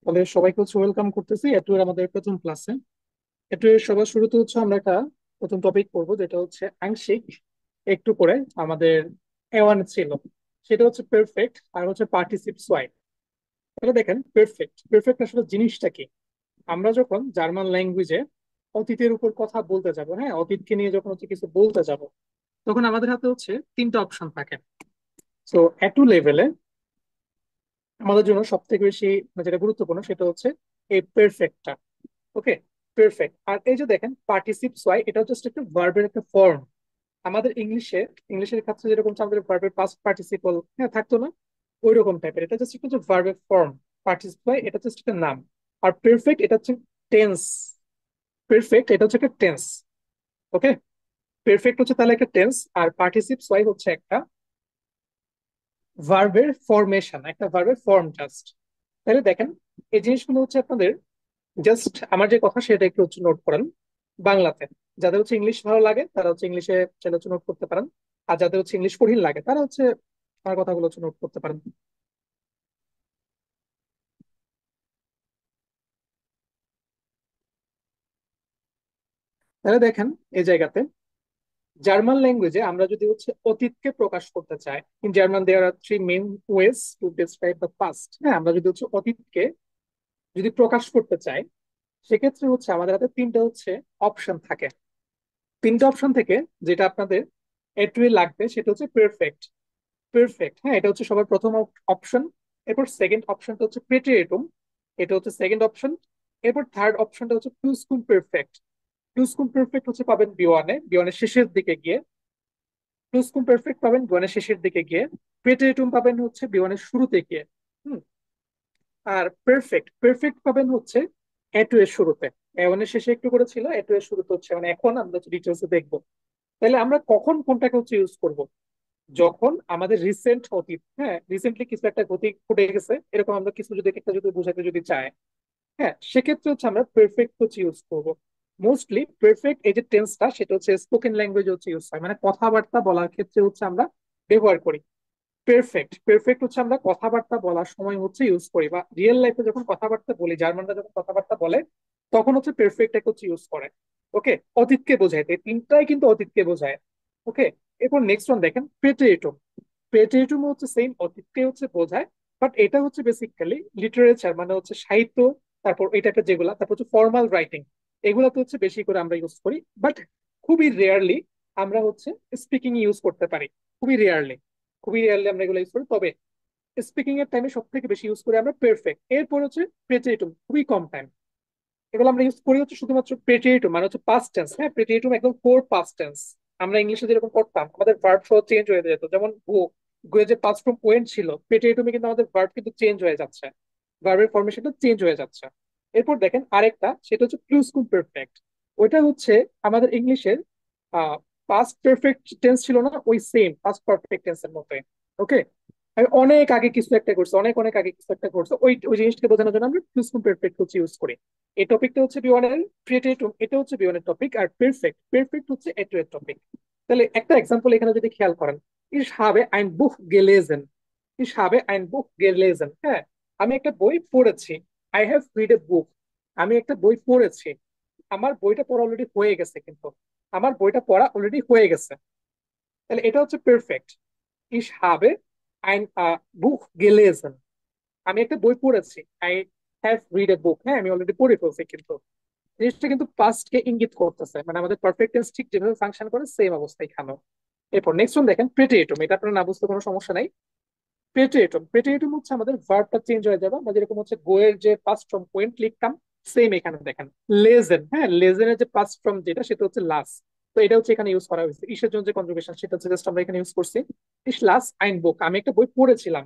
তাহলে সবাইকে ওয়েলকাম করতেছি এটু এর আমাদের প্রথম ক্লাসে। এটু এর সবার শুরুতে আমরা একটা প্রথম টপিক করব, যেটা হচ্ছে আংশিক। একটু করে আমাদের এওয়ান ছিল, সেটা হচ্ছে পারফেক্ট আর হচ্ছে পার্টিসিপ সোয়াই। তাহলে দেখেন, পারফেক্ট পারফেক্ট আসলে জিনিসটা কি। আমরা যখন জার্মান ল্যাঙ্গুয়েজে অতীতের উপর কথা বলতে যাব, হ্যাঁ, অতীতকে নিয়ে যখন কিছু বলতে যাব, তখন আমাদের হাতে তিনটা অপশন থাকে। তো এটু লেভেলে আমাদের জন্য সব থেকে বেশি যেটা গুরুত্বপূর্ণ সেটা হচ্ছে এই পারফেক্টটা। ওকে, পারফেক্ট। আর এই যে দেখেন পার্টিসিপ সোয়াই, এটা জাস্ট একটা ভার্বের একটা ফর্ম। আমাদের ইংলিশের ক্ষেত্রে যেরকম আমাদের ভার্বের পাস্ট পার্টিসিপল হ্যাঁ থাকতো না, ওই রকম টাইপের এটা জাস্ট একটা ভার্বের ফর্ম। পার্টিসিপ সোয়াই এটা জাস্ট একটা নাম। আর পারফেক্ট এটা হচ্ছে টেন্স। পারফেক্ট এটা হচ্ছে একটা টেন্স। ওকে, পারফেক্ট হচ্ছে তাহলে একটা টেন্স, আর পার্টিসিপ সোয়াই হচ্ছে একটা ভার্বের ফরমেশন, একটা ভার্বের ফর্ম জাস্ট। তাহলে দেখেন, এই জিনিসগুলো আপনাদের জাস্ট আমার যে কথা সেটা একটু নোট করেন বাংলাতে। যাদের ইংলিশ ভালো লাগে তারা ইংলিশে চাইলে নোট করতে পারেন, আর যাদের ইংলিশ কঠিন লাগে তারা আমার কথাগুলো নোট করতে পারেন। তাহলে দেখেন, এই জায়গাতে জার্মান ল্যাঙ্গুয়েজে আমরা যদি অতীতকে প্রকাশ করতে চাই, in German there are three main ways to describe the past. হ্যাঁ, আমরা যদি অতীতকে যদি প্রকাশ করতে চাই, সেক্ষেত্রে আমাদের হাতে তিনটা অপশন থাকে। তিনটা অপশন থেকে যেটা আপনাদের এটুয়ে লাগবে সেটা হচ্ছে পারফেক্ট। পারফেক্ট, হ্যাঁ, এটা সবার প্রথম অপশন। এরপর সেকেন্ড অপশনটা প্রেটেরিটুম, এটা সেকেন্ড অপশন। এরপর থার্ড অপশনটা প্লুসকুম পারফেক্ট। প্লুসকুম পারফেক্ট পাবেন বিওয়ানে, বিওয়ানের শেষের দিকে গিয়ে। প্লুসকুম পারফেক্ট পাবেন বিওয়ানের শেষের দিকে গিয়ে। প্রেটেরিটুম পাবেন বিওয়ানের শুরুতে গিয়ে। হুম। আর পারফেক্ট পারফেক্ট পাবেন এটু এর শুরুতে। এওয়ানের শেষে একটু করে ছিল, এটু এর শুরুতে মানে এখন আমরা ডিটেলসে দেখবো। তাহলে আমরা কখন কোনটাকে ইউজ করব? যখন আমাদের রিসেন্ট অতীত, হ্যাঁ, রিসেন্টলি কিছু একটা গতি ঘটে গেছে, এরকম আমরা কিছু যদি একটা যদি বোঝাতে যদি চাই, হ্যাঁ, সেক্ষেত্রে আমরা পারফেক্ট ইউজ করব। মোস্টলি পারফেক্ট এই যে টেন্সটা সেটা স্পোকেন ল্যাঙ্গুয়েজ ইউজ হয়, মানে কথাবার্তা বলার ক্ষেত্রে আমরা ব্যবহার করি। পারফেক্ট পারফেক্ট আমরা কথাবার্তা বলার সময় ইউজ করি, বা রিয়েল লাইফে যখন কথাবার্তা বলি, জার্মানরা যখন কথাবার্তা বলে তখন পারফেক্টটাকে ইউজ করে। ওকে, অতীতকে বোঝায়, তো এই তিনটাই কিন্তু অতীতকে বোঝায়। ওকে, এরপর নেক্সট ওয়ান দেখেন প্রেটেরিটুম। প্রেটেরিটুম সেম অতীতকে বোঝায়, বাট এটা বেসিক্যালি লিটারেচার, মানে সাহিত্য, তারপর এই টাইপের যেগুলা, তারপর ফর্মাল রাইটিং, এগুলো তো বেশি করে আমরা ইউজ করি। বাট খুবই রেয়ারলি আমরা স্পিকিং ইউজ করতে পারি। খুবই রেয়ারলি, খুবই রেয়ারলি আমরা এগুলো ইউজ করি। তবে স্পিকিং এর টাইমে সব থেকে বেশি ইউজ করি আমরা পারফেক্ট, এরপর প্রেটেরিটুম খুবই কম টাইম। এগুলো আমরা ইউজ করি শুধুমাত্র প্রেটেরিটুম, মানে পাস্ট টেন্স। হ্যাঁ, প্রেটেরিটুম একদম কোর পাস্ট টেন্স। আমরা ইংলিশে যেরকম করতাম আমাদের ভার্ব সহ চেঞ্জ হয়ে যেত, যেমন গো, গো যে পাস্ট ফর্ম ওয়েন্ট ছিল, প্রেটেরিটুমে কিন্তু আমাদের ভার্ব কিন্তু চেঞ্জ হয়ে যাচ্ছে, ভার্বের ফরমেশনটা চেঞ্জ হয়ে যাচ্ছে। এরপর দেখেন আরেকটা, সেটা প্লুসকুম পারফেক্ট। ওইটা আমাদের ইংলিশের পাস্ট পারফেক্ট টেন্স ছিল না, ওই সেম পাস্ট পারফেক্ট টেন্সের মতোই। ওকে, আমি অনেক আগে কিছু একটা করছি, অনেক অনেক আগে কিছু একটা করছি, ওই ওই জিনিসটাকে বোঝানোর জন্য আমরা প্লুসকুম পারফেক্ট ইউজ করি। এই টপিকটা বিওয়ানের ক্রিয়েটিভ, এটা বিওয়ানের টপিক। আর পারফেক্ট পারফেক্ট এটু এর টপিক। তাহলে একটা এক্সাম্পল এখানে যদি খেয়াল করেন, ich habe ein Buch gelesen, ich habe ein Buch gelesen, হ্যাঁ, আমি একটা বই পড়েছি। I have read a book, আমি একটা বই পড়েছি। আমার বইটা পড়া অলরেডি হয়ে গেছে, কিন্তু আমার বইটা পড়া অলরেডি হয়ে গেছে। তাহলে এটা perfect. ich habe ein Buch gelesen, আমি একটা বই পড়েছি। I have read a book, হ্যাঁ, আমি অলরেডি পড়ে ফেলছি, কিন্তু জিনিসটা কিন্তু পাস্ট কে ইঙ্গিত করতেছে, মানে আমাদের পারফেক্ট টেন্স ঠিক যেভাবে ফাংশন করে সেম অবস্থা এখানেও। এরপর নেক্সট ওয়ান দেখেন প্রেটেরিটুম, এটা আপনার না বুঝতে কোনো সমস্যা নাই। প্রেটেরিটুম প্রেটেরিটুম আমাদের ভার্বটা চেঞ্জ হয়ে যাবে, আমরা যেরকম গো এর যে পাস্ট ফর্ম পয়েন্ট লিখতাম, সেম এখানে দেখেন লেজেন। হ্যাঁ, লেজেনের যে পাস্ট ফর্ম যেটা সেটা লাস। তো এটা এখানে ইউজ করা হয়েছে। ইসের জন্য যে কনজুগেশন সেটা জাস্ট আমরা এখানে ইউজ করছি। ইস লাস আইন বুক, আমি একটা বই পড়েছিলাম।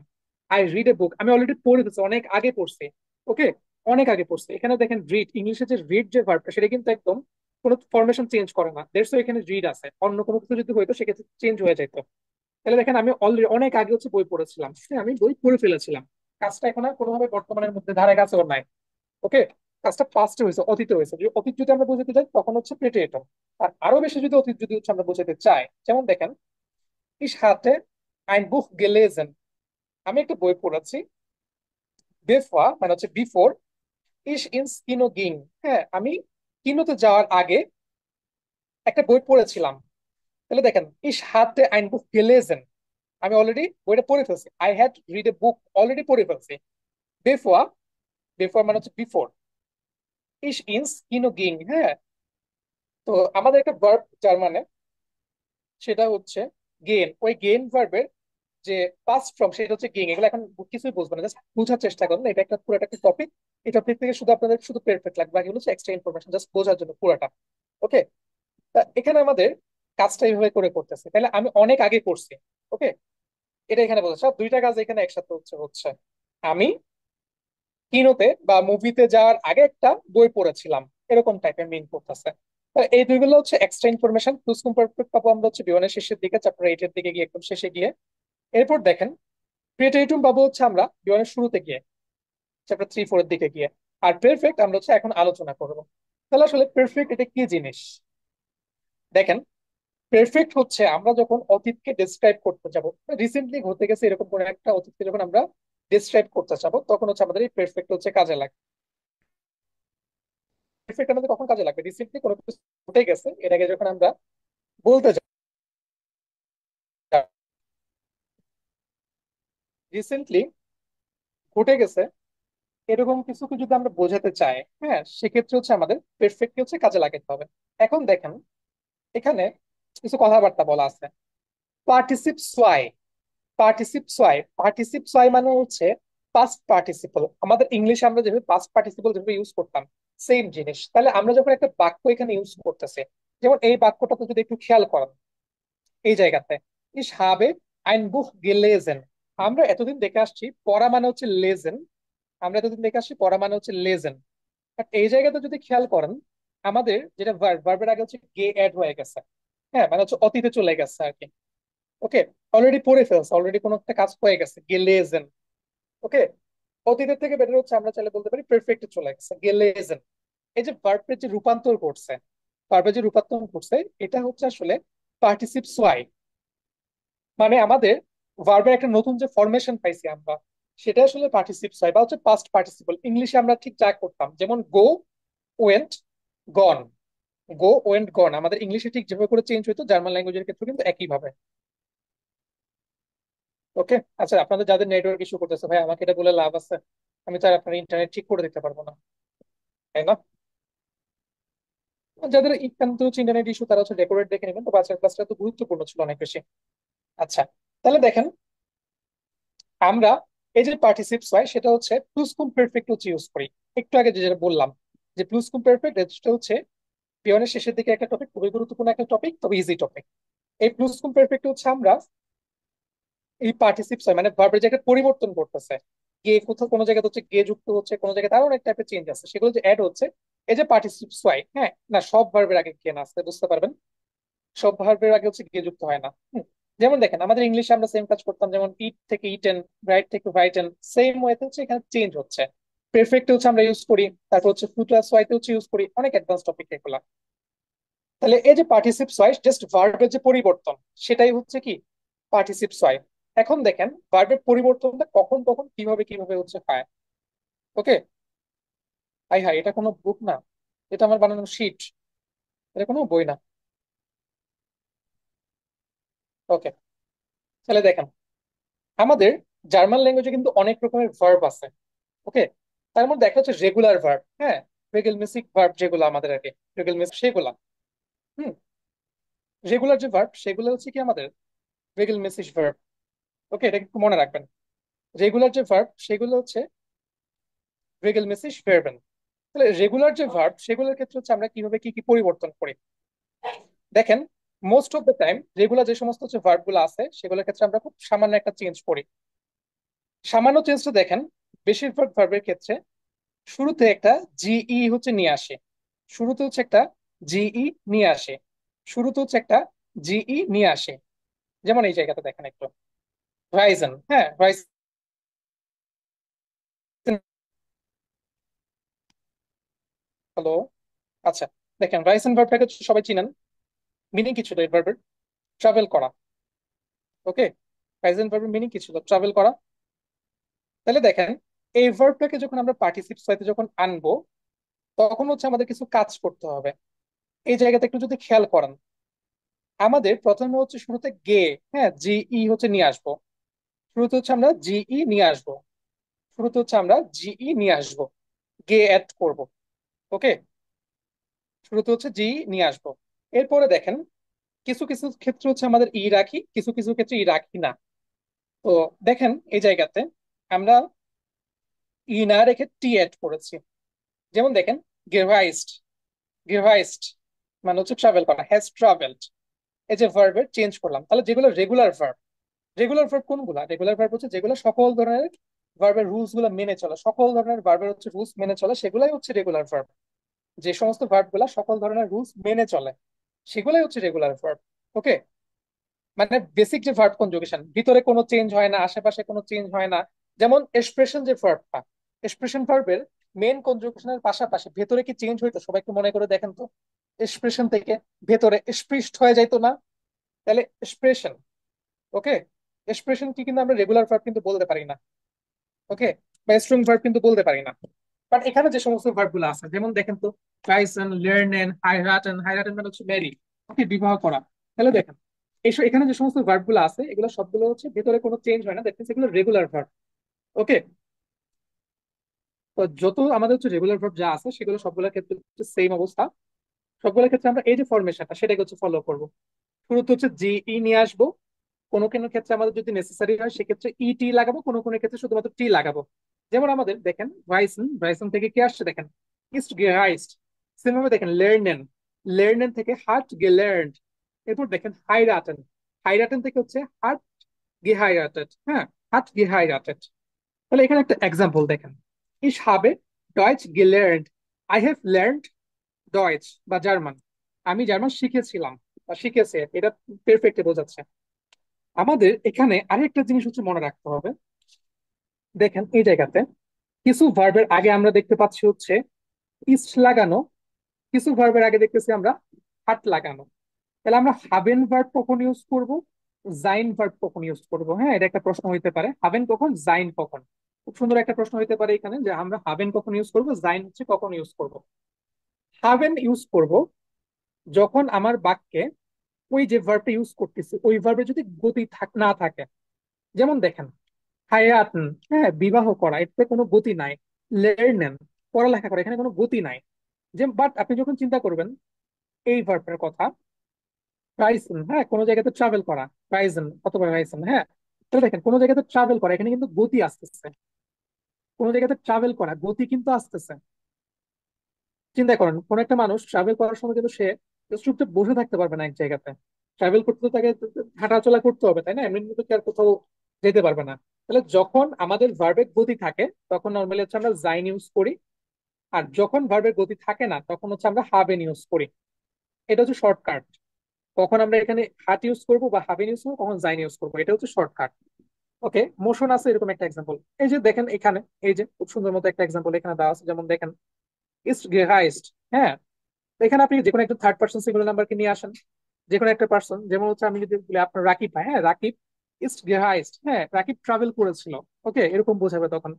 আই রিড এ বুক, আমি অলরেডি পড়ে ফেলছি, অনেক আগে পড়ছি। ওকে, অনেক আগে পড়ছি। এখানে দেখেন রিড, ইংলিশে যে রিড যে ভার্বটা সেটা কিন্তু একদম কোনো ফরমেশন চেঞ্জ করে না, দেড়শো এখানে রিড আছে, অন্য কোনো কিছু যদি হইতো সেক্ষেত্রে চেঞ্জ হয়ে যেত। তাহলে দেখেন আমি অলরেডি অনেক আগে বই পড়েছিলাম, হ্যাঁ, আমি বই পড়ে ফেলেছিলাম। কাজটা এখন আর কোনোভাবে বর্তমানের মধ্যে ধারে কাছেও নাই। ওকে, কাজটা পাস্টে হয়েছে, অতীতে হয়েছে। যদি অতীত যদি আমরা বোঝাতে চাই তখন প্রেটেরিটর। আর আরো বেশি যদি অতীত যদি আমরা বোঝাতে চাই, যেমন দেখেন ich hatte ein Buch gelesen, আমি একটা বই পড়েছি। bevor মানে বিফোর ইস ইনস কিনো গিং। হ্যাঁ, আমি কিনোতে যাওয়ার আগে একটা বই পড়েছিলাম। তাহলে দেখেন, ইস হাতে আইন বুক গেলেজেন, আমি অলরেডি বইটা পড়ে ফেলছি। I had read a book, already পড়ে ফেলছি। বেফোয়া, বেফোর মানে হচ্ছে বিফোর। ইস ইনস কিনো গিং। হ্যাঁ, তো আমাদের একটা ভার্ব যার মানে সেটা হচ্ছে গেন। ওই গেন ভার্বের যে পাস্ট ফর্ম সেটা হচ্ছে গেইং। এগুলো এখন কিছুই বুঝবে না, জাস্ট বোঝার চেষ্টা করুন। এটা একটা পুরোটা একটা টপিক। এই টপিক থেকে শুধু আপনাদের শুধু পেরফেক্ট লাগবে, বাকি হচ্ছে এক্সট্রা ইনফরমেশন, জাস্ট বোঝার জন্য পুরোটা। ওকে, তা এখানে আমাদের কাজটা এইভাবে করে করতেছে, তাহলে আমি অনেক আগে করছি। ওকে, এটা এখানে বোঝা দুইটা কাজ এখানে একসাথে হচ্ছে হচ্ছে আমি কিনোতে বা মুভিতে যাওয়ার আগে একটা বই পড়েছিলাম, এরকম টাইপের মিন করতেছে। এই দুইগুলো হচ্ছে এক্সট্রা ইনফরমেশন। প্লুস কমপ্লিট পাবো আমরা হচ্ছে বিমানের শেষের দিকে, চ্যাপ্টার 8 এর দিকে গিয়ে, একদম শেষে গিয়ে। এরপর দেখেন ক্রিয়েটিভিটি পাবো হচ্ছে আমরা বিমানের শুরুতে গিয়ে, চ্যাপ্টার 3 4 এর দিকে গিয়ে। আর পারফেক্ট আমরা হচ্ছে এখন আলোচনা করবো। তাহলে আসলে পারফেক্ট এটা কি জিনিস? দেখেন, পারফেক্ট হচ্ছে আমরা যখন অতীতকে ডিসক্রাইব করতে যাব, রিসেন্টলি ঘটে গেছে এরকম কোন একটা অতীতকে যখন আমরা ডিসক্রাইব করতে যাব, তখন হচ্ছে আমাদের এই পারফেক্ট হচ্ছে কাজে লাগে। পারফেক্ট আমাদের কখন কাজে লাগবে? রিসেন্টলি কোনো কিছু ঘটে গেছে, এটাকে যখন আমরা বলতে যাব, রিসেন্টলি ঘটে গেছে এরকম কিছুকে যদি আমরা বোঝাতে চাই, হ্যাঁ, সেক্ষেত্রে হচ্ছে আমাদের পারফেক্ট হচ্ছে কাজে লাগাতে হবে। এখন দেখেন, এখানে কিছু কথাবার্তা বলা আছে। পার্টিসিপ সোয়াই, পার্টিসিপ সোয়াই, পার্টিসিপ সোয়াই মানে হচ্ছে পাস্ট পার্টিসিপল। আমাদের ইংলিশে আমরা যেভাবে পাস্ট পার্টিসিপল যেভাবে ইউজ করতাম, সেম জিনিস। তাহলে আমরা যখন একটা বাক্য এখানে ইউজ করতেছি, যেমন এই বাক্যটাতে যদি একটু খেয়াল করেন, এই জায়গাতে ইস হাবে আইন বুক গেলেজেন, আমরা এতদিন দেখে আসছি পড়া মানে হচ্ছে লেজেন। আমরা এতদিন দেখে আসছি পড়া মানে হচ্ছে লেজেন। বাট এই জায়গাতে যদি খেয়াল করেন, আমাদের যেটা ভার্ব, ভার্বের আগে হচ্ছে গে অ্যাড হয়ে গেছে। হ্যাঁ, মানে হচ্ছে অতীতে চলে গেছে আর কি। ওকে, অলরেডি পড়ে ফেলছে, অলরেডি কোনো একটা কাজ হয়ে গেছে, গেলেজেন। ওকে, অতীতের থেকে বেটার হচ্ছে আমরা চাইলে বলতে পারি পারফেক্টে চলে গেছে, গেলেজেন। এই যে ভার্বের যে রূপান্তর করছে, ভার্বের যে রূপান্তর করছে, এটা হচ্ছে আসলে পার্টিসিপ সোয়াই। মানে আমাদের ভার্বের একটা নতুন যে ফরমেশন পাইছি আমরা, সেটা আসলে পার্টিসিপ সোয়াই বা হচ্ছে পাস্ট পার্টিসিপল। ইংলিশে আমরা ঠিক যা করতাম, যেমন গো, ওয়েন্ট, গন। গো ওয়েন্ট গন আমাদের ইংলিশে ঠিক যেভাবে করে চেঞ্জ হইতো, জার্মান ল্যাঙ্গুয়েজের ক্ষেত্রে কিন্তু একই ভাবে। ওকে, আচ্ছা, আপনাদের যাদের নেটওয়ার্ক ইস্যু করতেছে ভাই, আমাকে এটা বলে লাভ আছে? আমি তো আর আপনার ইন্টারনেট ঠিক করে দিতে পারবো না, তাই না? যাদের একান্ত হচ্ছে ইন্টারনেট ইস্যু, তারা হচ্ছে ডেকোরেট দেখে নেবেন। তো আজকের ক্লাসটা তো গুরুত্বপূর্ণ ছিল অনেক বেশি। আচ্ছা, তাহলে দেখেন, আমরা এই যে পার্টিসিপস হয় সেটা হচ্ছে প্লুসকুম পারফেক্ট হচ্ছে ইউজ করি। একটু আগে যেটা বললাম, যে প্লুসকুম পারফেক্ট এটা হচ্ছে পিয়নের শেষের দিকে একটা টপিক, খুবই গুরুত্বপূর্ণ একটা টপিক, তবে ইজি টপিক। এই প্লুসকুম পারফেক্ট হচ্ছে আমরা এই পার্টিসিপস হয় মানে ভার্বের জায়গায় পরিবর্তন করতেছে। গে কোথাও কোনো জায়গায় হচ্ছে গে যুক্ত হচ্ছে, কোনো জায়গায় তারও অনেক টাইপের চেঞ্জ আছে, সেগুলো যে অ্যাড হচ্ছে। এই যে পার্টিসিপস হয়, হ্যাঁ, না সব ভার্বের আগে গে না আসতে, বুঝতে পারবেন। সব ভার্বের আগে হচ্ছে গে যুক্ত হয় না। যেমন দেখেন, আমাদের ইংলিশে আমরা সেম কাজ করতাম, যেমন ইট থেকে ইটেন, রাইট থেকে রাইটেন, সেম ওয়েতে হচ্ছে এখানে চেঞ্জ হচ্ছে। পেরফেক্ট হচ্ছে আমরা ইউজ করি, তারপর হচ্ছে ফ্লুটাস ওয়াইতে হচ্ছে ইউজ করি, অনেক অ্যাডভান্স টপিক এগুলা। তাহলে এই যে পার্টিসিপস হয়, জাস্ট ভার্বের যে পরিবর্তন, সেটাই হচ্ছে কি পার্টিসিপস হয়। এখন দেখেন ভার্বের পরিবর্তনটা কখন কখন কিভাবে কিভাবে হচ্ছে হয়। ওকে, হাই হাই, এটা কোনো বুক না, এটা আমার বানানো শিট, এটা কোনো বই না। ওকে, তাহলে দেখেন, আমাদের জার্মান ল্যাঙ্গুয়েজে কিন্তু অনেক রকমের ভার্ব আছে। ওকে, তার মধ্যে একটা হচ্ছে রেগুলার ভার্ব। হ্যাঁ, রেগেলমেসিক ভার্ব যেগুলো আমাদের আগে, রেগেলমেস সেগুলা। হুম, রেগুলার যে ভার্ব সেগুলো হচ্ছে কি আমাদের রেগেলমেসিক ভার্ব। ওকে, এটা একটু মনে রাখবেন। রেগুলার যে ভার্ব সেগুলো হচ্ছে রেগেলমেসিক ভার্বেন। তাহলে রেগুলার যে ভার্ব সেগুলোর ক্ষেত্রে হচ্ছে আমরা কিভাবে কি কি পরিবর্তন করি, দেখেন। Most of the time regular যে সমস্ত হচ্ছে ভার্ব গুলো আছে, সেগুলোর ক্ষেত্রে আমরা খুব সামান্য একটা চেঞ্জ করি। সামান্য চেঞ্জটা দেখেন, বেশিরভাগ ভার্বের ক্ষেত্রে শুরুতে একটা জিই হচ্ছে নিয়ে আসে। শুরুতে হচ্ছে একটা জিই নিয়ে আসে। শুরুতে হচ্ছে একটা জিই নিয়ে আসে। যেমন এই জায়গাতে দেখেন একটু, রাইজন। হ্যাঁ, রাইজন। হ্যালো, আচ্ছা, দেখেন রাইজন ভার্বটাকে সবাই চিনেন। মিনিং কি ছিল এই ভার্বের? ট্রাভেল করা। ওকে, রাইজন ভার্বের মিনিং কি ছিল? ট্রাভেল করা। তাহলে দেখেন, এই ভার্বটাকে যখন আমরা পার্টিসিপ সাথে যখন আনবো, তখন হচ্ছে আমাদের কিছু কাজ করতে হবে। এই জায়গাতে একটু যদি খেয়াল করেন, আমাদের প্রথমে হচ্ছে শুরুতে গে, হ্যাঁ, জিই হচ্ছে নিয়ে আসবো। শুরুতে হচ্ছে আমরা জিই নিয়ে আসবো। শুরুতে হচ্ছে আমরা জিই নিয়ে আসবো, গে অ্যাড করব। ওকে, শুরুতে হচ্ছে জি নিয়ে আসবো। এরপরে দেখেন, কিছু কিছু ক্ষেত্রে হচ্ছে আমাদের ই রাখি, কিছু কিছু ক্ষেত্রে ই রাখি না। তো দেখেন এই জায়গাতে আমরা ই না রেখে টি অ্যাড করেছি। যেমন দেখেন, গেভাইস্ট, গেভাইস্ট মানে হচ্ছে ট্রাভেল করা, হ্যাজ ট্রাভেলড। এই যে ভার্বের চেঞ্জ করলাম, তাহলে যেগুলো রেগুলার ভার্ব, রেগুলার ভার্ব কোনগুলা? রেগুলার ভার্ব হচ্ছে যেগুলো সকল ধরনের ভার্বের রুলস গুলো মেনে চলে, সকল ধরনের ভার্বের হচ্ছে রুলস মেনে চলে, সেগুলাই হচ্ছে রেগুলার ভার্ব। যে সমস্ত ভার্ব গুলা সকল ধরনের রুলস মেনে চলে, সেগুলাই হচ্ছে রেগুলার ভার্ব। ওকে, মানে বেসিক যে ভার্ব কনজুগেশন, ভিতরে কোনো চেঞ্জ হয় না, আশেপাশে কোনো চেঞ্জ হয় না। যেমন এক্সপ্রেশন যে ভার্বটা, এক্সপ্রেশন ভার্বের মেন কনজুগেশনের পাশাপাশি ভেতরে কি চেঞ্জ হইতো? সবাই একটু মনে করে দেখেন তো। এক্সপ্রেশন থেকে ভেতরে স্পৃষ্ট হয়ে যাইতো না? তাহলে এক্সপ্রেশন, ওকে, এক্সপ্রেশন কি কিন্তু আমরা রেগুলার ভার্ব কিন্তু বলতে পারি না। ওকে, বা স্ট্রং ভার্ব কিন্তু বলতে পারি না। বাট এখানে যে সমস্ত ভার্ব গুলো আছে, যেমন দেখেন তো, রাইসেন, লের্নেন, হাইরাটেন, হাইরাটেন মানে হচ্ছে ম্যারি, ওকে, বিবাহ করা। তাহলে দেখেন, এইসব এখানে যে সমস্ত ভার্ব গুলো আছে, এগুলো সবগুলো হচ্ছে ভেতরে কোনো চেঞ্জ হয় না, দেখতেছি এগুলো রেগুলার ভার্ব। ওকে, তো যত আমাদের হচ্ছে রেগুলার ভার্ব যা আছে, সেগুলো সবগুলোর ক্ষেত্রে হচ্ছে সেম অবস্থা। সবগুলোর ক্ষেত্রে আমরা এই যে ফরমেশনটা, সেটাকে হচ্ছে ফলো করবো। শুরুতে হচ্ছে জি ই নিয়ে আসবো। কোনো কোনো ক্ষেত্রে আমাদের যদি নেসেসারি হয়, সেক্ষেত্রে ই টি লাগাবো, কোনো কোনো ক্ষেত্রে শুধুমাত্র টি লাগাবো। যেমন আমাদের দেখেন ভাইসন, ভাইসন থেকে কি আসছে দেখেন, ইস্ট গেহাইস্ট। সেম ভাবে দেখেন লের্নেন, লের্নেন থেকে হার্ট গেলার্নড। এরপর দেখেন হাইরাটেন, হাইরাটেন থেকে হচ্ছে হার্ট গেহাইরাটেড, হ্যাঁ, হার্ট গেহাইরাটেড। তাহলে এখানে একটা এক্সাম্পল দেখেন, ইস হাবে ডয়েচ গেলার্নড, আই হ্যাভ লার্নড ডয়েচ বা জার্মান, আমি জার্মান শিখেছিলাম বা শিখেছে, এটা পারফেক্টলি বোঝাচ্ছে। আমাদের এখানে আরেকটা জিনিস হচ্ছে মনে রাখতে হবে। দেখেন এই জায়গাতে কিছু ভার্বের আগে আমরা দেখতে পাচ্ছি হচ্ছে ইস্ট লাগানো, কিছু ভার্বের আগে দেখতেছি আমরা হাট লাগানো। তাহলে আমরা হাবেন ভার্ব কখন ইউজ করব, জাইন ভার্ব কখন ইউজ করব? হ্যাঁ, এটা একটা প্রশ্ন হইতে পারে, হাবেন কখন, জাইন কখন। খুব সুন্দর একটা প্রশ্ন হইতে পারে এখানে, যে আমরা হাবেন কখন ইউজ করব, জাইন হচ্ছে কখন ইউজ করব। হাবেন ইউজ করব যখন আমার বাক্যে ওই যে ভার্বটা ইউজ করতেছি, ওই ভার্বে যদি গতি না থাকে। যেমন দেখেন, হায়াতন, হ্যাঁ, বিবাহ করা, এতে কোনো গতি নাই। লের্নেন, পড়ালেখা করা, এখানে কোনো গতি নাই। যে বাট আপনি যখন চিন্তা করবেন এই ভার্বের কথা, রাইসেন, হ্যাঁ, কোনো জায়গাতে ট্রাভেল করা, রাইসেন অথবা রাইসেন, হ্যাঁ, তাহলে দেখেন কোনো জায়গাতে ট্রাভেল করা, এখানে কিন্তু গতি আসতেছে। কোনো জায়গাতে ট্রাভেল করা, গতি কিন্তু আসতেছে। চিন্তা করেন, কোন একটা মানুষ ট্রাভেল করার সময় কিন্তু সে চুপচাপ বসে থাকতে পারবে না এক জায়গাতে। ট্রাভেল করতে তো তাকে হাঁটাচলা করতে হবে, তাই না? এমনি কিন্তু কি আর কোথাও যেতে পারবে না। তাহলে যখন আমাদের ভার্বের গতি থাকে, তখন নর্মালি হচ্ছে আমরা জাইন ইউজ করি। আর যখন ভার্বের গতি থাকে না, তখন হচ্ছে আমরা হাবেন ইউজ করি। এটা হচ্ছে শর্টকাট। কখন আমরা এখানে হাট ইউজ করবো বা হাবেন ইউজ করবো, কখন জাইন ইউজ করবো, এটা হচ্ছে শর্টকাট। ওকে, মোশন আছে এরকম একটা এক্সাম্পল, এই যে দেখেন এখানে, এই যে খুব সুন্দর মতো একটা এক্সাম্পল এখানে দেওয়া আছে। যেমন দেখেন, ইস্ট গেহাইস্ট, হ্যাঁ, তো এখানে আপনি যে কোনো একটা থার্ড পার্সন সিঙ্গুলার নাম্বারকে নিয়ে আসেন, যে কোনো একটা পার্সন। যেমন হচ্ছে আমি যদি বলি আপনার রাকিব ভাই, হ্যাঁ, রাকিব ইস্ট গেহাইস্ট, হ্যাঁ, রাকিব ট্রাভেল করেছিল। ওকে, এরকম বোঝাবে তখন।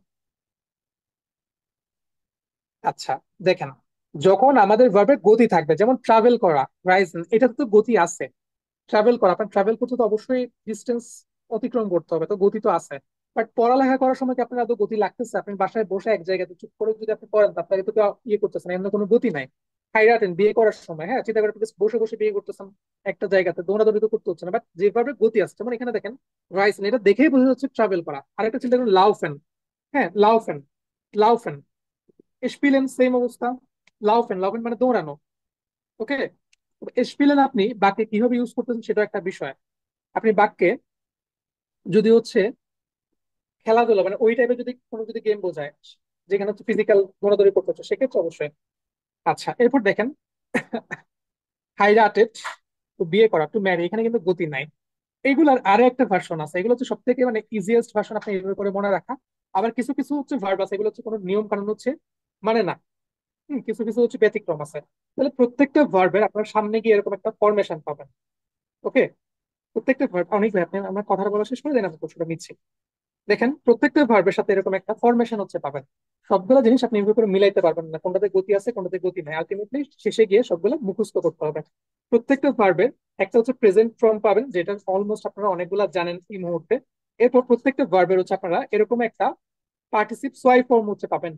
আচ্ছা, দেখেন, যখন আমাদের ভার্বের গতি থাকবে, যেমন ট্রাভেল করা, রাইজ, এটা তো গতি আছে। ট্রাভেল করা, আপনার ট্রাভেল করতে তো অবশ্যই ডিস্টেন্স অতিক্রম করতে হবে, তো গতি তো আছে। বাট পড়ালেখা করার সময় কি আপনার এত গতি লাগতেছে? আপনি বাসায় বসে এক জায়গাতে চুপ করে যদি আপনি পড়েন, তো আপনাকে তো কেউ ইয়ে করতেছেন, এমন কোনো গতি নাই। হাইরাটেন, বিয়ে করার সময়, হ্যাঁ, চিন্তা করে আপনি just বসে বসে বিয়ে করতেছেন একটা জায়গাতে, দৌড়াদৌড়ি তো করতে হচ্ছে না। বাট যেভাবে গতি আছে, যেমন এখানে দেখেন রাইসেন, এটা দেখেই বোঝা যাচ্ছে ট্রাভেল করা। আরেকটা চিন্তা করুন, লাউফেন, হ্যাঁ, লাউফেন, লাউফেন, স্পিলেন সেম অবস্থা। লাউফেন, লাউফেন মানে দৌড়ানো। ওকে, স্পিলেন আপনি বাক্যে কিভাবে ইউজ করতেছেন সেটা একটা বিষয়। আপনি বাক্যে যদি হচ্ছে খেলাধুলা মানে ওই টাইপের যদি কোনো যদি গেম বোঝায়, যেখানে হচ্ছে ফিজিক্যাল দৌড়াদৌড়ি করতে হচ্ছে, সেক্ষেত্রে অবশ্যই। আচ্ছা, এরপর দেখেন, হাইরাটেড, তো বিয়ে করা, টু ম্যারি, এখানে কিন্তু গতি নাই। এইগুলার আরো একটা ভার্সন আছে, এগুলো হচ্ছে সব থেকে মানে ইজিয়েস্ট ভার্সন আপনি এভাবে করে মনে রাখা। আবার কিছু কিছু হচ্ছে ভার্ব আছে, এগুলো হচ্ছে কোনো নিয়ম কানুন হচ্ছে মানে না। কিছু কিছু হচ্ছে ব্যতিক্রম আছে। তাহলে প্রত্যেকটা ভার্বের আপনার সামনে গিয়ে এরকম একটা ফরমেশন পাবেন। ওকে, প্রত্যেকটা ভার্ব অনেক, আপনি আমার কথা বলা শেষ করে দেন, আমি প্রশ্নটা নিচ্ছি। দেখেন প্রত্যেকটা ভার্বের সাথে এরকম একটা ফরমেশন হচ্ছে পাবেন। সবগুলো জিনিস আপনি এভাবে করে মিলাইতে পারবেন না, কোনটাতে গতি আছে কোনটাতে গতি নাই, আলটিমেটলি শেষে গিয়ে সবগুলো মুখস্থ করতে হবে। প্রত্যেকটা ভার্বের একটা হচ্ছে প্রেজেন্ট ফর্ম পাবেন, যেটা অলমোস্ট আপনারা অনেকগুলা জানেন এই মুহূর্তে। এরপর প্রত্যেকটা ভার্বের হচ্ছে আপনারা এরকম একটা পার্টিসিপ সোয়াই ফর্ম হচ্ছে পাবেন,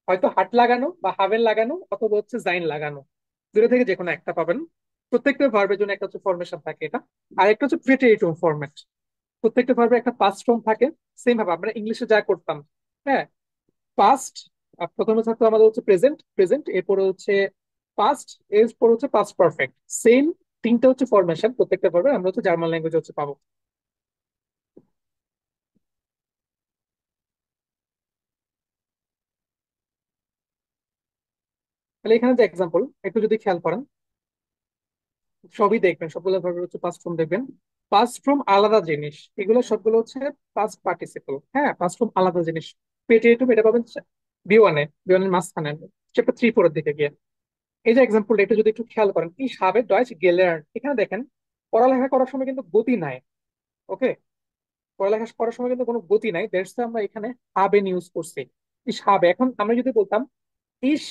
হয়তো হাট লাগানো বা হাভেন লাগানো অথবা হচ্ছে জাইন লাগানো, দুটো থেকে যে কোনো একটা পাবেন। প্রত্যেকটা ভার্বের জন্য একটা হচ্ছে ফরমেশন থাকে এটা। আর একটা হচ্ছে প্রিটেরিটর ফরম্যাট। প্রত্যেকটা ভার্বে একটা পাস্ট ফর্ম থাকে, সেম ভাবে আমরা ইংলিশে যা করতাম। হ্যাঁ, পাস্ট প্রথমে থাকতো আমাদের হচ্ছে প্রেজেন্ট, প্রেজেন্ট এরপরে হচ্ছে পাস্ট, এরপর হচ্ছে পাস্ট পারফেক্ট। সেম তিনটা হচ্ছে ফরমেশন প্রত্যেকটা ভার্বে আমরা হচ্ছে জার্মান ল্যাঙ্গুয়েজে হচ্ছে পাবো। তাহলে এখানে যে এক্সাম্পল একটু যদি খেয়াল করেন, সবই দেখবেন সবগুলো ভার্বের হচ্ছে পাস্ট ফর্ম দেখবেন। পাস্ট ফর্ম আলাদা জিনিস, এগুলো সবগুলো হচ্ছে পাস্ট পার্টিসিপল। হ্যাঁ, পাস্ট ফর্ম আলাদা জিনিস। পেটিএটিভ এটা পাবেন বি ওয়ানে, বি ওয়ানের মাঝখানে, চ্যাপ্টার 3-4 দিকে গিয়ে। এই যে এক্সাম্পল এটা যদি একটু খেয়াল করেন, এই সাবে ডয়েচ গেলার্ন, এখানে দেখেন পড়ালেখা করার সময় কিন্তু গতি নাই। ওকে, পড়ালেখা করার সময় কিন্তু কোনো গতি নাই, দ্যাটস আমরা এখানে হাবেন ইউজ করছি। এই সাবে এখন আমরা যদি বলতাম ইস,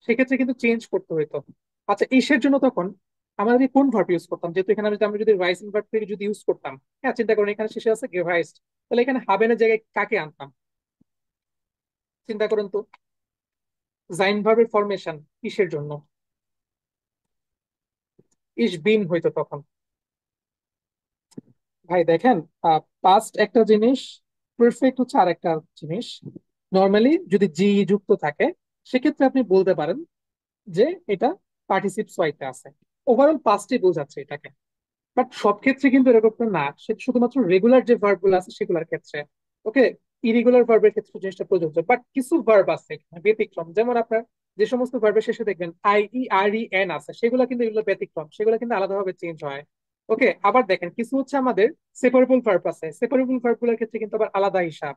সেক্ষেত্রে কিন্তু চেঞ্জ করতে হইতো। আচ্ছা, ইসের জন্য তখন আমরা যদি কোন ভার্ব ইউজ করতাম, যেহেতু এখানে আমরা যদি রাইসিং ভার্ব থেকে যদি ইউজ করতাম। হ্যাঁ, চিন্তা করুন এখানে শেষে আছে গেভাইস্ট, তাহলে এখানে হাবেনের জায়গায় কাকে আনতাম? চিন্তা করুন তো, জাইন ভার্বের ফরমেশন ইসের জন্য ইস বিন হইতো তখন। ভাই দেখেন, পাস্ট একটা জিনিস, পারফেক্ট হচ্ছে আর একটা জিনিস। নর্মালি যদি জি যুক্ত থাকে, সেক্ষেত্রে আপনি বলতে পারেন যে এটা পার্টিসিপ সোয়াইতে আছে, ওভারঅল পাস্টে বোঝাচ্ছে এটাকে। বাট সব ক্ষেত্রে কিন্তু এরকম না, সে শুধুমাত্র রেগুলার যে ভার্ব গুলো আছে সেগুলোর ক্ষেত্রে। ওকে, ইরেগুলার ভার্বের ক্ষেত্রে জিনিসটা প্রযোজ্য, বাট কিছু ভার্ব আছে এখানে ব্যতিক্রম। যেমন আপনার যে সমস্ত ভার্বের শেষে দেখবেন IE REN আছে, সেগুলো কিন্তু এগুলো ব্যতিক্রম, সেগুলো কিন্তু আলাদাভাবে চেঞ্জ হয়। ওকে, আবার দেখেন কিছু হচ্ছে আমাদের সেপারেবল ভার্ব আছে, সেপারেবল ভার্ব গুলোর ক্ষেত্রে কিন্তু আবার আলাদা হিসাব।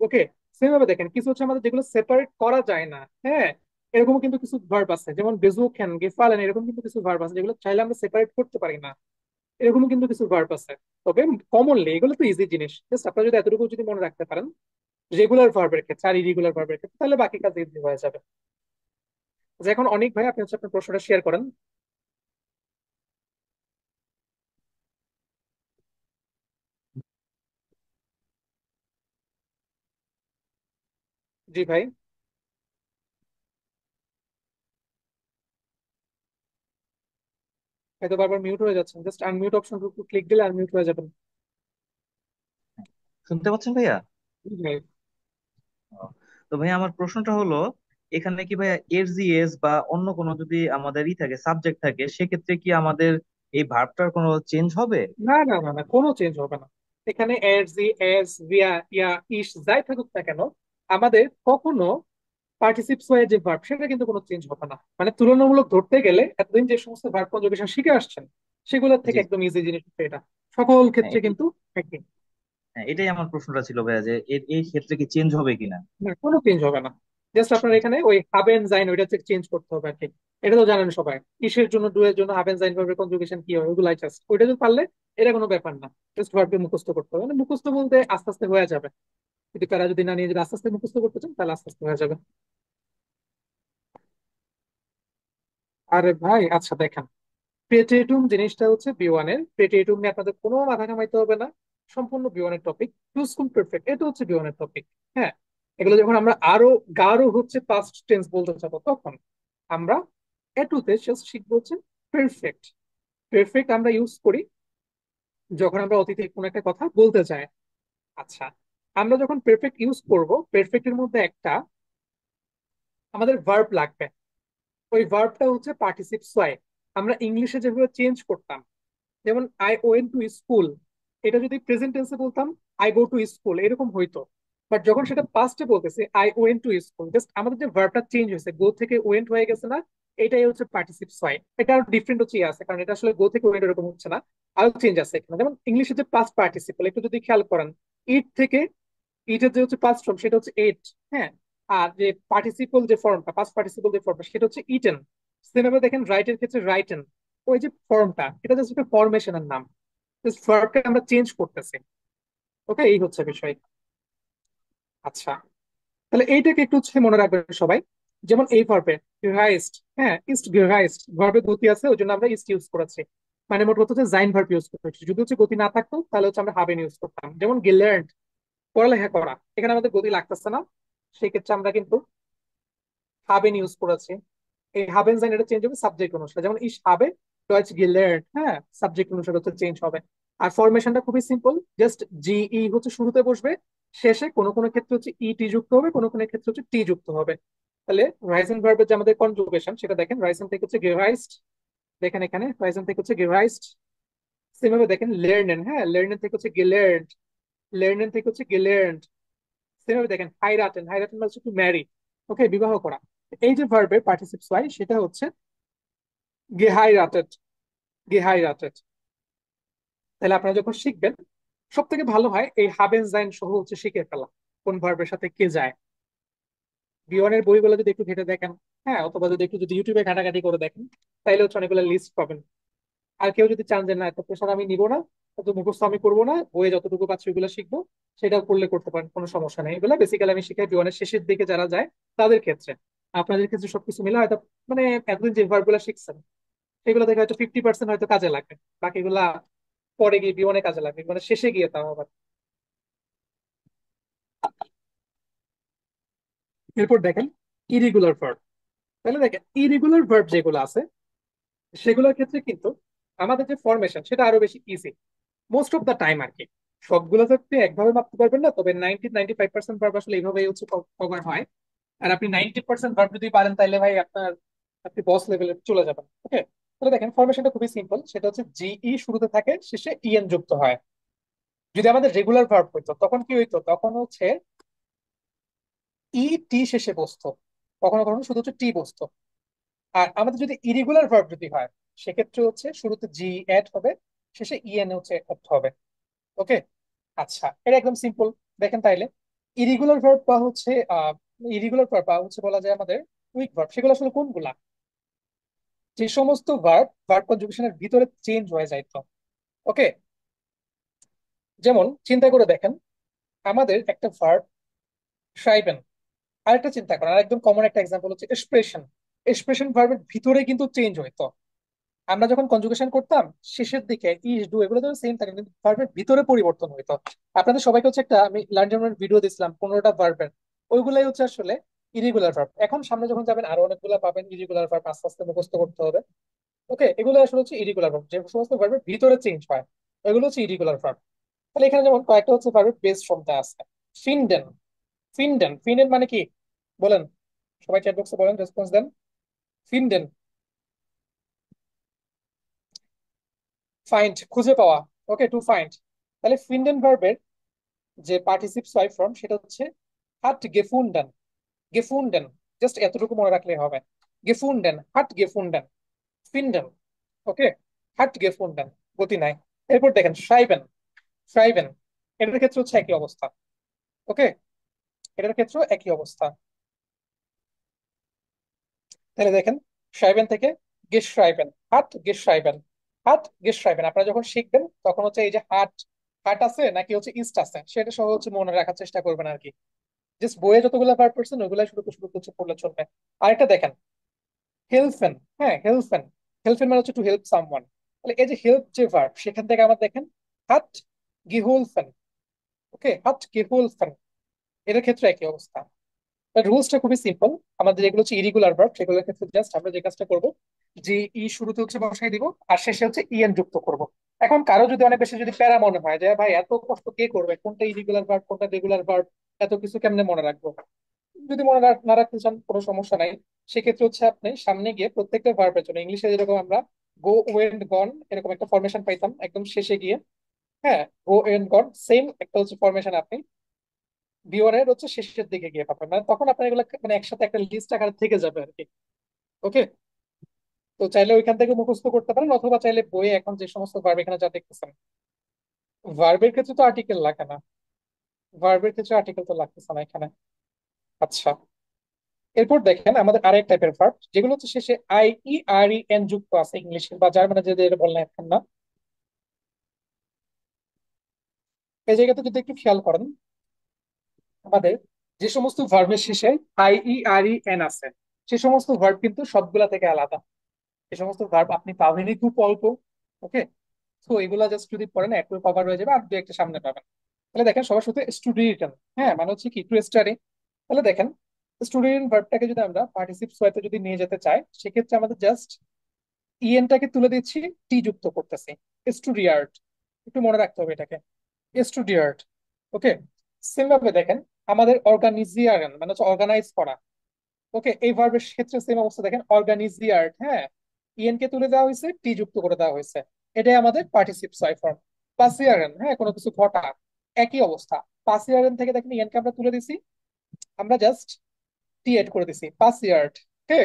ওকে, সেম ভাবে দেখেন কিছু হচ্ছে আমাদের যেগুলো সেপারেট করা যায় না। হ্যাঁ, এরকম কিন্তু কিছু ভার্ব আছে, যেমন বেজুকেন গেফালেন, এরকম কিন্তু কিছু ভার্ব আছে যেগুলো চাইলে আমরা সেপারেট করতে পারি না। এরকমও কিন্তু কিছু ভার্ব আছে। তবে কমনলি এগুলো তো ইজি জিনিস, জাস্ট আপনারা যদি এতটুকু যদি মনে রাখতে পারেন রেগুলার ভার্বের ক্ষেত্রে আর ইরেগুলার ভার্বের ক্ষেত্রে, তাহলে বাকি কাজ ইজি হয়ে যাবে। যে এখন অনেক ভাই আপনি হচ্ছে আপনার প্রশ্নটা শেয়ার করেন। জি ভাই। হয়তো বারবার মিউট হয়ে যাচ্ছেন, জাস্ট আনমিউট অপশন ক্লিক দিলে আনমিউট হয়ে যাবেন। শুনতে পাচ্ছেন ভাইয়া? জি ভাই। ও, তো ভাইয়া আমার প্রশ্নটা হলো, এখানে কি ভাইয়া এর জি এস বা অন্য কোনো যদি আমাদের থাকে সাবজেক্ট থাকে, সেক্ষেত্রে কি আমাদের এই ভার্বটার কোনো চেঞ্জ হবে? না না না না, কোনো চেঞ্জ হবে না। এখানে এস জি এস ভিয়া ইয়া ইস যাই থাকুক না কেন, আমাদের কখনো পার্টিসিপস হয়ে যে ভার্ব সেটা কিন্তু কোনো চেঞ্জ হবে না। মানে তুলনামূলক ধরতে গেলে এতদিন যে সমস্ত ভার্ব কনজুগেশন শিখে আসছেন সেগুলোর থেকে জি জি। একদম ইজি জিনিস হচ্ছে এটা, সকল হ্যাঁ ক্ষেত্রে এটাই, কিন্তু একই। হ্যাঁ এটাই আমার প্রশ্নটা ছিল ভাইয়া, যে এর এই ক্ষেত্রে কি চেঞ্জ হবে কিনা। না, কোনো চেঞ্জ হবে না। জাস্ট আপনার এখানে ওই হাবেন জাইন ওইটা চেঞ্জ করতে হবে আর কি। এটা তো জানেন সবাই, কিসের জন্য ডু এর জন্য হাবেন জাইন ভার্বের কনজুগেশন কি হয়, ওগুলাই জাস্ট ওইটা যদি পারলে এটা কোনো ব্যাপার না। জাস্ট ভার্বকে মুখস্থ করতে হবে, মানে মুখস্থ বলতে আস্তে আস্তে হয়ে যাবে। যদি তারা যদি না নিয়ে যদি আস্তে আস্তে মুখস্থ করতে চান তাহলে আস্তে আস্তে হয়ে যাবে। আরে ভাই আচ্ছা দেখেন, পেটেটুম জিনিসটা হচ্ছে বি ওয়ানের, পেটেটুম নিয়ে আপনাদের কোনো মাথা ঘামাইতে হবে না। সম্পূর্ণ বি ওয়ানের টপিক। ইউজফুল পারফেক্ট এটা হচ্ছে বি ওয়ানের টপিক। হ্যাঁ, এগুলো যখন আমরা আরো গাঢ় হচ্ছে পাস্ট টেন্স বলতে চাবো, তখন আমরা এটুতে জাস্ট শিখবো হচ্ছে পারফেক্ট। পারফেক্ট আমরা ইউজ করি যখন আমরা অতীতে কোনো একটা কথা বলতে চাই। আচ্ছা, আমরা যখন পারফেক্ট ইউজ করব, পারফেক্টের মধ্যে একটা আমাদের ভার্ব লাগবে। ওই ভার্বটা হচ্ছে পার্টিসিপ সোয়াই। আমরা ইংলিশে যেভাবে চেঞ্জ করতাম, যেমন আই ওয়েন্ট টু স্কুল, এটা যদি প্রেজেন্ট টেন্সে বলতাম আই গো টু স্কুল, এরকম হইতো। বাট যখন সেটা পাস্টে বলতেছে I went to school, just আমাদের যে ভার্বটা চেঞ্জ হয়েছে, গো থেকে ওয়েন্ট হয়ে গেছে না, এটাই হচ্ছে পার্টিসিপ সোয়াই। এটা আরো ডিফারেন্ট হচ্ছে ইয়ে আছে, কারণ এটা আসলে গো থেকে ওয়েন্ট এরকম হচ্ছে না, আরো চেঞ্জ আছে এখানে। যেমন ইংলিশে যে পাস্ট পার্টিসিপল একটু যদি খেয়াল করেন, ইট থেকে ইটের যে হচ্ছে পাস্ট ফর্ম সেটা হচ্ছে এট। হ্যাঁ, আর যে পার্টিসিপল যে ফর্মটা, পাস্ট পার্টিসিপল যে ফর্মটা সেটা হচ্ছে ইটেন। সেভাবে দেখেন রাইটের ক্ষেত্রে রাইটেন, ওই যে ফর্মটা এটা জাস্ট একটা ফরমেশনের নাম, জাস্ট ভার্বটা আমরা চেঞ্জ করতেছি। ওকে, এই হচ্ছে বিষয়। আচ্ছা, তাহলে এইটাকে একটু হচ্ছে মনে রাখবেন সবাই। যেমন এই ভার্বে গেহাইস্ট, হ্যাঁ ইস্ট গেহাইস্ট, ভার্বে গতি আছে ওই জন্য আমরা ইস্ট ইউজ করেছি। মানে মোট কথা হচ্ছে জাইন ভার্ব ইউজ করেছি। যদি হচ্ছে গতি না থাকতো তাহলে হচ্ছে আমরা হাবেন ইউজ করতাম। যেমন গেলার্ন, পড়ালেখা করা, এখানে আমাদের গতি লাগতেছে না, সেক্ষেত্রে আমরা কিন্তু হাবেন ইউজ করেছি। এই হাবেন জাইন এটা চেঞ্জ হবে সাবজেক্ট অনুসারে, যেমন ইস habe ডয়েচ গেলার্ন, হ্যাঁ সাবজেক্ট অনুসারে হচ্ছে চেঞ্জ হবে। আর ফরমেশনটা খুবই সিম্পল, জাস্ট জিই হচ্ছে শুরুতে বসবে, শেষে কোনো কোনো ক্ষেত্রে হচ্ছে ইটি যুক্ত হবে, কোনো কোনো ক্ষেত্রে হচ্ছে টি যুক্ত হবে। তাহলে রাইজেন ভার্বের যে আমাদের কনজুগেশন সেটা দেখেন, রাইজেন থেকে হচ্ছে গেরাইজড, দেখেন এখানে রাইজেন থেকে হচ্ছে গেরাইজড। সেভাবে দেখেন লের্নেন, হ্যাঁ লের্নেন থেকে হচ্ছে গেলার্নড, লের্নেন থেকে হচ্ছে গেলার্নড। সেভাবে দেখেন হাইরাটেন, হাইরাটেন মানে হচ্ছে টু ম্যারি, ওকে বিবাহ করা। এই যে ভার্বের পার্টিসিপস ওয়াই সেটা হচ্ছে গেহাইরাটেড, গেহাইরাটেড। তাহলে আপনারা যখন শিখবেন সব থেকে ভালো হয় এই হাবেন জাইন সহ হচ্ছে শিখে ফেলা, কোন ভার্বের সাথে কে যায়। বিওয়ানের বইগুলো যদি একটু ঘেটে দেখেন, হ্যাঁ অথবা যদি একটু যদি ইউটিউবে ঘাটাঘাটি করে দেখেন, তাইলে হচ্ছে অনেকগুলো লিস্ট পাবেন। আর কেউ যদি চান যে না এত প্রেশার আমি নিবো না, এত মুখস্থ আমি করবো না, বইয়ে যতটুকু পাচ্ছি ওগুলো শিখবো, সেটাও করলে করতে পারেন, কোনো সমস্যা নেই। এগুলো বেসিক্যালি আমি শিখাই বিওয়ানের শেষের দিকে যারা যায় তাদের ক্ষেত্রে। আপনাদের ক্ষেত্রে সবকিছু মিলে হয়তো মানে এতদিন যে ভার্ব গুলো শিখছেন সেগুলো থেকে হয়তো 50% হয়তো কাজে লাগবে, বাকিগুলা পরে গিয়ে বিওয়ানে কাজে লাগবে, মানে শেষে গিয়ে তাও আবার। এরপর দেখেন ইরেগুলার ভার্ব। তাহলে দেখেন ইরেগুলার ভার্ব যেগুলো আছে সেগুলোর ক্ষেত্রে কিন্তু আমাদের যে ফরমেশন সেটা আরো বেশি easy most of the time আর কি। সবগুলো তো আপনি একভাবে মাপতে পারবেন না, তবে 90-95% ভার্ব আসলে এইভাবেই হচ্ছে কভার হয়। আর আপনি 90% ভার্ব যদি পারেন তাহলে ভাই আপনার, আপনি বস লেভেলে চলে যাবেন। ওকে, তাহলে দেখেন ফরমেশনটা খুবই সিম্পল, সেটা হচ্ছে জিই শুরুতে থাকে, শেষে ইএন যুক্ত হয়। যদি আমাদের রেগুলার ভার্ব হইতো তখন কি হইতো, তখন হচ্ছে ই টি শেষে বসতো, কখনো কখনো শুধু হচ্ছে টি বসতো। আর আমাদের যদি ইরেগুলার ভার্ব যদি হয় সেক্ষেত্রে হচ্ছে শুরুতে জি অ্যাড হবে, শেষে ইএন হচ্ছে অ্যাড হবে। ওকে, আচ্ছা এটা একদম সিম্পল। দেখেন তাইলে ইরেগুলার ভার্ব বা হচ্ছে ইরেগুলার ভার্ব বা হচ্ছে বলা যায় আমাদের উইক ভার্ব, সেগুলো আসলে কোনগুলা? যে সমস্ত ভার্ব ভার্ব কনজুগেশনের ভিতরে চেঞ্জ হয়ে যাইতো। ওকে, যেমন চিন্তা করে দেখেন আমাদের একটা ভার্ব ট্রাইবেন, আরেকটা চিন্তা করেন আর একদম কমন একটা এক্সাম্পল হচ্ছে এক্সপ্রেশন। এক্সপ্রেশন ভার্বের ভিতরে কিন্তু চেঞ্জ হইতো। আমরা যখন কনজুগেশন করতাম শেষের দিকে ইস ডু এগুলো তো সেম থাকে, কিন্তু ভার্বের ভিতরে পরিবর্তন হইতো। আপনাদের সবাইকে হচ্ছে একটা আমি লার্ন জার্মানের ভিডিও দিছিলাম 15টা ভার্বের, ওইগুলাই হচ্ছে আসলে ইরেগুলার ভার্ব। এখন সামনে যখন যাবেন আরো অনেকগুলো পাবেন ইরেগুলার ভার্ব, আস্তে আস্তে মুখস্থ করতে হবে। ওকে, এগুলো আসলে হচ্ছে ইরেগুলার ভার্ব, যে সমস্ত ভার্বের ভিতরে চেঞ্জ হয় এগুলো হচ্ছে ইরেগুলার ভার্ব। তাহলে এখানে যেমন কয়েকটা হচ্ছে ভার্বের বেস ফর্মটা আছে। ফিনডেন, ফিনডেন, ফিনডেন মানে কি বলেন, সবাই চ্যাট বক্সে বলেন, রেসপন্স দেন। ফিনডেন, ফাইন্ড খুঁজে পাওয়া, ওকে টু ফাইন্ড। তাহলে ফিনডেন ভার্বের যে পার্টিসিপ ওয়াই ফর্ম সেটা হচ্ছে হাট গেফুন্ডেন, গেফুন্ডেন, জাস্ট এতটুকু মনে রাখলে হবে। গেফুন্ডেন, হাট গেফুন্ডেন, ফিনডেন। ওকে, হাট গেফুন্ডেন, গতি নাই। এরপর দেখেন শ্রাইবেন, শ্রাইবেন, এটার ক্ষেত্রে হচ্ছে একই অবস্থা। ওকে, এটার ক্ষেত্রেও একই অবস্থা। তাহলে দেখেন শ্রাইবেন থেকে গেশ্রাইবেন, হাট গেশ্রাইবেন, হাট গেশ্রাইবেন। আপনারা যখন শিখবেন তখন হচ্ছে এই যে হাট, হাট আছে নাকি হচ্ছে ইস্ট আছে সেটা সহ হচ্ছে মনে রাখার চেষ্টা করবেন আর কি। জাস্ট বইয়ে যতগুলো ভার্ব পড়ছেন ওইগুলাই শুধু শুধু হচ্ছে পড়লে চলবে। আরেকটা দেখেন হেল্পেন, হ্যাঁ হেল্পেন, হেল্পেন মানে হচ্ছে টু হেল্প সামওয়ান। তাহলে এই যে হেল্প যে ভার্ব সেখান থেকে আমার দেখেন হাট গিহুলফেন, ওকে হাট গিহুলফেন, এটার ক্ষেত্রে একই অবস্থা। রুলসটা খুবই সিম্পল। আমাদের যেগুলো হচ্ছে ইরেগুলার ভার্ব সেগুলোর ক্ষেত্রে জাস্ট আমরা যে কাজটা করব, যে ই শুরুতে হচ্ছে বসাই দিব আর শেষে হচ্ছে ইএন যুক্ত করব। এখন কারো যদি অনেক বেশি যদি প্যারা মনে হয় যে ভাই এত কষ্ট কে করবে, কোনটা ইরেগুলার ভার্ব কোনটা রেগুলার ভার্ব, এত কিছু কেমনে মনে রাখবো, যদি মনে না রাখতে চান কোনো সমস্যা নাই। সেক্ষেত্রে হচ্ছে আপনি সামনে গিয়ে প্রত্যেকটা ভার্বের জন্য ইংলিশে যেরকম আমরা গো ওয়েন্ট গন এরকম একটা ফরমেশন পাইতাম একদম শেষে গিয়ে, হ্যাঁ গো এন্ড গন সেম একটা হচ্ছে ফরমেশন আপনি বিওয়ানের হচ্ছে শেষের দিকে গিয়ে পাবেন। মানে তখন আপনার এগুলো মানে একসাথে একটা লিস্ট আকারে থেকে যাবে আর কি। ওকে, তো চাইলে ওইখান থেকে মুখস্থ করতে পারেন, অথবা চাইলে বইয়ে এখন যে সমস্ত ভার্ব এখানে যা দেখতেছেন, ভার্বের ক্ষেত্রে তো আর্টিকেল লাগে না, ভার্বের ক্ষেত্রে আর্টিকেল তো লাগতেছে না এখানে। আচ্ছা, এরপর দেখেন আমাদের আরেক টাইপের ভার্ব যেগুলো হচ্ছে শেষে I E R E N যুক্ত আছে ইংলিশে বা জার্মানে যে বললেন এখন না। এই জায়গাতে যদি একটু খেয়াল করেন আমাদের যে সমস্ত ভার্বের শেষে I E R E N আছে, সে সমস্ত ভার্ব কিন্তু সবগুলা থেকে আলাদা। এই সমস্ত ভার্ব আপনি পাবেনই খুব অল্প। ওকে, তো এগুলা জাস্ট যদি পড়েন একটু কভার হয়ে যাবে, আর দু একটা সামনে পাবেন। তাহলে দেখেন সবার সাথে স্টুডেন্ট, হ্যাঁ মানে হচ্ছে কি টু স্টাডি। তাহলে দেখেন স্টুডেন্ট ভার্বটাকে যদি আমরা পার্টিসিপস ওয়েতে যদি নিয়ে যেতে চাই, সেক্ষেত্রে আমাদের জাস্ট ইএনটাকে তুলে দিচ্ছি, টি যুক্ত করতেছি, স্টুডিয়ার্ট। একটু মনে রাখতে হবে এটাকে, স্টুডিয়ার্ট। ওকে, সেম ভাবে দেখেন আমাদের অর্গানিজিয়ার মানে হচ্ছে অর্গানাইজ করা। ওকে, এই ভার্বের ক্ষেত্রে সেম অবস্থা দেখেন, অর্গানিজিয়ার্ড, হ্যাঁ ইএন কে তুলে দেওয়া হয়েছে, টি যুক্ত করে দেওয়া হয়েছে। এটাই আমাদের পার্টিসিপ ছয় ফর্ম। পাসিয়ারেন, হ্যাঁ কোনো কিছু ঘটা, একই অবস্থা। পাসিয়ারেন থেকে দেখেন ইএন কে আমরা তুলে দিছি, আমরা জাস্ট টি এড করে দিছি, পাসিয়ার্ড। ওকে,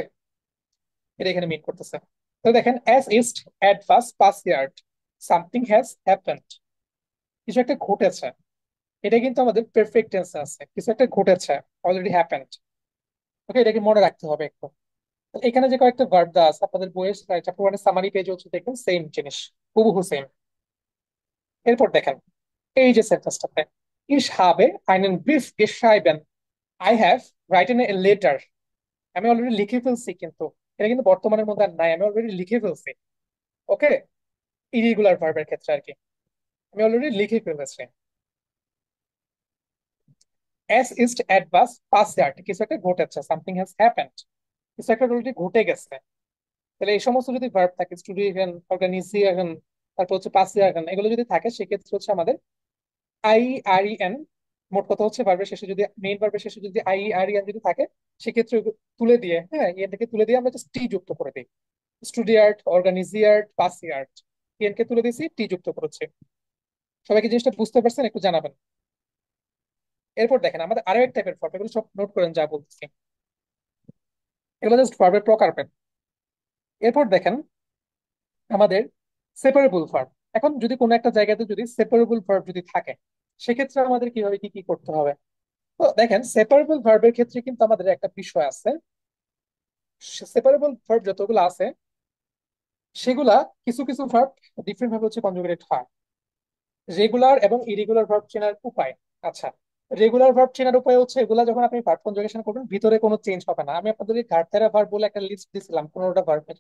এটা এখানে মিন করতেছে। তো দেখেন অ্যাজ ইস্ট অ্যাট ফার্স্ট পাসিয়ার্ড, সামথিং হ্যাজ হ্যাপেন্ড, কিছু একটা ঘটেছে। এটা কিন্তু আমাদের পারফেক্ট টেন্স আছে, কিছু একটা ঘটেছে, অলরেডি হ্যাপেন্ড। ওকে, এটাকে মনে রাখতে হবে একটু। এখানে যে কয়েকটা ভার্ব দেওয়া আছে আপনাদের বইয়ের চ্যাপ্টার ওয়ানের সামারি পেজ হচ্ছে, দেখুন সেম জিনিস, হুবহু সেম। এরপর দেখেন এই যে সেন্টেন্সটাতে, ইস হাবে আইনেন ব্রিফ geschrieben, I have written a letter. আমি অলরেডি লিখে ফেলছি, কিন্তু এটা কিন্তু বর্তমানের মধ্যে আর নাই, আমি অলরেডি লিখে ফেলছি। ওকে, ইরেগুলার ভার্বের ক্ষেত্রে আর কি, আমি অলরেডি লিখে ফেলেছি। S east advance pass yard, কিছু একটা ঘটেছে, সামথিং হ্যাজ হ্যাপেন্ড, কিছু একটা অলরেডি ঘটে গেছে। তাহলে এই সমস্ত যদি ভার্ব থাকে, স্টুডিয়েশন, অর্গানাইজেশন, তারপর হচ্ছে পাসিয়াগন, এগুলো যদি থাকে সেক্ষেত্রে হচ্ছে আমাদের আই আর ই এন, মোট কথা হচ্ছে ভার্বের শেষে যদি, মেইন ভার্বের শেষে যদি আই আর ই এন যদি থাকে, সেক্ষেত্রে তুলে দিয়ে, হ্যাঁ এন থেকে তুলে দিয়ে আমরা জাস্ট টি যুক্ত করে দিই। স্টুডিয়ার্ট, অর্গানাইজিয়ার্ট, পাসিয়ার্ট, এন কে তুলে দিয়েছি, টি যুক্ত করেছে। সবাইকে জিনিসটা বুঝতে পারছেন, একটু জানাবেন। এরপর দেখেন আমাদের আরো এক টাইপের ভার্ব, এগুলো সব নোট করেন যা বলতেছি, এগুলো জাস্ট ভার্বের প্রকার পেন। এরপর দেখেন আমাদের সেপারেবল ভার্ব। এখন যদি কোনো একটা জায়গাতে যদি সেপারেবল ভার্ব যদি থাকে, সেক্ষেত্রে আমাদের কিভাবে কি কি করতে হবে। তো দেখেন সেপারেবল ভার্বের ক্ষেত্রে কিন্তু আমাদের একটা বিষয় আছে, সেপারেবল ভার্ব যতগুলো আছে সেগুলা, কিছু কিছু ভার্ব ডিফারেন্ট ভাবে হচ্ছে কনজুগেটেড হয়। রেগুলার এবং ইরেগুলার ভার্ব চেনার উপায়, আচ্ছা, রেগুলার ভার্ব চেনার উপায় হচ্ছে এগুলা যখন আপনি ভার্ব কনজুগেশন করবেন ভিতরে কোনো চেঞ্জ হবে না। আমি আপনাদের ঘাটতেরা ভার্ব বলে একটা লিস্ট দিয়েছিলাম 15টা ভার্বের,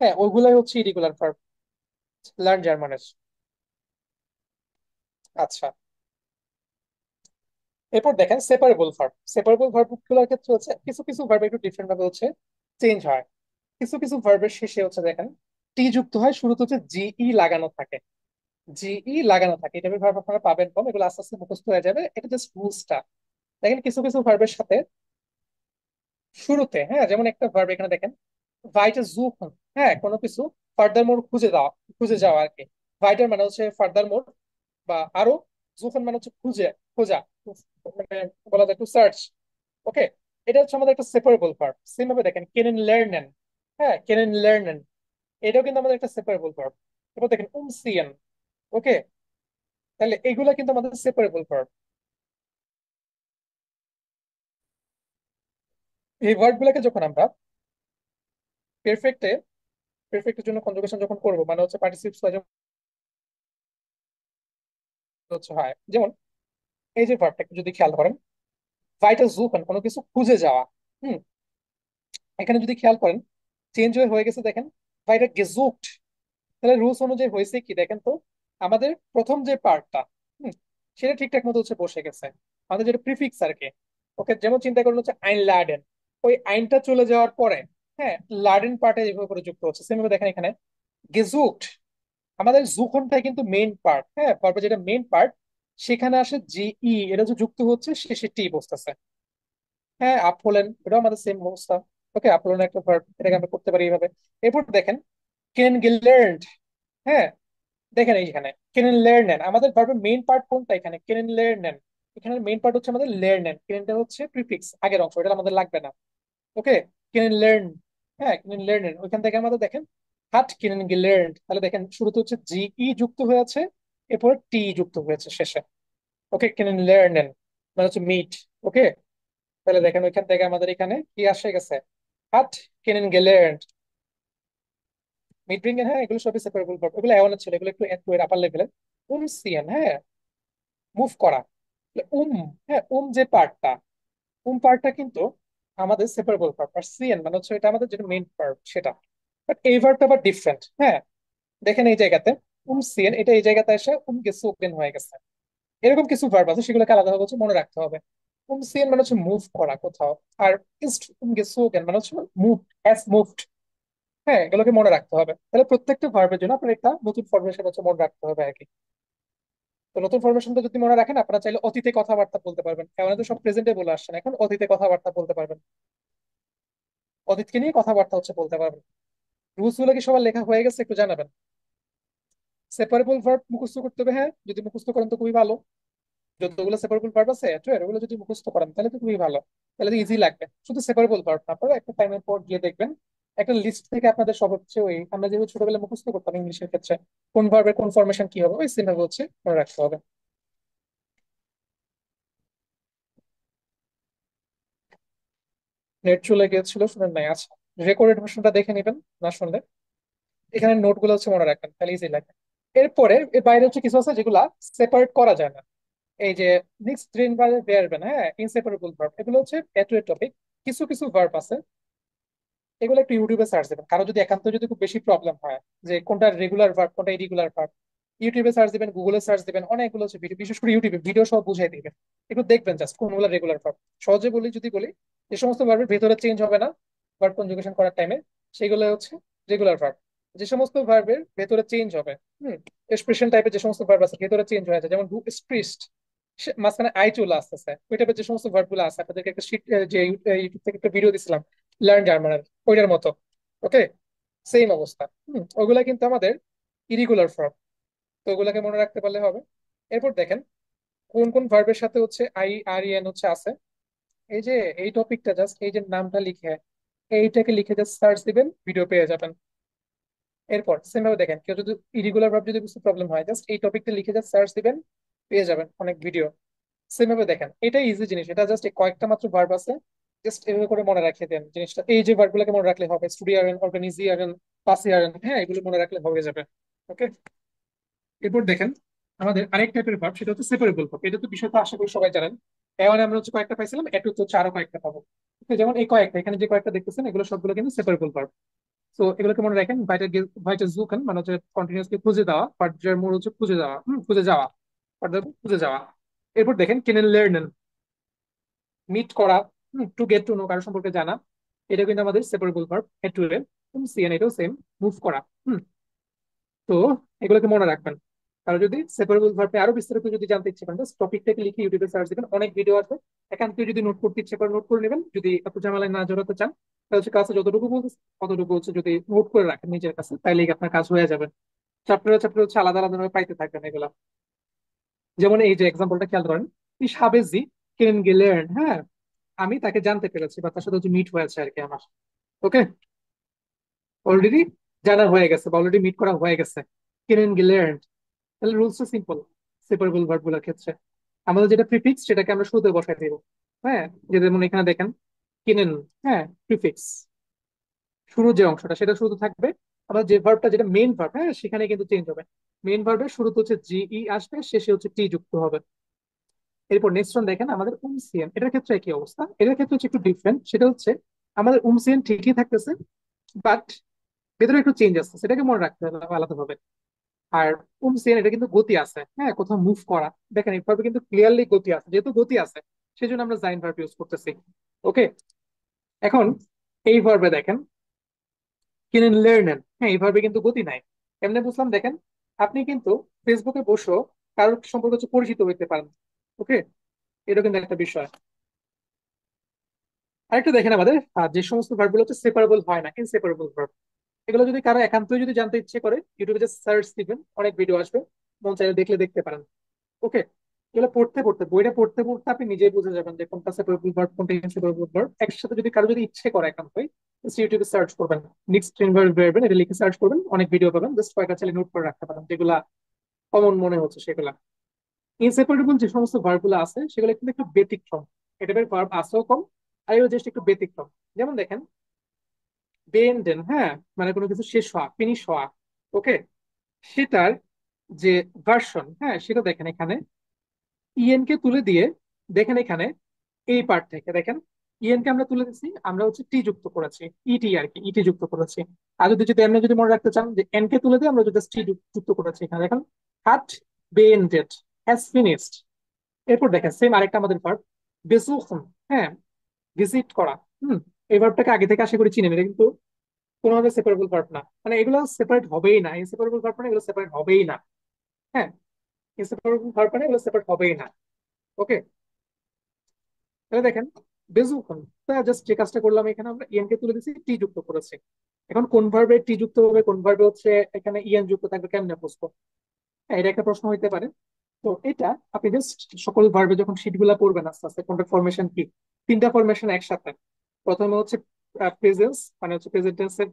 হ্যাঁ ওইগুলাই হচ্ছে ইরেগুলার ভার্ব, লার্ন জার্মানের। আচ্ছা, এরপর দেখেন সেপারেবল ভার্ব। সেপারেবল ভার্ব গুলোর ক্ষেত্রে হচ্ছে কিছু কিছু ভার্ব একটু ডিফারেন্ট ভাবে হচ্ছে চেঞ্জ হয়। কিছু কিছু ভার্বের শেষে হচ্ছে দেখেন টি যুক্ত হয়, শুরুতে হচ্ছে জিই লাগানো থাকে, জিই লাগানো থাকে। এটা ভার্ব আপনারা পাবেন কম, এগুলো আস্তে আস্তে মুখস্থ হয়ে যাবে, এটা জাস্ট রুলসটা। দেখেন কিছু কিছু ভার্বের সাথে শুরুতে, হ্যাঁ যেমন একটা ভার্ব এখানে দেখেন ভাইটে জুখন, হ্যাঁ কোনো কিছু ফার্দার মোর খুঁজে যাওয়া, খুঁজে যাওয়া আর কি। ভাইটার মানে হচ্ছে ফার্দার মোর বা আরো, জুখন মানে হচ্ছে খুঁজে, খোঁজা, মানে বলা যায় টু সার্চ। ওকে, এটা হচ্ছে আমাদের একটা সেপারেবল ভার্ব। সেম ভাবে দেখেন কেনেন লার্নেন, হ্যাঁ কেনেন লার্নেন, এটাও কিন্তু আমাদের একটা সেপারেবল ভার্ব। এরপর দেখেন উমসিয়েন। ওকে, তাহলে এগুলা কিন্তু আমাদের সেপারেবল ভার্ব। এই ভার্ব গুলাকে যখন আমরা পেরফেক্টে, পেরফেক্টের জন্য কনজুগেশন যখন করবো, মানে হচ্ছে পার্টিসিপস হচ্ছে হয়, যেমন এই যে ভার্বটা যদি খেয়াল করেন, ভাইটা জুখন কোনো কিছু খুঁজে যাওয়া। হুম, এখানে যদি খেয়াল করেন চেঞ্জ হয়ে গেছে দেখেন, ভাইটা গেজুকড। তাহলে রুলস অনুযায়ী হয়েছে কি দেখেন তো, আমাদের প্রথম যে পার্টটা, হুম, সেটা ঠিকঠাক মতো হচ্ছে বসে গেছে, আমাদের যেটা প্রিফিক্স আর কি। ওকে, যেমন চিন্তা করুন হচ্ছে আইন লাডেন, ওই আইনটা চলে যাওয়ার পরে, হ্যাঁ লাডেন পার্টে যেভাবে করে যুক্ত হচ্ছে, সেভাবে দেখেন এখানে গেজুকড। আমাদের জুখনটাই কিন্তু মেইন পার্ট, হ্যাঁ ভার্বের যেটা মেইন পার্ট, সেখানে আসে জিই, এটা যে যুক্ত হচ্ছে শেষে টি বসতেছে। হ্যাঁ আপহোলেন, এটাও আমাদের সেম অবস্থা। ওকে, আপহোলেন একটা ভার্ব, এটাকে আমরা করতে পারি এইভাবে। এরপর দেখেন কেন গিলার্নড, হ্যাঁ দেখেন এইখানে কেনেন লেয়ারনেন, আমাদের ভার্বের মেইন পার্ট কোনটা, এখানে কেনেন লেয়ারনেন। এখানে মেইন পার্ট হচ্ছে আমাদের লেয়ারনেন, কেনেনটা হচ্ছে প্রিফিক্স আগের অংশ, এটা আমাদের লাগবে না। ওকে, কেনেন লার্ন, হ্যাঁ কেনেন লার্নেন, ওইখান থেকে আমাদের দেখেন হাট কেনেন গিলার্নড, তাহলে দেখেন শুরুতে হচ্ছে জিই যুক্ত হয়েছে, এরপর টি যুক্ত হয়েছে শেষে। ওকে, কেনেন লার্নেন মানে হচ্ছে মিট। ওকে, তাহলে দেখেন ওইখান থেকে আমাদের এখানে কি আসে গেছে, হাট কেনেন গেলার্নড, মিড ব্রিঙ্গেন, হ্যাঁ এগুলো সবই সেপারেবল ভার্ব, এগুলো এমন ছিল, এগুলো একটু আপার লেভেলে। উমসিয়ান, হ্যাঁ মুভ করা। উম, হ্যাঁ যে পার্টটা, পার্টটা কিন্তু আমাদের সেপারেবল ভার্ব, আর সিএন মানে হচ্ছে এটা আমাদের যেটা মেইন ভার্ব সেটা। বাট এই ভার্বটা আবার ডিফারেন্ট। হ্যাঁ, দেখেন এই জায়গাতে সিএন এটা এই জায়গাতে এসে গেসোগেন হয়ে গেছে। এরকম কিছু ভার্ব আছে সেগুলোকে আলাদাভাবে হচ্ছে মনে রাখতে হবে। সিএন মানে হচ্ছে মুভ করা কোথাও, আর ইস্ট গেসোগেন মানে হচ্ছে মুভ, অ্যাজ মুভড। হ্যাঁ, এগুলোকে মনে রাখতে হবে। তাহলে প্রত্যেকটা ভার্বের জন্য আপনার একটা নতুন ফরমেশন হচ্ছে মনে রাখতে হবে আর কি। তো নতুন ফরমেশনটা যদি মনে রাখেন, আপনারা চাইলে অতীতে কথাবার্তা বলতে পারবেন। এখন তো সব প্রেজেন্টে বলে আসছেন, এখন অতীতে কথাবার্তা বলতে পারবেন, অতীতকে নিয়ে কথাবার্তা হচ্ছে বলতে পারবেন। রুলস গুলো কি সবার লেখা হয়ে গেছে একটু জানাবেন। সেপারেবল ভার্ব মুখস্থ করতে হবে, হ্যাঁ যদি মুখস্থ করেন তো খুবই ভালো। যতগুলো সেপারেবল ভার্ব আছে ওগুলো যদি মুখস্থ করেন তাহলে তো খুবই ভালো, তাহলে তো ইজি লাগবে। শুধু সেপারেবল ভার্ব না, আপনারা একটা টাইমের পর গিয়ে দেখবেন একটা লিস্ট থেকে আপনাদের সব হচ্ছে ওই আমরা যেভাবে ছোটবেলায় মুখস্থ করতাম ইংলিশের ক্ষেত্রে কোন ভার্বের কোন ফরমেশন কি হবে, ওই সেম ভাবে হচ্ছে মনে রাখতে হবে। নেট চলে গিয়েছিল, শুনেন নাই? আচ্ছা, রেকর্ডেড ভার্সনটা দেখে নেবেন না শুনলে। এখানে নোট গুলো হচ্ছে মনে রাখবেন, তাহলে ইজি লাগবে। এরপরে এর বাইরে হচ্ছে কিছু আছে যেগুলা সেপারেট করা যায় না। এই যে মিক্সড গ্রিন বা বেয়ারবেন, হ্যাঁ ইনসেপারেবল ভার্ব, এগুলো হচ্ছে এট টপিক। কিছু কিছু ভার্ব আছে এগুলো একটু ইউটিউবে সার্চ দেবেন, কারো যদি একান্ত যদি খুব বেশি প্রবলেম হয় যে কোনটা রেগুলার ভার্ব কোনটা ইরেগুলার ভার্ব, ইউটিউবে সার্চ দিবেন, গুগলে সার্চ দিবেন, অনেকগুলো হচ্ছে ভিডিও, বিশেষ করে ইউটিউবে ভিডিও সব বুঝাই দিবেন। একটু দেখবেন জাস্ট কোনগুলো রেগুলার ভার্ব। সহজে বলি যদি বলি, যে সমস্ত ভার্বের ভেতরে চেঞ্জ হবে না ভার্ব কনজুগেশন করার টাইমে, সেগুলো হচ্ছে রেগুলার ভার্ব। যে সমস্ত ভার্বের ভেতরে চেঞ্জ হবে, এক্সপ্রেশন টাইপের যে সমস্ত ভার্ব আছে ভেতরে চেঞ্জ হয়ে যায়, যেমন ডু স্প্রিস্ট, মাঝখানে আই চলে আসতেছে, ওই টাইপের যে সমস্ত ভার্ব গুলো আছে, আপনাদেরকে একটা শীট যে ইউটিউব থেকে একটা ভিডিও দিছিলাম লার্ন জার্মানের, ওইটার মতো। ওকে, সেম অবস্থা। ওগুলা কিন্তু আমাদের ইরিগুলার ফর্ম। তো ওগুলাকে মনে রাখতে পারলে হবে। এরপর দেখেন কোন কোন ভার্বের সাথে হচ্ছে আই আর এন হচ্ছে আছে। এই যে এই টপিকটা জাস্ট এই যে নামটা লিখে এইটাকে লিখে জাস্ট সার্চ দিবেন, ভিডিও পেয়ে যাবেন। এরপর সেম ভাবে দেখেন কেউ যদি ইরিগুলার ভার্ব যদি বুঝতে প্রবলেম হয়, জাস্ট এই টপিকটা লিখে জাস্ট সার্চ দিবেন, পেয়ে যাবেন অনেক ভিডিও। সেম ভাবে দেখেন এটা ইজি জিনিস, এটা জাস্ট কয়েকটা মাত্র ভার্ব আছে, জাস্ট এভাবে করে মনে রাখিয়ে দেন জিনিসটা। এই যে ভার্ব গুলোকে মনে রাখলে হবে, স্টুডিয়ারেন, অর্গানিজিয়ারেন, পাসিয়ারেন, হ্যাঁ এগুলো মনে রাখলে হয়ে যাবে। ওকে, এরপর দেখেন আমাদের আরেক টাইপের ভার্ব, সেটা হচ্ছে সেপারেবল ভার্ব। এটা তো বিষয়টা আশা করি সবাই জানেন। এখানে আমরা হচ্ছে কয়েকটা পাইছিলাম, একটু তো আরো কয়েকটা পাবো। Okay, যেমন এই কয়েকটা এখানে যে কয়েকটা দেখতেছেন এগুলো সবগুলো কিন্তু সেপারেবল ভার্ব। তো এগুলোকে মনে রাখেন, ভাইটা জুকেন মানে হচ্ছে কন্টিনিউসলি খুঁজে দেওয়া, বাট যার মোড হচ্ছে খুঁজে দেওয়া, খুঁজে যাওয়া, খুঁজে যাওয়া। এরপর দেখেন কেনেন লেarnen, মিট করা, টু গেট টু নো, কারো সম্পর্কে জানা। এটা কিন্তু আমাদের সেপারেবল ভার্ব এট টু এর। সিএন এটাও সেম, মুভ করা। তো এগুলোকে মনে রাখবেন। আর যদি সেপারেবল ভার্বে আরো বিস্তারিত যদি জানতে ইচ্ছে করেন, টপিকটাকে লিখে ইউটিউবে সার্চ দিবেন, অনেক ভিডিও আছে। একান্ত যদি নোট করতে ইচ্ছে করেন নোট করে নেবেন, যদি এত ঝামেলায় না জড়াতে চান তাহলে হচ্ছে ক্লাসে যতটুকু বলতেছে ততটুকু হচ্ছে যদি নোট করে রাখেন নিজের কাছে, তাহলে আপনার কাজ হয়ে যাবে। চ্যাপ্টার চ্যাপ্টার হচ্ছে আলাদা আলাদা ভাবে পাইতে থাকবেন এগুলা। যেমন এই যে এক্সাম্পলটা খেয়াল করেন, ich habe sie kennengelernt, হ্যাঁ আমি তাকে জানতে পেরেছি বা তার সাথে হচ্ছে মিট হয়েছে আর কি আমার। ওকে, অলরেডি জানা হয়ে গেছে বা অলরেডি মিট করা হয়ে গেছে, kennengelernt। তাহলে রুলসটা সিম্পল সেপারেবল ভার্ব গুলোর ক্ষেত্রে। আমাদের যেটা প্রিফিক্স সেটাকে আমরা শুরুতে বসাই দিব। হ্যাঁ, যে যেমন এখানে দেখেন কিনেন, হ্যাঁ প্রিফিক্স, শুরুর যে অংশটা সেটা শুরুতে থাকবে। আবার যে ভার্বটা যেটা মেইন ভার্ব, হ্যাঁ সেখানে কিন্তু চেঞ্জ হবে। মেইন ভার্বের শুরুতে হচ্ছে জিই আসবে, শেষে হচ্ছে টি যুক্ত হবে। এরপর নেক্সট ওয়ান দেখেন আমাদের উমসিয়ান, এটার ক্ষেত্রে একই অবস্থা, এটার ক্ষেত্রে হচ্ছে একটু ডিফারেন্ট। সেটা হচ্ছে আমাদের উমসিয়ান ঠিকই থাকতেছে, বাট ভেতরে একটু চেঞ্জ আসছে, সেটাকে মনে রাখতে হবে আলাদাভাবে। আর সেন এটা কিন্তু গতি আছে, হ্যাঁ কোথাও মুভ করা। দেখেন এইভাবে কিন্তু ক্লিয়ারলি গতি আছে, যেহেতু গতি আছে সেই জন্য আমরা জাইন ভার্ব ইউজ করতেছি। ওকে, এখন এই ভার্বে দেখেন কিনেন লেarnen, হ্যাঁ এই ভার্বে কিন্তু গতি নাই। এমনি বুঝলাম, দেখেন আপনি কিন্তু ফেসবুকে বসেও কারোর সম্পর্কে হচ্ছে পরিচিত হইতে পারেন। ওকে, এটা কিন্তু একটা বিষয়। আরেকটা দেখেন আমাদের যে সমস্ত ভার্ব গুলো হচ্ছে সেপারেবল হয় না, ইনসেপারেবল ভার্ব, এগুলো যদি কারো একান্তই যদি জানতে ইচ্ছে করে ইউটিউবে যে সার্চ দিবেন অনেক ভিডিও আসবে, মন চাইলে দেখলে দেখতে পারেন। ওকে, এগুলো পড়তে পড়তে বইটা পড়তে পড়তে আপনি নিজেই বুঝে যাবেন যে কোনটা সেপারেবল ভার্ব কোনটা ইনসেপারেবল ভার্ব। একসাথে যদি কারো যদি ইচ্ছে করে একান্তই ইউটিউবে সার্চ করবেন, নেক্সট ভার্বেন এটা লিখে সার্চ করবেন, অনেক ভিডিও পাবেন, জাস্ট কয়েকটা চাইলে নোট করে রাখতে পারেন যেগুলা কমন মনে হচ্ছে সেগুলা। ইনসেপারেবল যে সমস্ত ভার্ব গুলো আছে সেগুলো কিন্তু একটু ব্যতিক্রম, এটা ভার্ব আছেও কম, আর এগুলো জাস্ট একটু ব্যতিক্রম। যেমন দেখেন বেন্ডেন, হ্যাঁ মানে কোনো কিছু শেষ হওয়া, ফিনিশ হওয়া। ওকে, সেটার যে ভার্সন, হ্যাঁ সেটা দেখেন এখানে ইএন কে তুলে দিয়ে, দেখেন এখানে এই পার্ট থেকে দেখেন ইএন কে আমরা তুলে দিচ্ছি, আমরা হচ্ছে টি যুক্ত করেছি, ইটি আর কি, ইটি যুক্ত করেছি। আর যদি এমনি যদি মনে রাখতে চান যে এন কে তুলে দিয়ে আমরা যদি টি যুক্ত করেছি এখানে দেখেন, হাট বেএন্ডেড, হ্যাজ ফিনিশড। এরপর দেখেন সেম আরেকটা আমাদের ভার্ব বেসুখন, হ্যাঁ, ভিজিট করা। হুম, এই ভার্বটাকে আগে থেকে আশা করি চিনেন, এটা কিন্তু কোনোভাবে সেপারেবল ভার্ব না, মানে এগুলো সেপারেট হবেই না, ইনসেপারেবল ভার্ব মানে এগুলো সেপারেট হবেই না। হ্যাঁ, ইনসেপারেবল ভার্ব মানে এগুলো সেপারেট হবেই না। ওকে, তাহলে দেখেন বেজুখন, জাস্ট যে কাজটা করলাম এখানে আমরা ইএন কে তুলে দিচ্ছি, টি যুক্ত করেছি। এখন কোন ভার্বে টি যুক্ত হবে, কোন ভার্বে হচ্ছে এখানে ইএন যুক্ত থাকবে, কেমনে বুঝবো? হ্যাঁ, এটা একটা প্রশ্ন হইতে পারে। তো এটা আপনি জাস্ট সকল ভার্বে যখন শীট গুলা পড়বেন আস্তে আস্তে কোনটা ফরমেশন কি, তিনটা ফরমেশন একসাথে। প্রথমে হচ্ছে প্রেজেন্স, মানে হচ্ছে প্রেজেন্ট টেন্সের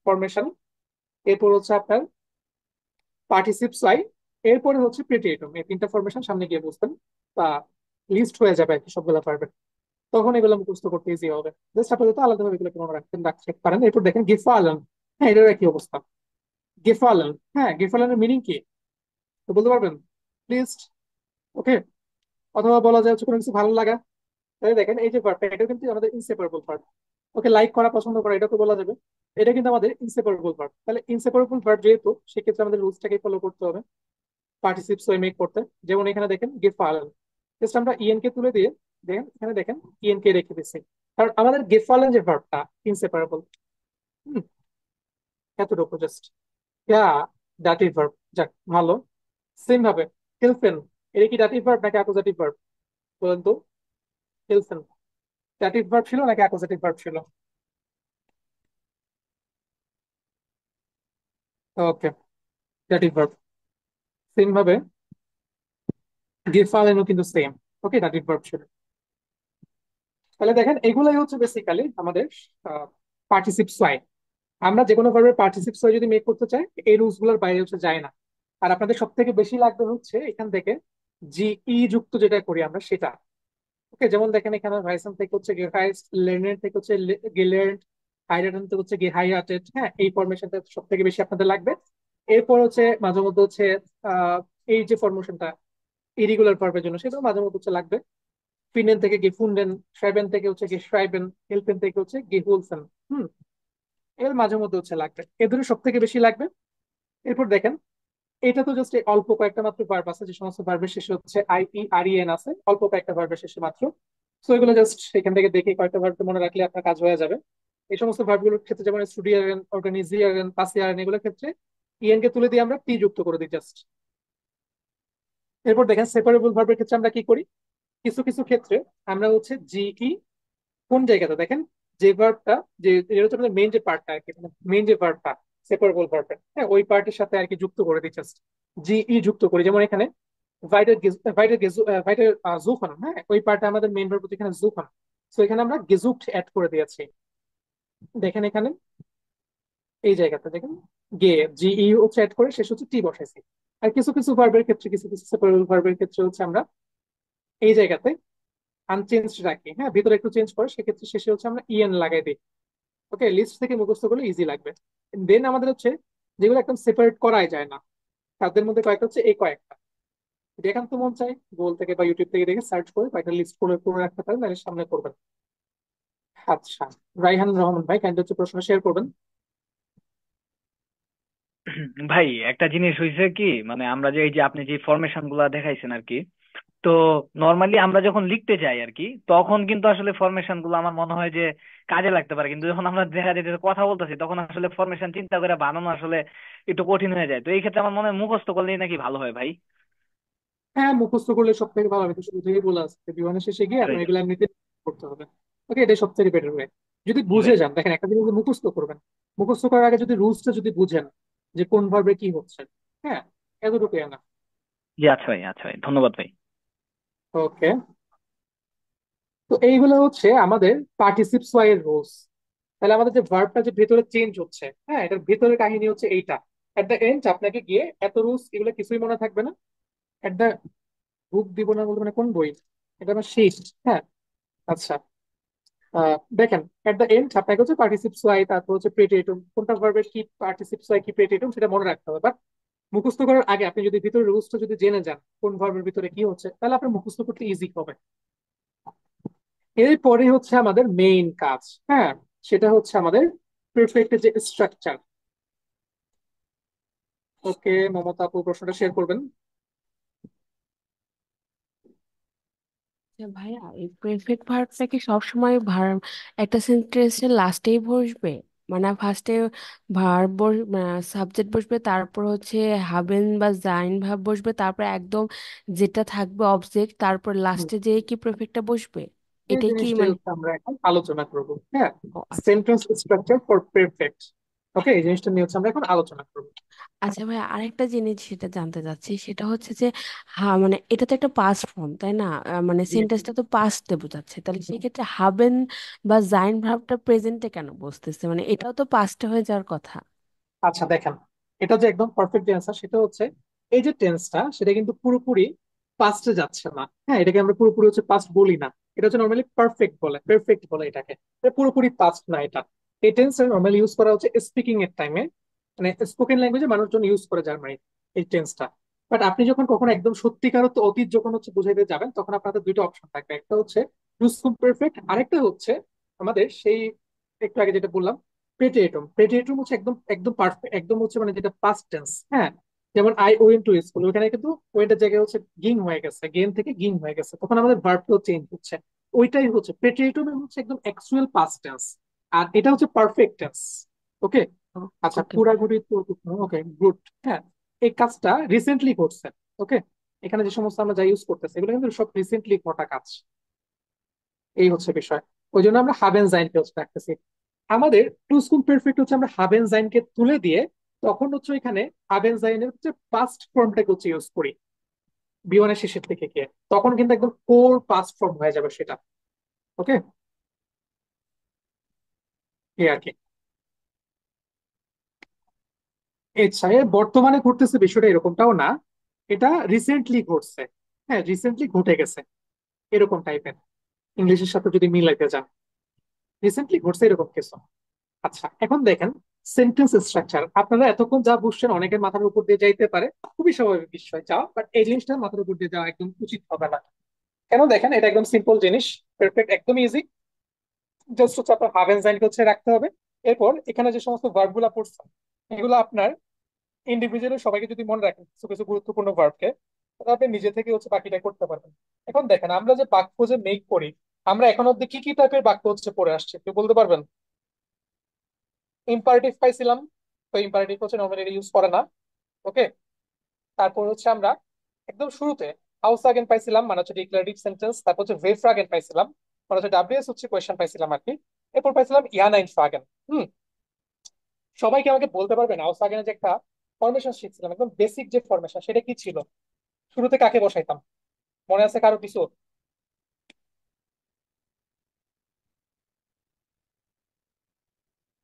ফরমেশন। এরপর হচ্ছে আপনার পার্টিসিপস ওয়াই, এরপরে হচ্ছে প্রিটেরিটম। এই তিনটা ফরমেশন সামনে গিয়ে বুঝবেন বা লিস্ট হয়ে যাবে আর কি সবগুলা পারবেন, তখন এগুলো মুখস্থ করতে ইজি হবে। জাস্ট আপাতত আলাদাভাবে এগুলোকে মনে রাখতে পারেন। এরপর দেখেন গেফালান, হ্যাঁ এটার একই অবস্থা। গেফালান, হ্যাঁ গেফালানের মিনিং কি তো বলতে পারবেন প্লিজ? ওকে, অথবা বলা যায় হচ্ছে কোনো কিছু ভালো লাগা। তাহলে দেখেন এই যে ভার্বটা, এটা কিন্তু আমাদের ইনসেপারেবল ভার্ব। ওকে, লাইক করা, পছন্দ করা, এটা তো বলা যাবে। এটা কিন্তু আমাদের ইনসেপারেবল ভার্ব। তাহলে ইনসেপারেবল ভার্ব যেহেতু, সেক্ষেত্রে আমাদের রুলসটাকে ফলো করতে হবে পার্টিসিপস ওই মেক করতে। যেমন এখানে দেখেন গেফালান, জাস্ট আমরা ইএন কে তুলে দিয়ে দেখেন এখানে দেখেন ইএন কে রেখে দিচ্ছি, কারণ আমাদের গেফালান যে ভার্বটা ইনসেপারেবল। হুম, এতটুকু জাস্ট। ইয়া, ডাটিভ ভার্ব, যাক ভালো। সেম ভাবে হেলফেন, এটা কি ডাটিভ ভার্ব নাকি অ্যাকুজাটিভ ভার্ব বলেন তো? হেলফেন ডাটিভ ভার্ব ছিল নাকি অ্যাকুজাটিভ ভার্ব ছিল? ওকে, ডাটিভ ভার্ব। সেম ভাবে গেফালেনও কিন্তু সেম। ওকে, ডাটিভ ভার্ব ছিল। তাহলে দেখেন এগুলাই হচ্ছে বেসিক্যালি আমাদের পার্টিসিপস ওয়াই। আমরা যে কোনো ভার্বের পার্টিসিপস ওয়াই যদি মেক করতে চাই, এই রুলস গুলোর বাইরে হচ্ছে যায় না। আর আপনাদের সব থেকে বেশি লাগবে হচ্ছে এখান থেকে জি যুক্ত যেটা করি আমরা সেটা। ওকে, যেমন দেখেন এখানে ভাইসান থেকে হচ্ছে গেহাইস, লেনের থেকে হচ্ছে গেলেন্ট, হাইড্রাটন থেকে হচ্ছে গেহাইয়াটেড। হ্যাঁ, এই ফরমেশনটা সব থেকে বেশি আপনাদের লাগবে। এরপর হচ্ছে মাঝে মধ্যে হচ্ছে আহ এই যে ফরমেশনটা ইরিগুলার ভার্বের জন্য, সেটাও মাঝে মধ্যে হচ্ছে লাগবে। ফিনেন থেকে গেফুন্ডেন, শ্রাইবেন থেকে হচ্ছে গেশ্রাইবেন, হেলপেন থেকে হচ্ছে গেহুলসেন। হুম, এর মাঝে মধ্যে হচ্ছে লাগবে, এ দুটো সব থেকে বেশি লাগবে। এরপর দেখেন এটা তো জাস্ট অল্প কয়েকটা মাত্র ভার্ব আছে, যে সমস্ত ভার্বের শেষে হচ্ছে IE REN আছে, অল্প কয়েকটা ভার্বের শেষে মাত্র। তো এগুলো জাস্ট এখান থেকে দেখে কয়েকটা ভার্ব মনে রাখলে আপনার কাজ হয়ে যাবে। এই সমস্ত ভার্বগুলোর ক্ষেত্রে যেমন স্টুডিয়ারেন, অর্গানিজিয়ারেন, পাসিয়ারেন, এগুলোর ক্ষেত্রে ইএন কে তুলে দিয়ে আমরা টি যুক্ত করে দিই জাস্ট। এরপর দেখেন সেপারেবল ভার্বের ক্ষেত্রে আমরা কি করি, কিছু কিছু ক্ষেত্রে আমরা হচ্ছে জিই, কোন জায়গাটা দেখেন, যে ভার্বটা, যে যেটা হচ্ছে আমাদের মেইন যে পার্টটা আর কি, মানে মেইন যে ভার্বটা সেপারেবল ভার্বের, হ্যাঁ ওই পার্টের সাথে আর কি যুক্ত করে দিই জাস্ট, জিই যুক্ত করি। যেমন এখানে ভাইটার জুখন, হ্যাঁ ওই পার্টে আমাদের মেইন ভার্ব এখানে জুখন। তো এখানে আমরা গেজুকড অ্যাড করে দিয়েছি। দেখেন এখানে এই জায়গাটা দেখেন গে, জিই হচ্ছে অ্যাড করে শেষ হচ্ছে টি বসাইছি। আর কিছু কিছু ভার্বের ক্ষেত্রে, কিছু কিছু সেপারেবল ভার্বের ক্ষেত্রে হচ্ছে আমরা এই জায়গাতে আনচেঞ্জ রাখি, হ্যাঁ ভিতরে একটু চেঞ্জ করে, সেক্ষেত্রে শেষে হচ্ছে আমরা ইএন লাগাই দিই। ওকে, লিস্ট থেকে মুখস্থ করলে ইজি লাগবে। দেন আমাদের হচ্ছে যেগুলো একদম সেপারেট করাই যায় না, তাদের মধ্যে কয়েকটা হচ্ছে এই কয়েকটা। যদি একান্ত মন চাই গুগল থেকে বা ইউটিউব থেকে দেখে সার্চ করে কয়েকটা লিস্ট করে করে রাখতে পারেন, তাহলে সামনে করবেন। আচ্ছা, রাইহান রহমান ভাই কাইন্ডলি হচ্ছে প্রশ্ন শেয়ার করবেন। ভাই একটা জিনিস হয়েছে কি, মানে আমরা যে এই যে আপনি যে ফরমেশন গুলা দেখাইছেন আর কি, তো নর্মালি আমরা যখন লিখতে যাই আর কি, তখন কিন্তু আসলে ফরমেশন গুলো আমার মনে হয় যে কাজে লাগতে পারে, কিন্তু যখন আমরা দেখা যায় যে কথা বলতেছি তখন আসলে ফরমেশন চিন্তা করে বানানো আসলে একটু কঠিন হয়ে যায়। তো এই ক্ষেত্রে আমার মনে হয় মুখস্থ করলেই নাকি ভালো হয় ভাই। হ্যাঁ, মুখস্থ করলে সব থেকে ভালো। আমি তো শুরু থেকেই বলে আসছি বিমানের শেষে গিয়ে আপনার এটাই এগুলো এমনিতে করতে হবে। ওকে, এটাই সব থেকে বেটার ওয়ে। যদি জি বুঝে ভাই। যান, দেখেন একটা জিনিস যে মুখস্থ করবেন, মুখস্থ করার আগে যদি রুলসটা যদি বুঝেন যে কোন ভার্বে কি হচ্ছে, হ্যাঁ এতটুকু না। জি আচ্ছা ভাই, আচ্ছা ভাই, ধন্যবাদ ভাই। ওকে, তো এইগুলো হচ্ছে আমাদের পার্টিসিপস ওয়াই এর রুলস। তাহলে আমাদের যে ভার্বটা যে ভেতরে চেঞ্জ হচ্ছে, হ্যাঁ এটার ভেতরের কাহিনী হচ্ছে এইটা। এট দ্য এন্ড আপনাকে গিয়ে এত রুলস এগুলো কিছুই মনে থাকবে না। এট দ্য বুক দিব না বলতে মানে কোন বই, এটা আমার শেষ। হ্যাঁ, আচ্ছা, দেখেন এট দ্য এন্ড আপনাকে হচ্ছে পার্টিসিপস ওয়াই, তারপর হচ্ছে প্রেটিয়েটুম, কোনটা ভার্বের কি পার্টিসিপস ওয়াই কি প্রেটিয়েটুম সেটা মনে রাখতে হবে। বাট মুখস্থ করার আগে আপনি যদি ভিতরে রুলসটা যদি জেনে যান কোন ভার্বের ভিতরে কি হচ্ছে, তাহলে আপনার মুখস্থ করতে ইজি হবে। এরপরে হচ্ছে আমাদের মেইন কাজ। হ্যাঁ, সেটা হচ্ছে আমাদের পারফেক্ট যে স্ট্রাকচার। ওকে, মমতা আপু প্রশ্নটা শেয়ার করবেন। আচ্ছা ভাইয়া, এই প্রেফেক্ট ভার্বটা কি সবসময় একটা সেন্টেন্সের লাস্টেই বসবে? মানে ফার্স্টে ভার্ব সাবজেক্ট বসবে, তারপর হচ্ছে হাবেন বা জাইন ভার্ব বসবে, তারপর একদম যেটা থাকবে অবজেক্ট, তারপর হুম, লাস্টে যেয়ে কি প্রেফেক্টটা বসবে? এই এটাই কি জিনিসটাই মানে? হচ্ছে আমরা এখন আলোচনা করব। হ্যাঁ, ও আচ্ছা। Sentence structure for perfect. Okay, এই জিনিসটা নিয়ে হচ্ছে আমরা এখন আলোচনা করব। আচ্ছা ভাই, আরেকটা জিনিস সেটা জানতে চাচ্ছি, সেটা হচ্ছে যে মানে এটা তো একটা পাস্ট ফর্ম, তাই না? মানে জি। সেন্টেন্সটা তো পাস্টে বোঝাচ্ছে, তাহলে সেক্ষেত্রে হাবেন বা জাইন ভার্বটা প্রেজেন্টে কেন বসতেছে? মানে এটাও তো পাস্টে হয়ে যাওয়ার কথা। আচ্ছা দেখেন, এটা যে একদম পারফেক্ট যে অ্যান্সার সেটা হচ্ছে এই যে টেন্সটা সেটা কিন্তু পুরোপুরি পাস্টে যাচ্ছে না। হ্যাঁ, এটাকে আমরা পুরোপুরি হচ্ছে পাস্ট বলি না। এটা হচ্ছে নর্মালি পারফেক্ট বলে, পারফেক্ট বলে এটাকে। এটা পুরোপুরি পাস্ট না এটা। এই টেন্স নর্মালি ইউজ করা হচ্ছে স্পিকিং এর টাইমে, মানে স্পোকেন ল্যাঙ্গুয়েজে মানুষজন ইউজ করে জার্মানি এই টেন্সটা। বাট আপনি যখন কখনো একদম সত্যিকার অর্থে অতীত যখন হচ্ছে বুঝাইতে যাবেন, তখন আপনাদের দুইটা অপশন থাকবে। একটা হচ্ছে টুসকুম পারফেক্ট, আরেকটা হচ্ছে আমাদের সেই একটু আগে যেটা বললাম পেটিএটুম। পেটিএটুম হচ্ছে একদম একদম পারফেক্ট, একদম হচ্ছে মানে যেটা পাস্ট টেন্স। হ্যাঁ, যেমন আই ওয়েন্ট টু স্কুল, ওখানে কিন্তু ওয়েন্টের জায়গায় হচ্ছে গিং হয়ে গেছে, গেন থেকে গিং হয়ে গেছে, তখন আমাদের ভার্বটাও চেঞ্জ হচ্ছে। ওইটাই হচ্ছে পেটিএটুম, হচ্ছে একদম অ্যাকচুয়াল পাস্ট টেন্স। আর এটা হচ্ছে পারফেক্ট টেন্স। ওকে। আচ্ছা, ওকে ভাই। পুরাপুরি তো। ওকে, গুড। হ্যাঁ, এই কাজটা রিসেন্টলি করছে। ওকে, এখানে যে সমস্ত আমরা যা ইউজ করতেছি এগুলো কিন্তু সব রিসেন্টলি ঘটা কাজ। এই হচ্ছে বিষয়। ওই জন্য আমরা হাবেন জাইনকে হচ্ছে রাখতেছি। আমাদের টুসকুম পারফেক্ট হচ্ছে আমরা হাবেন জাইনকে তুলে দিয়ে তখন হচ্ছে এখানে হাবেন জাইনের হচ্ছে পাস্ট ফর্মটাকে হচ্ছে ইউজ করি বিমানের শেষের থেকে গিয়ে। তখন কিন্তু একদম কোর পাস্ট ফর্ম হয়ে যাবে সেটা। ওকে, এই আর কি। আচ্ছা, এর বর্তমানে ঘটতেছে বিষয়টা এরকমটাও না, এটা রিসেন্টলি ঘটছে। হ্যাঁ, রিসেন্টলি ঘটে গেছে, এরকম টাইপের। ইংলিশের সাথে যদি মিলাইতে যান, রিসেন্টলি ঘটছে এরকম কিছু। আচ্ছা, এখন দেখেন সেন্টেন্স স্ট্রাকচার। আপনারা এতক্ষণ যা বুঝছেন অনেকের মাথার উপর দিয়ে যাইতে পারে, খুবই স্বাভাবিক বিষয় যাওয়া, বাট এই জিনিসটা মাথার উপর দিয়ে যাওয়া একদম উচিত হবে না। কেন দেখেন, এটা একদম সিম্পল জিনিস, পারফেক্ট, একদম ইজি। জাস্ট হচ্ছে আপনার হাভ এন্ড জাইনকে হচ্ছে রাখতে হবে। এরপর এখানে যে সমস্ত ভার্ব গুলা পড়ছেন এগুলো আপনার ইন্ডিভিজুয়ালি সবাইকে যদি মনে রাখেন কিছু কিছু গুরুত্বপূর্ণ ভার্বকে, তাহলে আপনি নিজে থেকে হচ্ছে বাকিটা করতে পারবেন। এখন দেখেন আমরা যে বাক্য যে মেক করি, আমরা এখন অব্দি কি কি টাইপের বাক্য হচ্ছে পড়ে আসছে কেউ বলতে পারবেন? ইম্পারেটিভ পাইছিলাম, তো ইম্পারেটিভ হচ্ছে নর্মালি ইউজ করে না। ওকে। তারপর হচ্ছে আমরা একদম শুরুতে আউসাগেন পাইছিলাম, মানে হচ্ছে ডিক্লারেটিভ সেন্টেন্স। তারপর হচ্ছে ভেফ্রাগেন পাইছিলাম, মানে হচ্ছে ডাব্লিউএস হচ্ছে কোয়েশ্চেন পাইছিলাম আর কি। এরপর পাইছিলাম ইয়ানাইন ফ্রাগেন। হুম, সবাইকে আমাকে বলতে পারবেন আউসাগেনের যে একটা ফরমেশন শিখছিলাম, একদম বেসিক যে ফরমেশন, সেটা কি ছিল? শুরুতে কাকে বসাইতাম? মনে আছে কারো কিছু?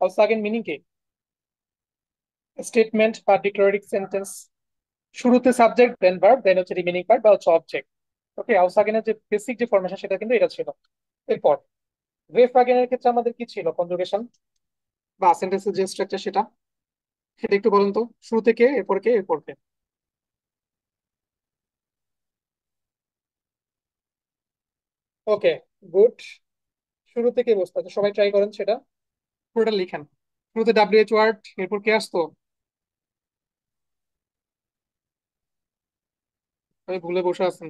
আউসাগেন মিনিং কি? স্টেটমেন্ট বা ডিক্লারেটিভ সেন্টেন্স, শুরুতে সাবজেক্ট দেন ভার্ব দেন হচ্ছে রিমেনিং পার্ট বা হচ্ছে অবজেক্ট। ওকে, আউসাগেনের যে বেসিক যে ফরমেশন সেটা কিন্তু এটা ছিল। এরপর ভেফ্রাগেনের ক্ষেত্রে আমাদের কি ছিল কনজুগেশন বা সেন্টেন্সের যে স্ট্রাকচার সেটা, সেটা একটু বলুন তো। শুরুতে কে, এরপর কে, এরপর কে? ওকে, গুড। শুরুতে কে বসতো? তো সবাই ট্রাই করেন সেটা, পুরোটা লিখেন। শুরুতে ডাব্লিউএইচ ওয়ার্ড, এরপর কে আসতো? আমি ভুলে বসে আছেন,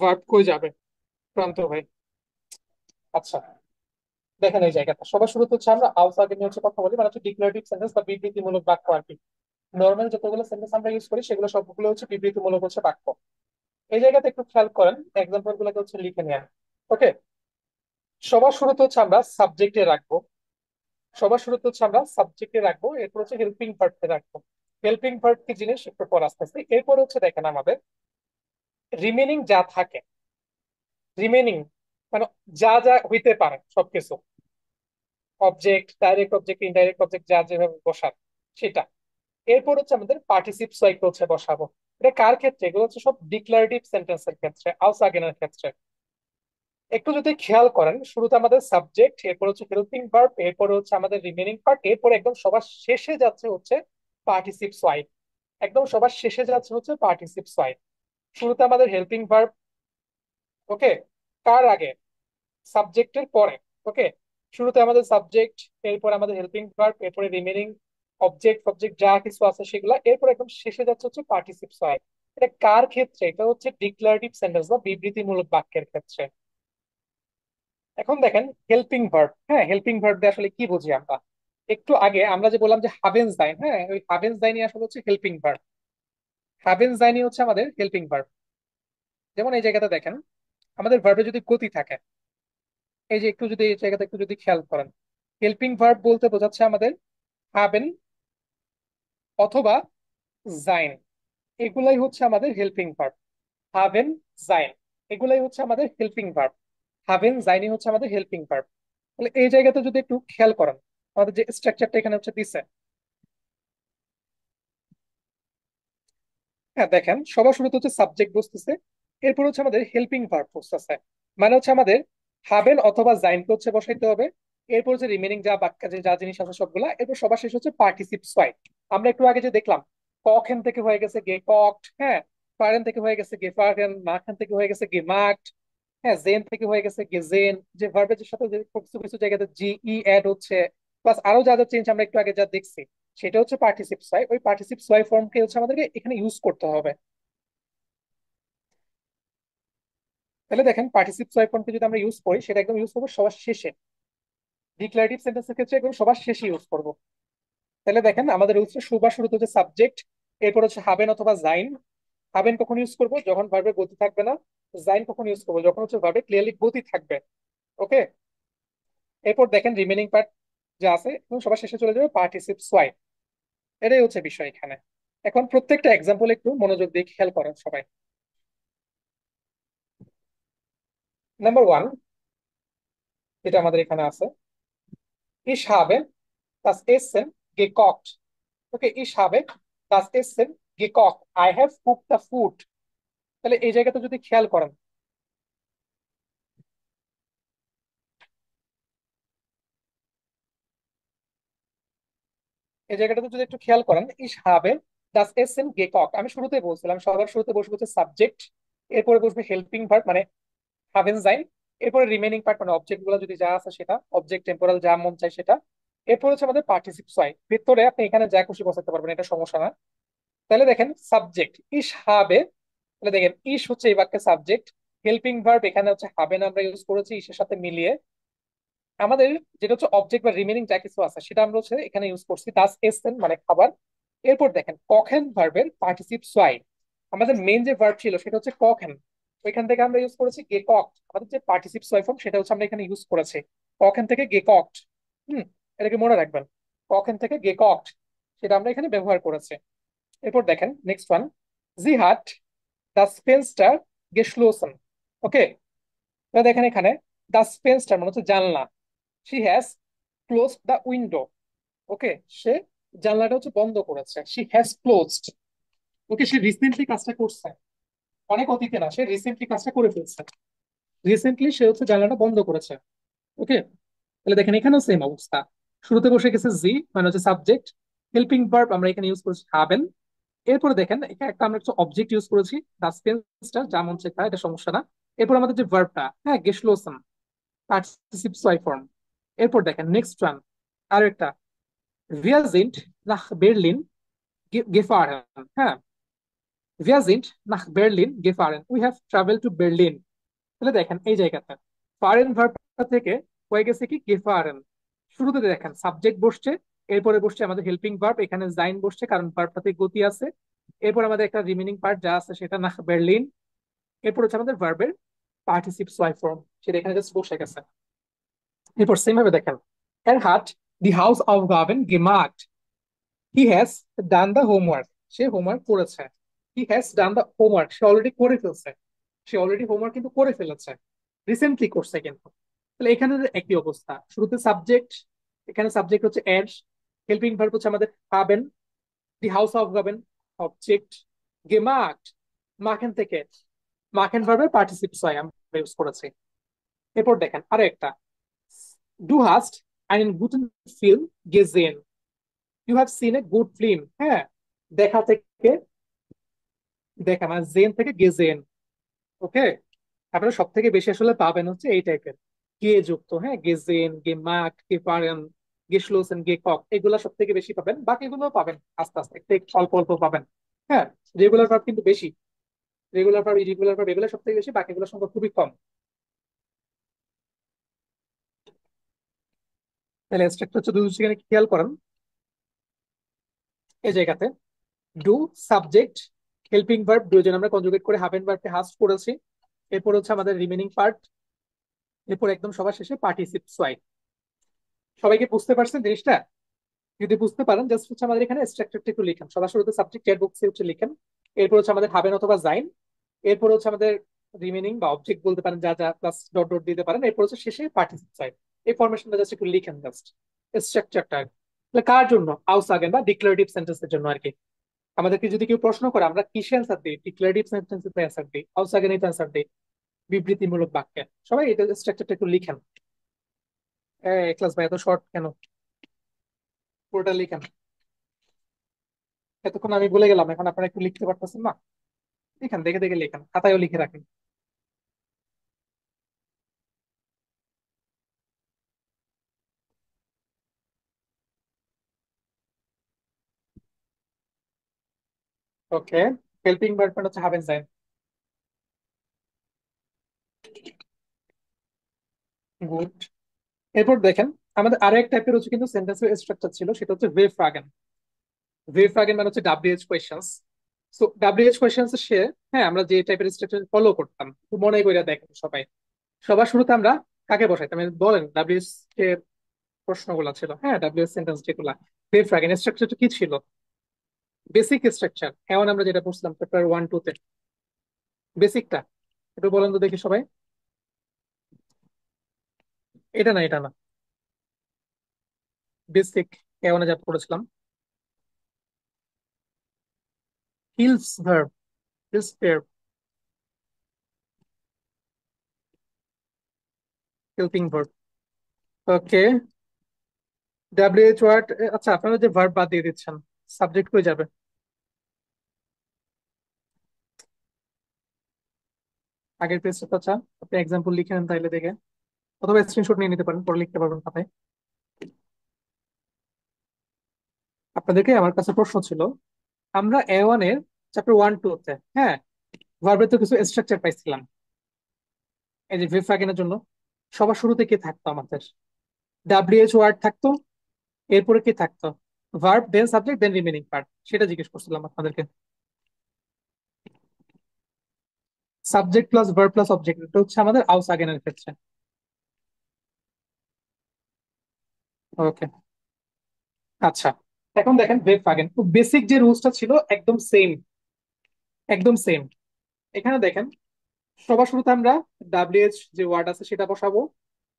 ভার্ব কই যাবে প্রান্ত ভাই? আচ্ছা, দেখেন এই জায়গাটা সবার শুরুতে হচ্ছে আমরা আউসাগে নিয়ে হচ্ছে কথা বলি, মানে হচ্ছে ডিক্লারেটিভ সেন্টেন্স বা বিবৃতিমূলক বাক্য আর কি। নর্মাল যতগুলো সেন্টেন্স আমরা ইউজ করি সেগুলো সবগুলো হচ্ছে বিবৃতিমূলক হচ্ছে বাক্য। এই জায়গাতে একটু খেয়াল করেন, এক্সাম্পল গুলোকে হচ্ছে লিখে নেন। ওকে, সবার শুরুতে হচ্ছে আমরা সাবজেক্টে রাখবো, সবার শুরুতে হচ্ছে আমরা সাবজেক্টে রাখবো, এরপর হচ্ছে হেল্পিং পার্টে রাখবো। হেল্পিং পার্ট কি জিনিস একটু পর আস্তে আস্তে। এরপর হচ্ছে দেখেন আমাদের রিমেনিং যা থাকে, রিমেনিং মানে যা যা হইতে পারে সবকিছু, object, direct object, indirect object, যা যেভাবে বসার সেটা। এরপর হচ্ছে আমাদের পার্টিসিপ সোয়াইপ হচ্ছে বসাবো। এটা কার ক্ষেত্রে? এগুলো হচ্ছে সব ডিক্লারেটিভ সেন্টেন্সের ক্ষেত্রে, আউসাগেনের ক্ষেত্রে। একটু যদি খেয়াল করেন, শুরুতে আমাদের সাবজেক্ট, এরপর হচ্ছে হেল্পিং ভার্ব, এরপর হচ্ছে আমাদের রিমেনিং পার্ট, এরপর একদম সবার শেষে যাচ্ছে হচ্ছে পার্টিসিপ সোয়াইপ। একদম সবার শেষে যাচ্ছে হচ্ছে পার্টিসিপ সোয়াইপ। শুরুতে আমাদের হেল্পিং ভার্ব, ওকে, কার আগে? সাবজেক্টের পরে। ওকে, শুরুতে আমাদের সাবজেক্ট, এরপর আমাদের হেল্পিং ভার্ব, এরপরে রিমেনিং অবজেক্ট অবজেক্ট যা কিছু আছে সেগুলা, এরপর একদম শেষে যাচ্ছে হচ্ছে পার্টিসিপস হয়। এটা কার ক্ষেত্রে? এটা হচ্ছে ডিক্লারেটিভ সেন্টেন্স বা বিবৃতিমূলক বাক্যের ক্ষেত্রে। এখন দেখেন হেল্পিং ভার্ব। হ্যাঁ, হেল্পিং ভার্ব দিয়ে আসলে কি বুঝি আমরা? একটু আগে আমরা যে বললাম যে হাভেন্স দাইন, হ্যাঁ ওই হাভেন্স দাইনই আসলে হচ্ছে হেল্পিং ভার্ব। হাভেন্স দাইনই হচ্ছে আমাদের হেল্পিং ভার্ব। যেমন এই জায়গাতে দেখেন আমাদের ভার্বে যদি গতি থাকে, এই যে একটু যদি এই জায়গাতে একটু যদি খেয়াল করেন, হেল্পিং ভার্ব বলতে বোঝাচ্ছে আমাদের হাবেন অথবা জাইন, এগুলাই হচ্ছে আমাদের হেল্পিং ভার্ব। হাবেন, জাইন, এগুলাই হচ্ছে আমাদের হেল্পিং ভার্ব। হাবেন জাইনই হচ্ছে আমাদের হেল্পিং ভার্ব। তাহলে এই জায়গাতে যদি একটু খেয়াল করেন, আমাদের যে স্ট্রাকচারটা এখানে হচ্ছে দিছে, হ্যাঁ দেখেন সবার শুরুতে হচ্ছে সাবজেক্ট বসতেছে, এরপর হচ্ছে আমাদের হেল্পিং ভার্ব বসতেছে। মানে হচ্ছে আমাদের হাবেন অথবা জাইনকে হচ্ছে বসাইতে হবে, এরপর হচ্ছে রিমেনিং যা বাক্য যে যা জিনিস আছে সবগুলা, এরপর সবার শেষ হচ্ছে পার্টিসিপস হয়। আমরা একটু আগে যে দেখলাম কখেন থেকে হয়ে গেছে গে কক্ট, হ্যাঁ ফারেন থেকে হয়ে গেছে গে ফারেন, মাখান থেকে হয়ে গেছে গে মাকড, হ্যাঁ জেন থেকে হয়ে গেছে গে জেন, যে ভার্বের সাথে যে কিছু কিছু জায়গাতে জি ই অ্যাড হচ্ছে, প্লাস আরো যা যা চেঞ্জ আমরা একটু আগে যা দেখছি সেটা হচ্ছে পার্টিসিপস হয়। ওই পার্টিসিপস হয় ফর্মকে হচ্ছে আমাদেরকে এখানে ইউজ করতে হবে। তাহলে দেখেন পার্টিসিপস ওয়াই ফর্মকে যদি আমরা ইউজ করি সেটা একদম ইউজ করবো সবার শেষে, ডিক্লারেটিভ সেন্টেন্সের ক্ষেত্রে একদম সবার শেষে ইউজ করবো। তাহলে দেখেন আমাদের হচ্ছে সবার শুরুতে হচ্ছে সাবজেক্ট, এরপর হচ্ছে হাবেন অথবা জাইন। হাবেন কখন ইউজ করবো? যখন ভার্বে গতি থাকবে না। জাইন কখন ইউজ করবো? যখন হচ্ছে ভার্বে ক্লিয়ারলি গতি থাকবে। ওকে, এরপর দেখেন রিমেনিং পার্ট যা আছে এবং সবার শেষে চলে যাবে পার্টিসিপস ওয়াই। এটাই হচ্ছে বিষয় এখানে। এখন প্রত্যেকটা এক্সাম্পল একটু মনোযোগ দিয়ে খেয়াল করেন সবাই। নাম্বার ওয়ান, যেটা আমাদের এখানে আছে, ich habe das Essen gekocht. Okay, ich habe das Essen gekocht. I have cooked the food. তাহলে এই জায়গাতে যদি খেয়াল করেন, এই জায়গাটাতে যদি একটু খেয়াল করেন, ich habe das Essen gekocht, আমি শুরুতেই বলছিলাম সবার শুরুতে বসবে হচ্ছে সাবজেক্ট, এরপরে বসবে হেল্পিং ভার্ব মানে হাভেন জাইন, এরপরে রিমেনিং পার্ট মানে অবজেক্ট গুলো যদি যা আছে সেটা, অবজেক্ট টেম্পোরাল যা মন চাই সেটা, এরপর হচ্ছে আমাদের পার্টিসিপস হয়। ভেতরে আপনি এখানে যা খুশি বসাতে পারবেন, এটা সমস্যা না। তাহলে দেখেন সাবজেক্ট ইস হাবে, তাহলে দেখেন ইস হচ্ছে এই বাক্যের সাবজেক্ট, হেল্পিং ভার্ব এখানে হচ্ছে হাবেন আমরা ইউজ করেছি ইসের সাথে মিলিয়ে। আমাদের যেটা হচ্ছে অবজেক্ট বা রিমেনিং যা কিছু আছে সেটা আমরা হচ্ছে এখানে ইউজ করছি দাস এসেন মানে খাবার। এরপর দেখেন কখেন ভার্বের পার্টিসিপ সোয়াই, আমাদের মেইন যে ভার্ব ছিল সেটা হচ্ছে কখেন, ওইখান থেকে আমরা ইউজ করেছি গে কক্ট, আমাদের যে পার্টিসিপ সোয়াই ফর্ম সেটা হচ্ছে আমরা এখানে ইউজ করেছি কখেন থেকে গে কক্ট। হুম, এটাকে মনে রাখবেন, কখেন থেকে গে কক্ট সেটা আমরা এখানে ব্যবহার করেছি। এরপর দেখেন নেক্সট ওয়ান, জি হাট das Fenster geschlossen. ওকে, এবার দেখেন এখানে das Fenster মানে হচ্ছে জানলা, she has closed the window. Okay, সে জানলাটা হচ্ছে বন্ধ করেছে, she has closed. Okay, say recently কাজটা করছে, অনেক অতীতে না, সে রিসেন্টলি কাজটা করে ফেলছে, রিসেন্টলি সে হচ্ছে জানলাটা বন্ধ করেছে। ওকে, তাহলে দেখেন এখানেও সেম অবস্থা, শুরুতে বসে গেছে জি মানে হচ্ছে সাবজেক্ট, হেল্পিং ভার্ব আমরা এখানে ইউজ করেছি হাবেন, এরপরে দেখেন এখানে একটা আমরা একটা অবজেক্ট ইউজ করেছি ডাস্টবিনটা যা মন চায় তা, এটা সমস্যা না। এরপর আমাদের যে ভার্বটা, হ্যাঁ গেশলোসন, পার্টিসিপ সোয়াই ফর্ম। এরপর দেখেন নেক্সট ওয়ান আর একটা, wir sind nach Berlin gefahren. হ্যাঁ, wir sind nach Berlin gefahren, we have traveled to Berlin. তাহলে দেখেন এই জায়গাটা ফারেন ভার্বটা থেকে হয়ে গেছে কি গেফারেন। শুরুতে দেখেন সাবজেক্ট বসছে, এরপরে বসছে আমাদের হেল্পিং ভার্ব, এখানে জাইন বসছে কারণ ভার্বটাতে গতি আছে। এরপর আমাদের একটা রিমেনিং পার্ট যা আছে সেটা নাহ বার্লিন, এরপর হচ্ছে আমাদের ভার্বের পার্টিসিপ সোয়াই ফর্ম, সেটা এখানে জাস্ট বসে গেছে। এরপর সেম ভাবে দেখেন, er hat die Hausaufgaben gemacht, he has done the homework, say homework করেছে, he has done the homework, say already করে ফেলছে, সে অলরেডি হোমওয়ার্ক কিন্তু করে ফেলেছে, রিসেন্টলি করছে কিন্তু। তাহলে এখানে একই অবস্থা, শুরুতে সাবজেক্ট, এখানে সাবজেক্ট হচ্ছে এর, হেল্পিং ভার্ব হচ্ছে আমাদের হাবেন, দি হাউস অফ গাবেন অবজেক্ট, গেমার্ট মাখেন থেকে, মাখেন ভার্বের পার্টিসিপ হয় আমরা ইউজ করেছি। এরপর দেখেন আরো একটা, ডু হাস্ট einen guten Film gesehen, you have seen a good film. হ্যাঁ, দেখা থেকে, দেখা মানে জেন থেকে গেজেন। ওকে, আপনারা সব থেকে বেশি আসলে পাবেন হচ্ছে এই টাইপের গে যুক্ত, হ্যাঁ, গেজেন, গেমাক, গেফারেন, গেশলোসেন, গেকক, এগুলা সব থেকে বেশি পাবেন। বাকিগুলো পাবেন আস্তে আস্তে, একটু একটু অল্প অল্প পাবেন। হ্যাঁ, রেগুলার ভার্ব কিন্তু বেশি, রেগুলার ভার্ব, ইরেগুলার ভার্ব এগুলো সব থেকে বেশি, বাকিগুলোর সংখ্যা খুবই কম। তাহলে স্ট্রাকচার হচ্ছে দুই সেখানে খেয়াল করেন এই জায়গাতে ডু, সাবজেক্ট, হেল্পিং ভার্ব, দুইজন আমরা কনজুগেট করে হাফ এন্ড ভার্বকে হাস্ট করেছি। এরপর হচ্ছে আমাদের রিমেনিং পার্ট, এরপর একদম সবার শেষে পার্টিসিপ সোয়াই। সবাইকে বুঝতে পারছেন জিনিসটা? যদি বুঝতে পারেন জাস্ট হচ্ছে আমাদের এখানে স্ট্রাকচারটা একটু লিখেন। সবার শুরুতে সাবজেক্ট এর বক্সে হচ্ছে লিখেন, এরপর হচ্ছে আমাদের হাবেন অথবা জাইন, এরপর হচ্ছে আমাদের রিমেনিং বা অবজেক্ট বলতে পারেন যা যা, প্লাস ডট ডট দিতে পারেন, এরপর হচ্ছে শেষে পার্টিসিপ সোয়াই। এই ফরমেশনটা জাস্ট একটু লিখেন জাস্ট স্ট্রাকচারটা। কার জন্য? আউসাগেন বা ডিক্লারেটিভ সেন্টেন্সের জন্য আর কি। আমাদেরকে যদি কেউ প্রশ্ন করে আমরা কিসে অ্যান্সার দিই? ডিক্লারেটিভ সেন্টেন্সে অ্যান্সার দিই, আউসাগেনিতে অ্যান্সার দিই, বিবৃতিমূলক বাক্যে। সবাই এটা স্ট্রাকচারটা একটু লিখেন। ক্লাস ভাই এত শর্ট কেন? পুরোটা লিখেন। এতক্ষণ আমি বলে গেলাম, এখন আপনারা একটু লিখতে পারতেছেন না? লিখেন, দেখে দেখে লিখেন, খাতায়ও লিখে রাখেন। ওকে, হেল্পিং ভার্ব মানে হচ্ছে হাবেন যায়। গুড। এরপর দেখেন আমাদের আরো এক টাইপের হচ্ছে কিন্তু সেন্টেন্সের স্ট্রাকচার ছিল, সেটা হচ্ছে ওয়ে ফ্রাগেন। ওয়ে ফ্রাগেন মানে হচ্ছে WH questions. So WH questions সে, হ্যাঁ, আমরা যে টাইপের স্ট্রাকচার ফলো করতাম একটু মনে করে দেখেন সবাই। সবার শুরুতে আমরা কাকে বসাইতাম? বলেন ডাব্লিউএইচ যে প্রশ্নগুলো ছিল, হ্যাঁ, ডাব্লিউএইচ সেন্টেন্স যেগুলা, ওয়ে ফ্রাগেন স্ট্রাকচারটা কি ছিল? বেসিক স্ট্রাকচার, এখন আমরা যেটা পড়ছিলাম চ্যাপ্টার 1 2 তে, বেসিকটা একটু বলেন তো দেখি সবাই। এটা না, এটা না, বেসিক এখন যা পড়েছিলাম। হিলস ভার্ব, হিলস ভার্ব, helping verb. Okay, WH word. আচ্ছা, আপনারা যে ভার্ব বাদ দিয়ে দিচ্ছেন, সাবজেক্ট কই যাবে? আগের পেজটা তো, আচ্ছা, আপনি এক্সাম্পল লিখে নেন তাইলে দেখে, অথবা স্ক্রিনশট নিয়ে নিতে পারেন, পরে লিখতে পারবেন খাতায়। আপনাদেরকে আমার কাছে প্রশ্ন ছিল, আমরা A1 এর চ্যাপ্টার 1 2 তে, হ্যাঁ, ভার্বের তো কিছু স্ট্রাকচার পাইছিলাম। এই যে ভেব ফ্রাগেনের জন্য সবার শুরুতে কি থাকতো আমাদের? ডাব্লিউএইচ ওয়ার্ড থাকতো, এরপরে কি থাকতো? ভার্ব, দেন সাবজেক্ট, দেন রিমেনিং পার্ট। সেটা জিজ্ঞেস করছিলাম আপনাদেরকে। Subject plus verb plus object, এটা হচ্ছে আমাদের আউসাগেনের ক্ষেত্রে। ওকে, আচ্ছা, এখন দেখেন ভেব ফ্রাগেন খুব বেসিক যে রুলসটা ছিল একদম সেম, একদম সেম। এখানে দেখেন সবার শুরুতে আমরা ডাব্লিউএইচ যে ওয়ার্ড আছে সেটা বসাবো,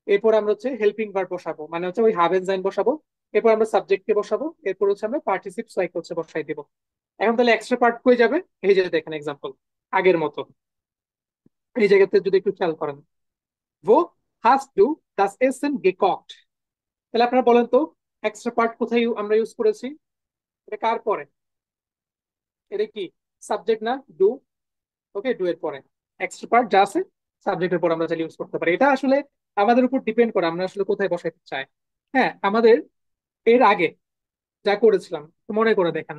এরপর আমরা হচ্ছে হেল্পিং ভার্ব বসাবো, মানে হচ্ছে ওই হাভ এন্ড জাইন বসাবো, এরপর আমরা সাবজেক্টকে বসাবো, এরপর হচ্ছে আমরা পার্টিসিপ সোয়াইক হচ্ছে বসাই দিব। এখন তাহলে এক্সট্রা পার্ট কই যাবে? এই যে দেখেন এক্সাম্পল আগের মতো, এই জায়গাতে যদি একটু খেয়াল করেন, wo hast du das Essen gekocht? তাহলে আপনারা বলেন তো এক্সট্রা পার্ট কোথায় আমরা ইউজ করেছি? এটা কার পরে? এটা কি সাবজেক্ট না? ডু। ওকে, ডু এর পরে এক্সট্রা পার্ট যা আছে সাবজেক্টের পর আমরা চাইলে ইউজ করতে পারি। এটা আসলে আমাদের উপর ডিপেন্ড করে আমরা আসলে কোথায় বসাইতে চাই। হ্যাঁ, আমাদের এর আগে যা করেছিলাম একটু মনে করে দেখেন।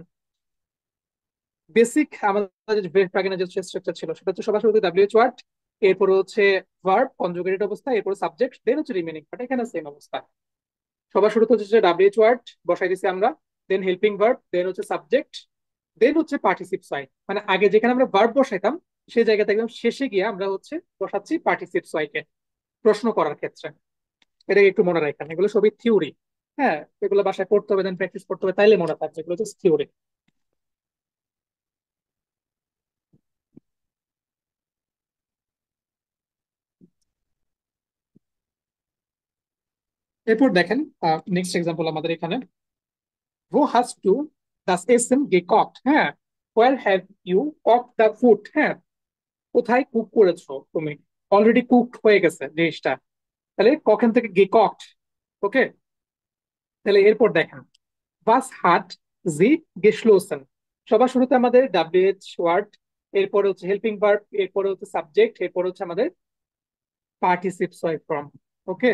বেসিক আমাদের যে ভেব প্লাগিনের যে স্ট্রাকচার ছিল সেটা হচ্ছে সবার শুরুতে ডাব্লিউএইচ ওয়ার্ড, এরপর হচ্ছে ভার্ব কনজুগেটেড অবস্থা, এরপর সাবজেক্ট, দেন হচ্ছে রিমেনিং পার্ট। এখানে সেম অবস্থা, সবার শুরুতে হচ্ছে ডাব্লিউএইচ ওয়ার্ড বসাই দিছি আমরা, দেন হেল্পিং ভার্ব, দেন হচ্ছে সাবজেক্ট, দেন হচ্ছে পার্টিসিপ সোয়াই। মানে আগে যেখানে আমরা ভার্ব বসাইতাম সেই জায়গাতে একদম শেষে গিয়ে আমরা হচ্ছে বসাচ্ছি পার্টিসিপ সোয়াইকে প্রশ্ন করার ক্ষেত্রে। এটা একটু মনে রাখেন, এগুলো সবই থিওরি। হ্যাঁ, এগুলো বাসায় পড়তে হবে, দেন প্র্যাকটিস করতে হবে, তাইলে মনে থাকবে, এগুলো হচ্ছে থিওরি। এরপর দেখেন নেক্সট এক্সাম্পল আমাদের এখানে, wo hast du das Essen gekocht? হ্যাঁ, where have you cooked the food? হ্যাঁ, কোথায় কুক করেছো তুমি? অলরেডি কুকড হয়ে গেছে জিনিসটা, তাহলে কখন থেকে gekocht। ওকে, তাহলে এরপর দেখেন was hat sie geschlossen? সবার শুরুতে আমাদের ডাব্লিউএইচ ওয়ার্ড, এরপরে হচ্ছে হেল্পিং ভার্ব, এরপরে হচ্ছে সাবজেক্ট, এরপরে হচ্ছে আমাদের পার্টিসিপস হয় ফ্রম। ওকে,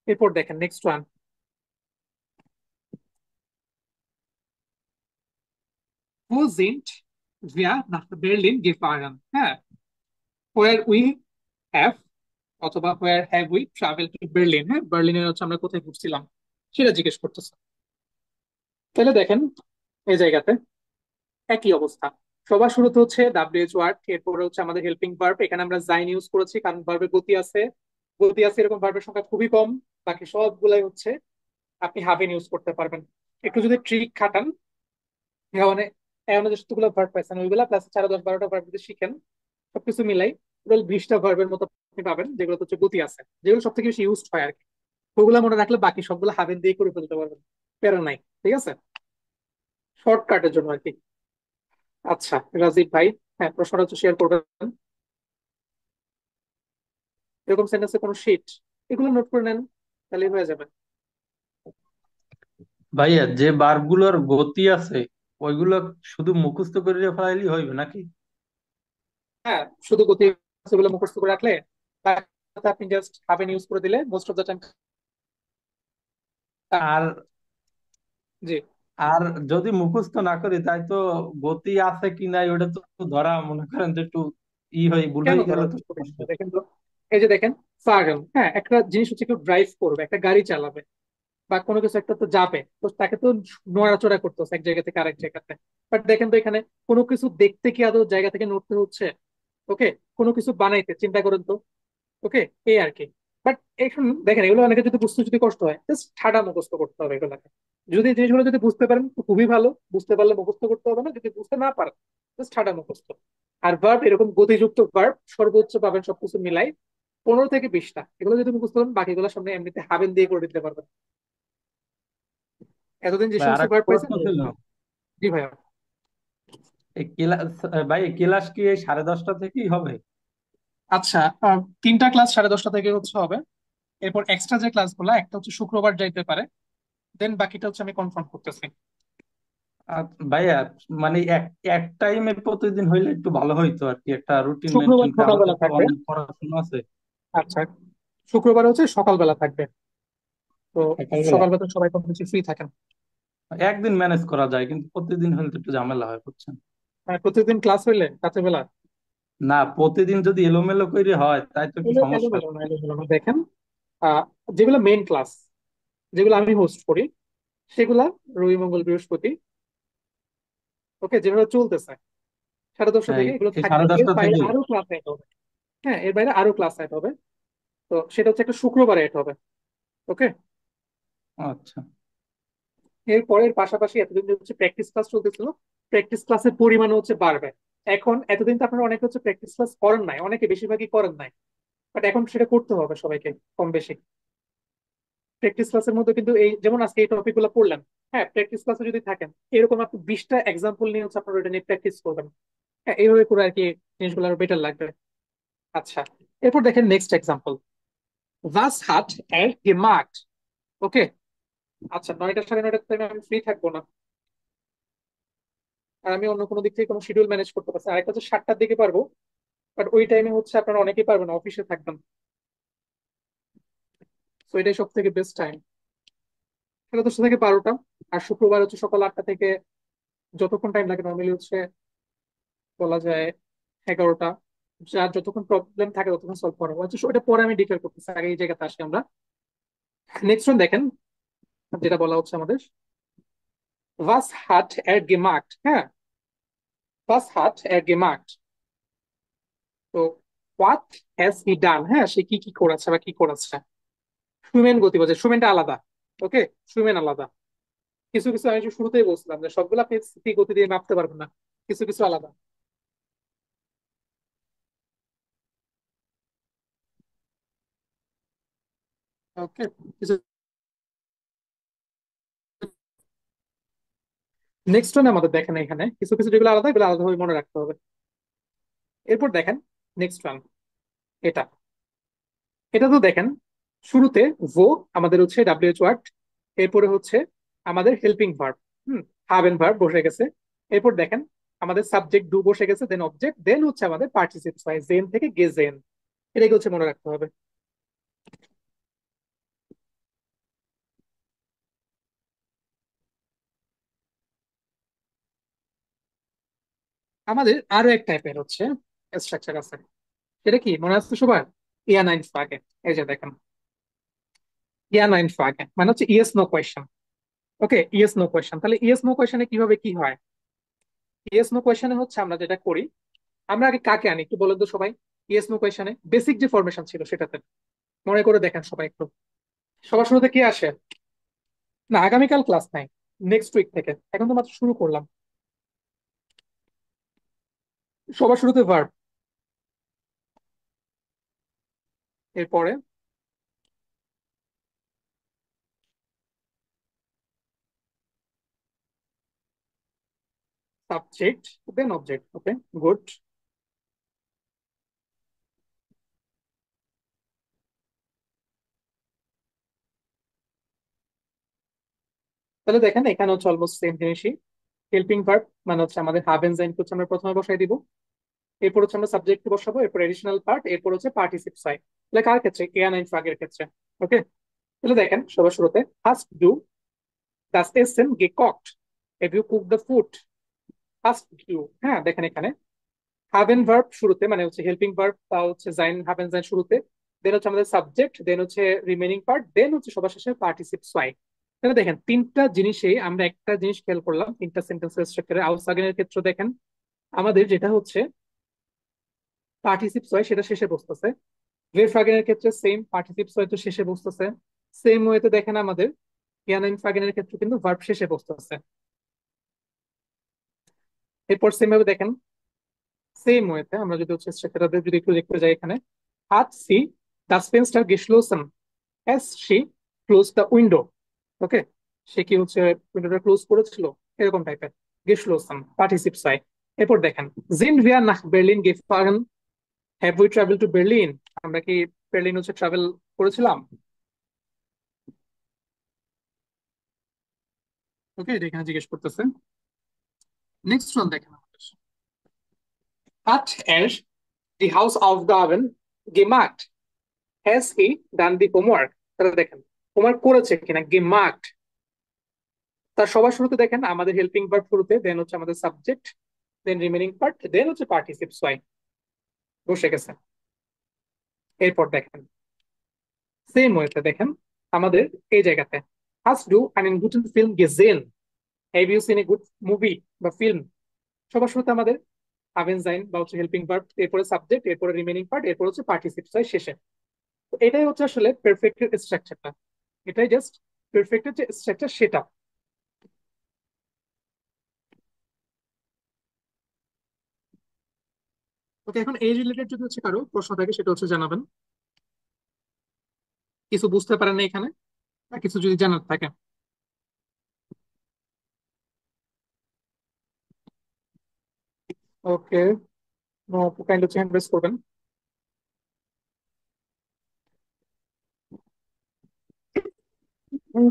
এরপর দেখেন নেক্সট ওয়ান, হু সিন্ট wir nach Berlin gefahren, হ্যাঁ, where we have অথবা where have we traveled to Berlin, হ্যাঁ, বার্লিনে হচ্ছে আমরা কোথায় ঘুরছিলাম সেটা জিজ্ঞেস করতেছে। তাহলে দেখেন এই জায়গাতে একই অবস্থা, সবার শুরুতে হচ্ছে ডাব্লিউএইচ ওয়ার্ড, এরপরে হচ্ছে আমাদের হেল্পিং ভার্ব, এখানে আমরা জাইন ইউজ করেছি কারণ ভার্বের গতি আছে, গতি আছে এরকম ভার্বের সংখ্যা খুবই কম, বাকি সবগুলাই হচ্ছে আপনি হাফেন ইউজ করতে পারবেন। একটু যদি ট্রিক খাটান, মানে এমন যতগুলো ভার্ব পাইছেন ওইগুলা প্লাস 4 10 12টা ভার্ব যদি শিখেন, সবকিছু মিলাই টোটাল 20টা ভার্বের মতো আপনি পাবেন, যেগুলো হচ্ছে গতি আছে, যেগুলো সব থেকে বেশি ইউজ হয় আর কি। ওগুলা মনে রাখলে বাকি সবগুলো হাফেন দিয়ে করে ফেলতে পারবেন, প্যারা নাই। ঠিক আছে, শর্টকাটের জন্য আর কি। আচ্ছা রাজীব ভাই, হ্যাঁ প্রশ্নটা হচ্ছে শেয়ার করবেন। এরকম সেন্টেন্সে কোনো শিট, এগুলো নোট করে নেন, তাহলেই হয়ে যাবে। ভাইয়া যে বার্ব গুলোর গতি আছে ওইগুলো শুধু মুখস্থ করে ফেলাইলে হইবে নাকি? হ্যাঁ, শুধু গতি গুলো মুখস্থ করে রাখলে বাকিটা আপনি জাস্ট হাফেন ইউজ করে দিলে মোস্ট অফ দ্য টাইম। আর জি, আর যদি মুখস্থ না করি তাই তো গতি আছে কি নাই ওটা তো ধরা মনে করেন যে একটু হয় ভুল কেন হয়ে গেলে ধরা তো কঠিন সমস্যা। না? দেখেন তো, এই যে দেখেন ফার্ম, হ্যাঁ, একটা জিনিস হচ্ছে কেউ ড্রাইভ করবে, একটা গাড়ি চালাবে বা কোনো কিছু একটা তো যাবে, তো তাকে তো নড়াচড়া করতে হচ্ছে এক জায়গা থেকে আরেক জায়গাতে। বাট দেখেন তো এখানে কোনো কিছু দেখতে কি আদৌ জায়গা থেকে নড়তে হচ্ছে? ওকে, কোনো কিছু বানাইতে চিন্তা করেন তো। ওকে, এই আর কি। বাট এখন দেখেন এগুলো অনেকে যদি বুঝতে যদি কষ্ট হয়, জাস্ট ঠাডা মুখস্থ করতে হবে এগুলোকে। যদি এই জিনিসগুলো যদি বুঝতে পারেন তো খুবই ভালো, বুঝতে পারলে মুখস্থ করতে হবে না, যদি বুঝতে না পারেন জাস্ট ঠাডা মুখস্থ। আর ভার্ব এরকম গতিযুক্ত ভার্ব সর্বোচ্চ পাবেন সবকিছু মিলাই 15 থেকে 20টা, এগুলো যদি মুখস্থ করেন বাকিগুলো সামনে এমনিতে হাবেন দিয়ে করে দিতে পারবেন। এতদিন যে ভাই আর সমস্ত একটা ভার্ব পাইছেন। প্রশ্ন ছিল, জি ভাইয়া। এই ক্লাস, ভাই এই ক্লাস কি এই 10:30 থেকেই হবে? আচ্ছা, 3টা ক্লাস 10:30 থেকে হচ্ছে হবে। এরপর এক্সট্রা যে ক্লাসগুলো, একটা হচ্ছে শুক্রবার যাইতে পারে, দেন বাকিটা হচ্ছে আমি কনফার্ম করতেছি। আর ভাইয়া মানে এক এক টাইমে প্রতিদিন হইলে একটু ভালো হইতো আর কি, একটা রুটিন শুক্রবার মেনটেন করে, আমাদের সকালবেলা তো থাকবে। অনেক পড়াশোনা আছে। আচ্ছা, শুক্রবার হচ্ছে সকালবেলা থাকবে, তো সকালবেলা সকালবেলা তো সবাই কম বেশি ফ্রি থাকেন। একদিন ম্যানেজ করা যায়, কিন্তু প্রতিদিন হলে তো একটু ঝামেলা হয় বুঝছেন। মানে প্রতিদিন ক্লাস হইলে রাতের বেলা না, প্রতিদিন যদি এলোমেলো করে হয় তাই তো একটু এলো সমস্যা। এলোমেলো না, এলোমেলো না। দেখেন আহ যেগুলো মেইন ক্লাস, যেগুলো আমি হোস্ট করি, সেগুলা রবি মঙ্গল বৃহস্পতি, ওকে, যেভাবে চলতেছে 10:30 হ্যাঁ, থেকে এগুলো এই থাকবে, সাড়ে এর দশটা বাইরে থেকে। আরো ক্লাস অ্যাড হবে। হ্যাঁ, এর বাইরে আরো ক্লাস অ্যাড হবে, তো সেটা হচ্ছে একটা শুক্রবারে অ্যাড হবে। ওকে, আচ্ছা এর পরের পাশাপাশি এতদিন যে হচ্ছে প্র্যাকটিস ক্লাস চলতেছিল, প্র্যাকটিস ক্লাসের পরিমাণ হচ্ছে বাড়বে। এখন এতদিন তো আপনারা অনেকে হচ্ছে প্র্যাকটিস ক্লাস করেন নাই, অনেকে বেশিরভাগই করেন নাই, বাট এখন সেটা করতে হবে সবাইকে কম বেশি। প্র্যাকটিস ক্লাসের মধ্যে কিন্তু এই যেমন আজকে এই টপিক গুলো পড়লেন, হ্যাঁ, প্র্যাকটিস ক্লাসে যদি থাকেন এরকম আপনি 20টা এক্সাম্পল নিয়ে হচ্ছে আপনারা এটা নিয়ে প্র্যাকটিস করবেন। হ্যাঁ, এইভাবে করে আর কি জিনিসগুলো আরো বেটার লাগবে। আচ্ছা, এরপর দেখেন next example, was hat er gemacht? ওকে, আচ্ছা 9টা 9:30 আমি ফ্রি থাকবো না, আর আমি অন্য কোনো দিক থেকে কোনো শিডিউল ম্যানেজ করতে পারছি, আরেকটা হচ্ছে 7টার দিকে পারবো, বাট ওই টাইমে হচ্ছে আপনারা অনেকেই পারবেন, অফিসে থাকবেন। তো এটাই সব থেকে বেস্ট টাইম, 10:30 থেকে 12টা। আর শুক্রবার হচ্ছে সকাল 8টা থেকে যতক্ষণ টাইম লাগে, নর্মালি হচ্ছে বলা যায় 11টা, যার যতক্ষণ প্রবলেম থাকে ততক্ষণ সলভ করা হবে। আচ্ছা, ওটা পরে আমি ডিক্লেয়ার করতেছি, আগে এই জায়গাতে আসি আমরা। নেক্সট ওয়ান দেখেন, যেটা বলা হচ্ছে আমাদের was hat er gemacht, হ্যাঁ, was hat er gemacht, তো what has he done, হ্যাঁ, সে কি কি করেছে বা কি করেছে। সুমেন গতি বোঝে, সুমেনটা আলাদা। ওকে, সুমেন আলাদা। কিছু কিছু আমি যে শুরুতেই বলছিলাম যে সবগুলো আপনি স্থিতি গতি দিয়ে মাপতে পারবেন না, কিছু কিছু আলাদা। ওকে, কিছু নেক্সট ওয়ান আমাদের দেখেন এখানে কিছু কিছু যেগুলো আলাদা, এগুলো আলাদাভাবে মনে রাখতে হবে। এরপর দেখেন নেক্সট ওয়ান, এটা এটা তো দেখেন শুরুতে ভো আমাদের হচ্ছে ডাব্লিউএইচ ওয়ার্ড, এরপরে হচ্ছে আমাদের হেল্পিং ভার্ব, হাবেন ভার্ব বসে গেছে। এরপর দেখেন আমাদের সাবজেক্ট ডু বসে গেছে, দেন অবজেক্ট, দেন হচ্ছে আমাদের পার্টিসিপেটস হয় জেন থেকে গেজেন। এটাকে হচ্ছে মনে রাখতে হবে। আমাদের আরো এক টাইপের হচ্ছে স্ট্রাকচার আছে, সেটা কি মনে আছে সবার? ইয়া নাইন ফাগে, এই যে দেখেন, ইয়া নাইন ফাগে মানে হচ্ছে ইয়েস নো কোয়েশ্চেন। ওকে, ইয়েস নো কোয়েশ্চেন। তাহলে ইয়েস নো কোয়েশ্চেনে কিভাবে কি হয়? ইয়েস নো কোয়েশ্চেনে হচ্ছে আমরা যেটা করি, আমরা আগে কাকে আনি একটু বলেন তো সবাই। ইয়েস নো কোয়েশ্চেনে বেসিক যে ফরমেশন ছিল সেটাতে মনে করে দেখেন সবাই একটু। সবার শুরুতে কি আসে? না, আগামীকাল ক্লাস নাই, নেক্সট উইক থেকে, এখন তো মাত্র শুরু করলাম। সবার শুরুতে ভার্ব, এরপরে সাবজেক্ট, দেন অবজেক্ট। ওকে, গুড। তাহলে দেখেন এখানে হচ্ছে অলমোস্ট সেম জিনিসই। হেল্পিং ভার্ব মানে হচ্ছে আমাদের হাভ এন্ড জাইন হচ্ছে আমরা প্রথমে বসাই দিব, এরপর হচ্ছে আমরা সাবজেক্ট বসাবো, এরপর এডিশনাল পার্ট, এরপর হচ্ছে পার্টিসিপ সাই। তাহলে কার ক্ষেত্রে? কেয়া নাইন ফাগের ক্ষেত্রে। ওকে, তাহলে দেখেন সবার শুরুতে first do das Essen gekocht, have you cooked the food? First do, হ্যাঁ দেখেন এখানে হাভেন ভার্ব শুরুতে মানে হচ্ছে হেল্পিং ভার্ব বা হচ্ছে জাইন হাভেন জাইন শুরুতে, দেন হচ্ছে আমাদের সাবজেক্ট, দেন হচ্ছে রিমেনিং পার্ট, দেন হচ্ছে সবার শেষে পার্টিসিপ সোয়াই। তাহলে দেখেন তিনটা জিনিসে আমরা একটা জিনিস খেয়াল করলাম তিনটা সেন্টেন্সের স্ট্রাকচারে। আউটসাগেনের ক্ষেত্রে দেখেন আমাদের যেটা হচ্ছে পার্টিসিপ সোয়াই সেটা শেষে বসতেছে। ভেরফাগেনের ক্ষেত্রে সেম, পার্টিসিপ সোয়াই তো শেষে বসতেছে। সেম ওয়েতে দেখেন আমাদের ইয়ানাইন ফাগেনের ক্ষেত্রে কিন্তু ভার্ব শেষে বসতেছে। এরপর সেম ভাবে দেখেন সেম ওয়েতে আমরা যদি হচ্ছে স্ট্রাকচারটা যদি একটু দেখতে যাই এখানে, হাত সি das Fenster geschlossen, as she closed the window. Okay, সে কি হচ্ছে উইন্ডোটা ক্লোজ করেছিল, এরকম টাইপের। geschlossen পার্টিসিপ সাই। এরপর দেখেন sind wir nach Berlin gefahren, have we traveled to Berlin? আমরা কি বার্লিন হচ্ছে ট্রাভেল করেছিলাম? ওকে, এটা এখানে জিজ্ঞেস করতেছে। নেক্সট ওয়ান দেখেন আমাদের, hat er die Hausaufgaben gemacht, has he done the homework? তাহলে দেখেন হোমওয়ার্ক করেছে কিনা, gemacht। তার সবার শুরুতে দেখেন আমাদের হেল্পিং ভার্ব শুরুতে, দেন হচ্ছে আমাদের সাবজেক্ট, দেন রিমেনিং পার্ট, দেন হচ্ছে পার্টিসিপ সোয়াই বসে গেছে। এরপর দেখেন সেম ওয়েতে দেখেন আমাদের এই জায়গাতে হাস ডু einen guten Film gesehen, have you seen a good movie বা ফিল্ম। সবার শুরুতে আমাদের হাভেন জাইন বা হচ্ছে হেল্পিং ভার্ব, এরপরে সাবজেক্ট, এরপরে রিমেনিং পার্ট, এরপর হচ্ছে পার্টিসিপ সোয়াই শেষে। তো এটাই হচ্ছে আসলে পারফেক্টের স্ট্রাকচারটা, এটাই জাস্ট পারফেক্টের যে স্ট্রাকচার সেটা। ওকে, এখন এই রিলেটেড যদি হচ্ছে কারো প্রশ্ন থাকে সেটা হচ্ছে জানাবেন। কিছু বুঝতে পারেন না এখানে বা কিছু যদি জানার থাকে। ওকে, কাইন্ড হচ্ছে হ্যান্ড রেজ করবেন।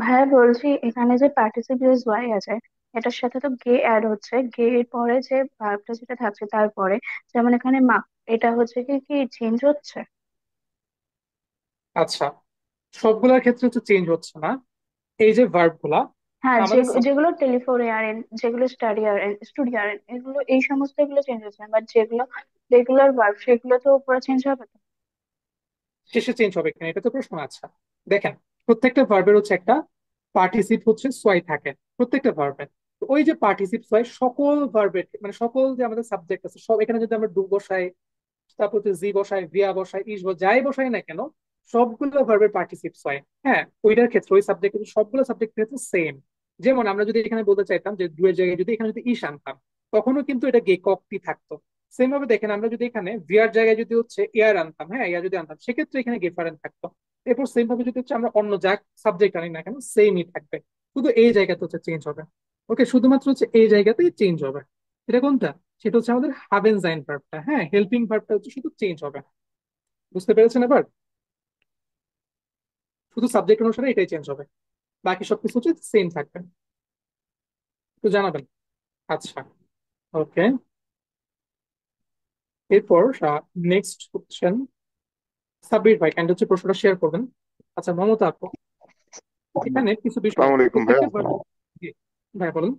ভাইয়া বলছি এখানে যে পার্টিসিপিয়াস ওয়াই আছে এটার সাথে তো গে অ্যাড হচ্ছে, গে এর পরে যে ভার্বটা যেটা থাকছে তারপরে, যেমন এখানে মা, এটা হচ্ছে কি কি চেঞ্জ হচ্ছে? আচ্ছা, সবগুলোর ক্ষেত্রে হচ্ছে চেঞ্জ হচ্ছে না। এই যে ভার্ব গুলা হ্যাঁ, আমাদের যেগুলো টেলিফোর ইয়ারেন, যেগুলো স্টাডি ইয়ারেন, স্টুডি ইয়ারেন, এগুলো এই সমস্ত এগুলো চেঞ্জ হচ্ছে না, বাট যেগুলো রেগুলার ভার্ব সেগুলো তো পুরো চেঞ্জ হবে তো। শেষে চেঞ্জ হবে কিনা এটা তো প্রশ্ন। আচ্ছা দেখেন, প্রত্যেকটা ভার্বের হচ্ছে একটা পার্টিসিপ হচ্ছে সোয়াই থাকে প্রত্যেকটা ভার্বের। তো ওই যে পার্টিসিপ সোয়াই সকল ভার্বের মানে সকল যে আমাদের সাবজেক্ট আছে সব, এখানে যদি আমরা ডু বসাই, তারপর হচ্ছে জি বসাই, ভিয়া বসাই, ইস বসাই, যাই বসাই না কেন, সবগুলো ভার্বের পার্টিসিপস হয়। হ্যাঁ, ওইটার ক্ষেত্রে ওই সাবজেক্ট কিন্তু সবগুলো সাবজেক্টের ক্ষেত্রে সেম। যেমন আমরা যদি এখানে বলতে চাইতাম যে ডু এর জায়গায় যদি এখানে যদি ইস আনতাম, তখনও কিন্তু এটা গে ককটি থাকতো। সেম ভাবে দেখেন আমরা যদি এখানে ভিয়ার জায়গায় যদি হচ্ছে এয়ার আনতাম, হ্যাঁ এয়ার যদি আনতাম, সেক্ষেত্রে এখানে গেফারেন্ট থাকতো। এরপর সেম ভাবে যদি হচ্ছে আমরা অন্য যা সাবজেক্ট আনি না কেন সেমই থাকবে, শুধু এই জায়গাতে হচ্ছে চেঞ্জ হবে। ওকে, শুধুমাত্র হচ্ছে এই জায়গাতেই চেঞ্জ হবে। এটা কোনটা? সেটা হচ্ছে আমাদের হাভেন জাইন ভার্বটা। হ্যাঁ, হেল্পিং ভার্বটা হচ্ছে শুধু চেঞ্জ হবে। বুঝতে পেরেছেন এবার? শুধু সাবজেক্ট অনুসারে এটাই চেঞ্জ হবে, বাকি সবকিছু হচ্ছে সেম থাকবে। তো জানাবেন। আচ্ছা, ওকে। এরপর নেক্সট কোশ্চেন, সাব্বির ভাই কাইন্ড হচ্ছে প্রশ্নটা শেয়ার করবেন। আচ্ছা মমতা আপু, এখানে কিছু বিষয় আসসালামু আছে আলাইকুম ভাইয়া। প্রত্যেকটা জি ভাই বলুন।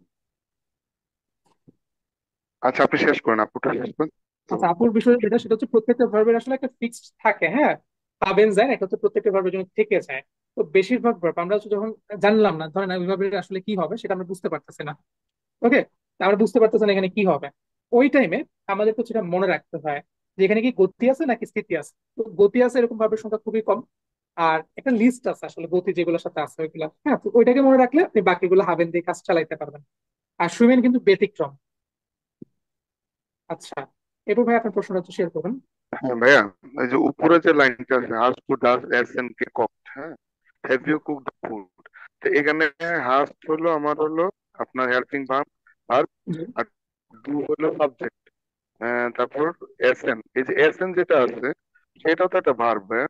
আচ্ছা, আপনি শেষ করেন, আপুটা শেষ করেন তো। আচ্ছা আপুর বিষয় যেটা সেটা হচ্ছে প্রত্যেকটা ভার্বের আসলে একটা ফিক্সড থাকে, হ্যাঁ। পাবেন যায় একটা হচ্ছে প্রত্যেকটা ভার্বের জন্য থেকে যায়। তো বেশিরভাগ ভার্ব আমরা হচ্ছে যখন জানলাম না, ধরেন ওই ভার্বের আসলে কি হবে সেটা আমরা বুঝতে পারতেছি না। ওকে, আমরা বুঝতে পারতেছি না এখানে কি হবে। ওই টাইমে আমাদেরকে সেটা মনে রাখতে হয় যে এখানে কি গতি আছে নাকি স্থিতি আছে। তো গতি আছে এরকম ভার্বের সংখ্যা খুবই কম। আর একটা লিস্ট আছে আসলে গতি যেগুলোর সাথে আছে ওইগুলা, হ্যাঁ। তো ওইটাকে মনে রাখলে আপনি বাকিগুলো হাবেন দিয়ে কাজ চালাইতে পারবেন। আর সুইমেন কিন্তু ব্যতিক্রম। আচ্ছা, এরপর ভাই আপনার প্রশ্নটা হচ্ছে শেয়ার করবেন। হ্যাঁ ভাইয়া, এই যে উপরে যে লাইনটা আছে, হাজ টু ডাজ এস এন কে ককড, হ্যাঁ, হ্যাভ ইউ কুকড ফুড। তো এখানে হাজ হলো আমার হলো আপনার হেল্পিং ভার্ব ভার্ব, জি। আর ডু হলো সাবজেক্ট। তারপর এস এন, এই যে এস এন যেটা আছে সেটাও তো একটা ভার্ব, হ্যাঁ।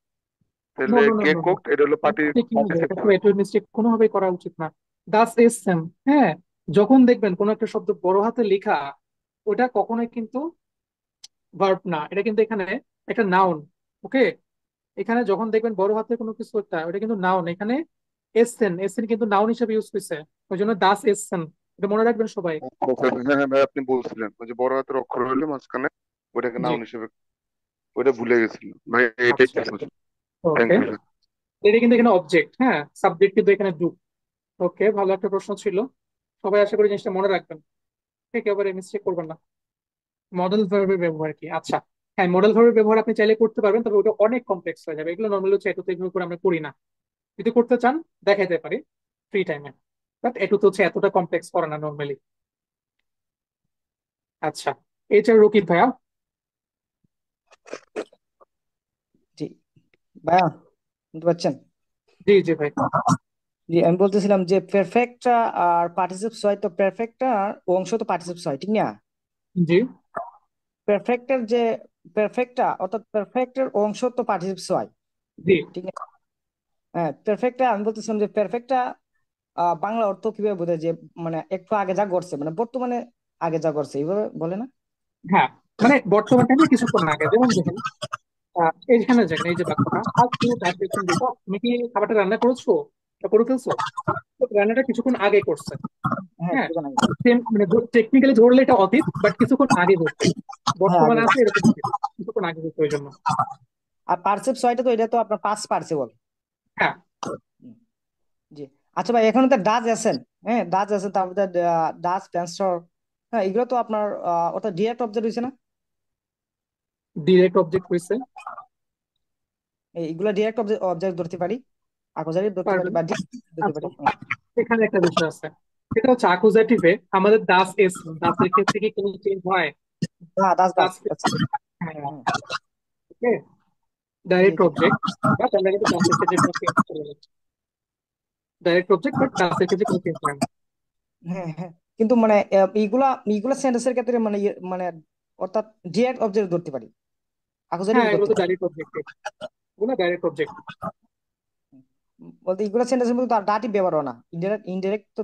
নো তাহলে নো নো কে নো নো, কুকড এটা হলো মিস্টেক কি হবে, এটা তো পার্টিসিপল। এত মিস্টেক কোনোভাবেই করা উচিত না। দাস ইজ সেম, হ্যাঁ। যখন দেখবেন কোনো একটা শব্দ বড় হাতে লেখা, ওটা কখনোই কিন্তু ভার্ব না, এটা কিন্তু এখানে একটা নাউন। ওকে, এখানে যখন দেখবেন বড় হাতে কোনো কিছু একটা, ওটা কিন্তু নাউন। এখানে এসেন, এসেন কিন্তু নাউন হিসেবে ইউজ করছে। ওই জন্য দাস এসেন, এটা মনে রাখবেন সবাই। হ্যাঁ হ্যাঁ ভাই, আপনি বলছিলেন ওই যে বড় হাতের অক্ষর হলে মাঝখানে ওটাকে জি। নাউন হিসেবে, ওটা ভুলে গেছিল ভাই, এটাই আচ্ছা, থ্যাংক ওকে। ইউ। এটা কিন্তু এখানে অবজেক্ট, হ্যাঁ, সাবজেক্ট কিন্তু এখানে ডু। ওকে, ভালো একটা প্রশ্ন ছিল। সবাই আশা করি জিনিসটা মনে রাখবেন, একেবারে মিস্টেক করবেন না। মডেল ভার্বের ব্যবহার কি? আচ্ছা, হ্যাঁ, মডেল ভার্বের ব্যবহার আপনি চাইলে করতে পারবেন, তবে ওটা অনেক কমপ্লেক্স হয়ে যাবে। এগুলো নর্মালি হচ্ছে এটুকু এগুলো করে আমরা করি না। যদি করতে চান দেখাইতে পারি ফ্রি টাইমে, বাট এটুকু হচ্ছে এতটা কমপ্লেক্স করে না নর্মালি। আচ্ছা, এছাড়া রকিব ভাইয়া। জি ভাইয়া, শুনতে পাচ্ছেন? জি জি ভাই। জি, আমি বলতেছিলাম যে পারফেক্টটা আর পার্টিসিপস হয়, তো পারফেক্টটা অংশ তো পার্টিসিপস হয়, ঠিক না? জি পারফেক্টের যে পারফেক্টটা অর্থাৎ পারফেক্টের অংশ তো পার্টিসিপস হয়, জি। ঠিক না? হ্যাঁ, পারফেক্টটা আমি বলতেছিলাম যে পারফেক্টটা বাংলা অর্থ কিভাবে বোঝায়, যে মানে একটু আগে যা ঘটছে, মানে বর্তমানে আগে যা ঘটছে, এইভাবে বলে না? হ্যাঁ, মানে বর্তমান টাইমে কিছুক্ষণ আগে, যেমন দেখেন এইখানে দেখেন এই যে বাক্যটা, আজ তুমি ডাক দিচ্ছেন দিপা, তুমি কি খাবারটা রান্না করেছো বা করে ফেলছো? তো রান্নাটা কিছুক্ষণ আগে করছে, হ্যাঁ, হ্যাঁ। কিছুক্ষণ আগে। মানে টেকনিক্যালি ধরলে এটা অতীত, বাট কিছুক্ষণ আগে হচ্ছে। হ্যাঁ, বর্তমানে আগে। আছে এরকম অতীত, কিছুক্ষণ আগে হচ্ছে ওই জন্য। আর পার্সিপস হয়টা তো এটা তো আপনার পাস পার্সিবল। হ্যাঁ জি। আচ্ছা ভাই, এখানে তো ডাজ আছেন। হ্যাঁ, ডাজ আছেন, তারপরে ডাজ পেন্সর। হ্যাঁ, এগুলো তো আপনার ওটা ডিরেক্ট অবজেক্ট হয়েছে না? ডিরেক্ট অবজেক্ট হয়েছে। এইগুলো ডিরেক্ট অবজেক্ট অবজেক্ট ধরতে পারি, আকোজারি ধরতে পারি, পারবেন। বা ধরতে আচ্ছা, পারি। এখানে একটা বিষয় আছে, সেটা হচ্ছে অ্যাকুজাটিভে আমাদের দাস এস, দাসের ক্ষেত্রে কি কোনো চেঞ্জ হয়? হ্যাঁ, ডাজ ডাজ দাস, আচ্ছা। হ্যাঁ, হুম, ওকে। জি ডাইরেক্ট জি। অবজেক্ট, বাট আমরা কিন্তু দাসের ক্ষেত্রে কোনো চেঞ্জ করে যাচ্ছি। ডাইরেক্ট অবজেক্ট বাট দাসের ক্ষেত্রে কোনো চেঞ্জ হয় না। হ্যাঁ হ্যাঁ, কিন্তু মানে এইগুলা এইগুলা সেন্টেন্সের ক্ষেত্রে মানে মানে অর্থাৎ ডিরেক্ট অবজেক্ট ধরতে পারি, আকোজারি হ্যাঁ, এগুলো ধরতে তো পারি। ডাইরেক্ট অবজেক্ট, এগুলো ডাইরেক্ট অবজেক্ট। বলতে এগুলা সেন্টেন্সের মধ্যে তো ডাটি ব্যবহার হয় না, ইনডাইরেক্ট ইনডাইরেক্ট তো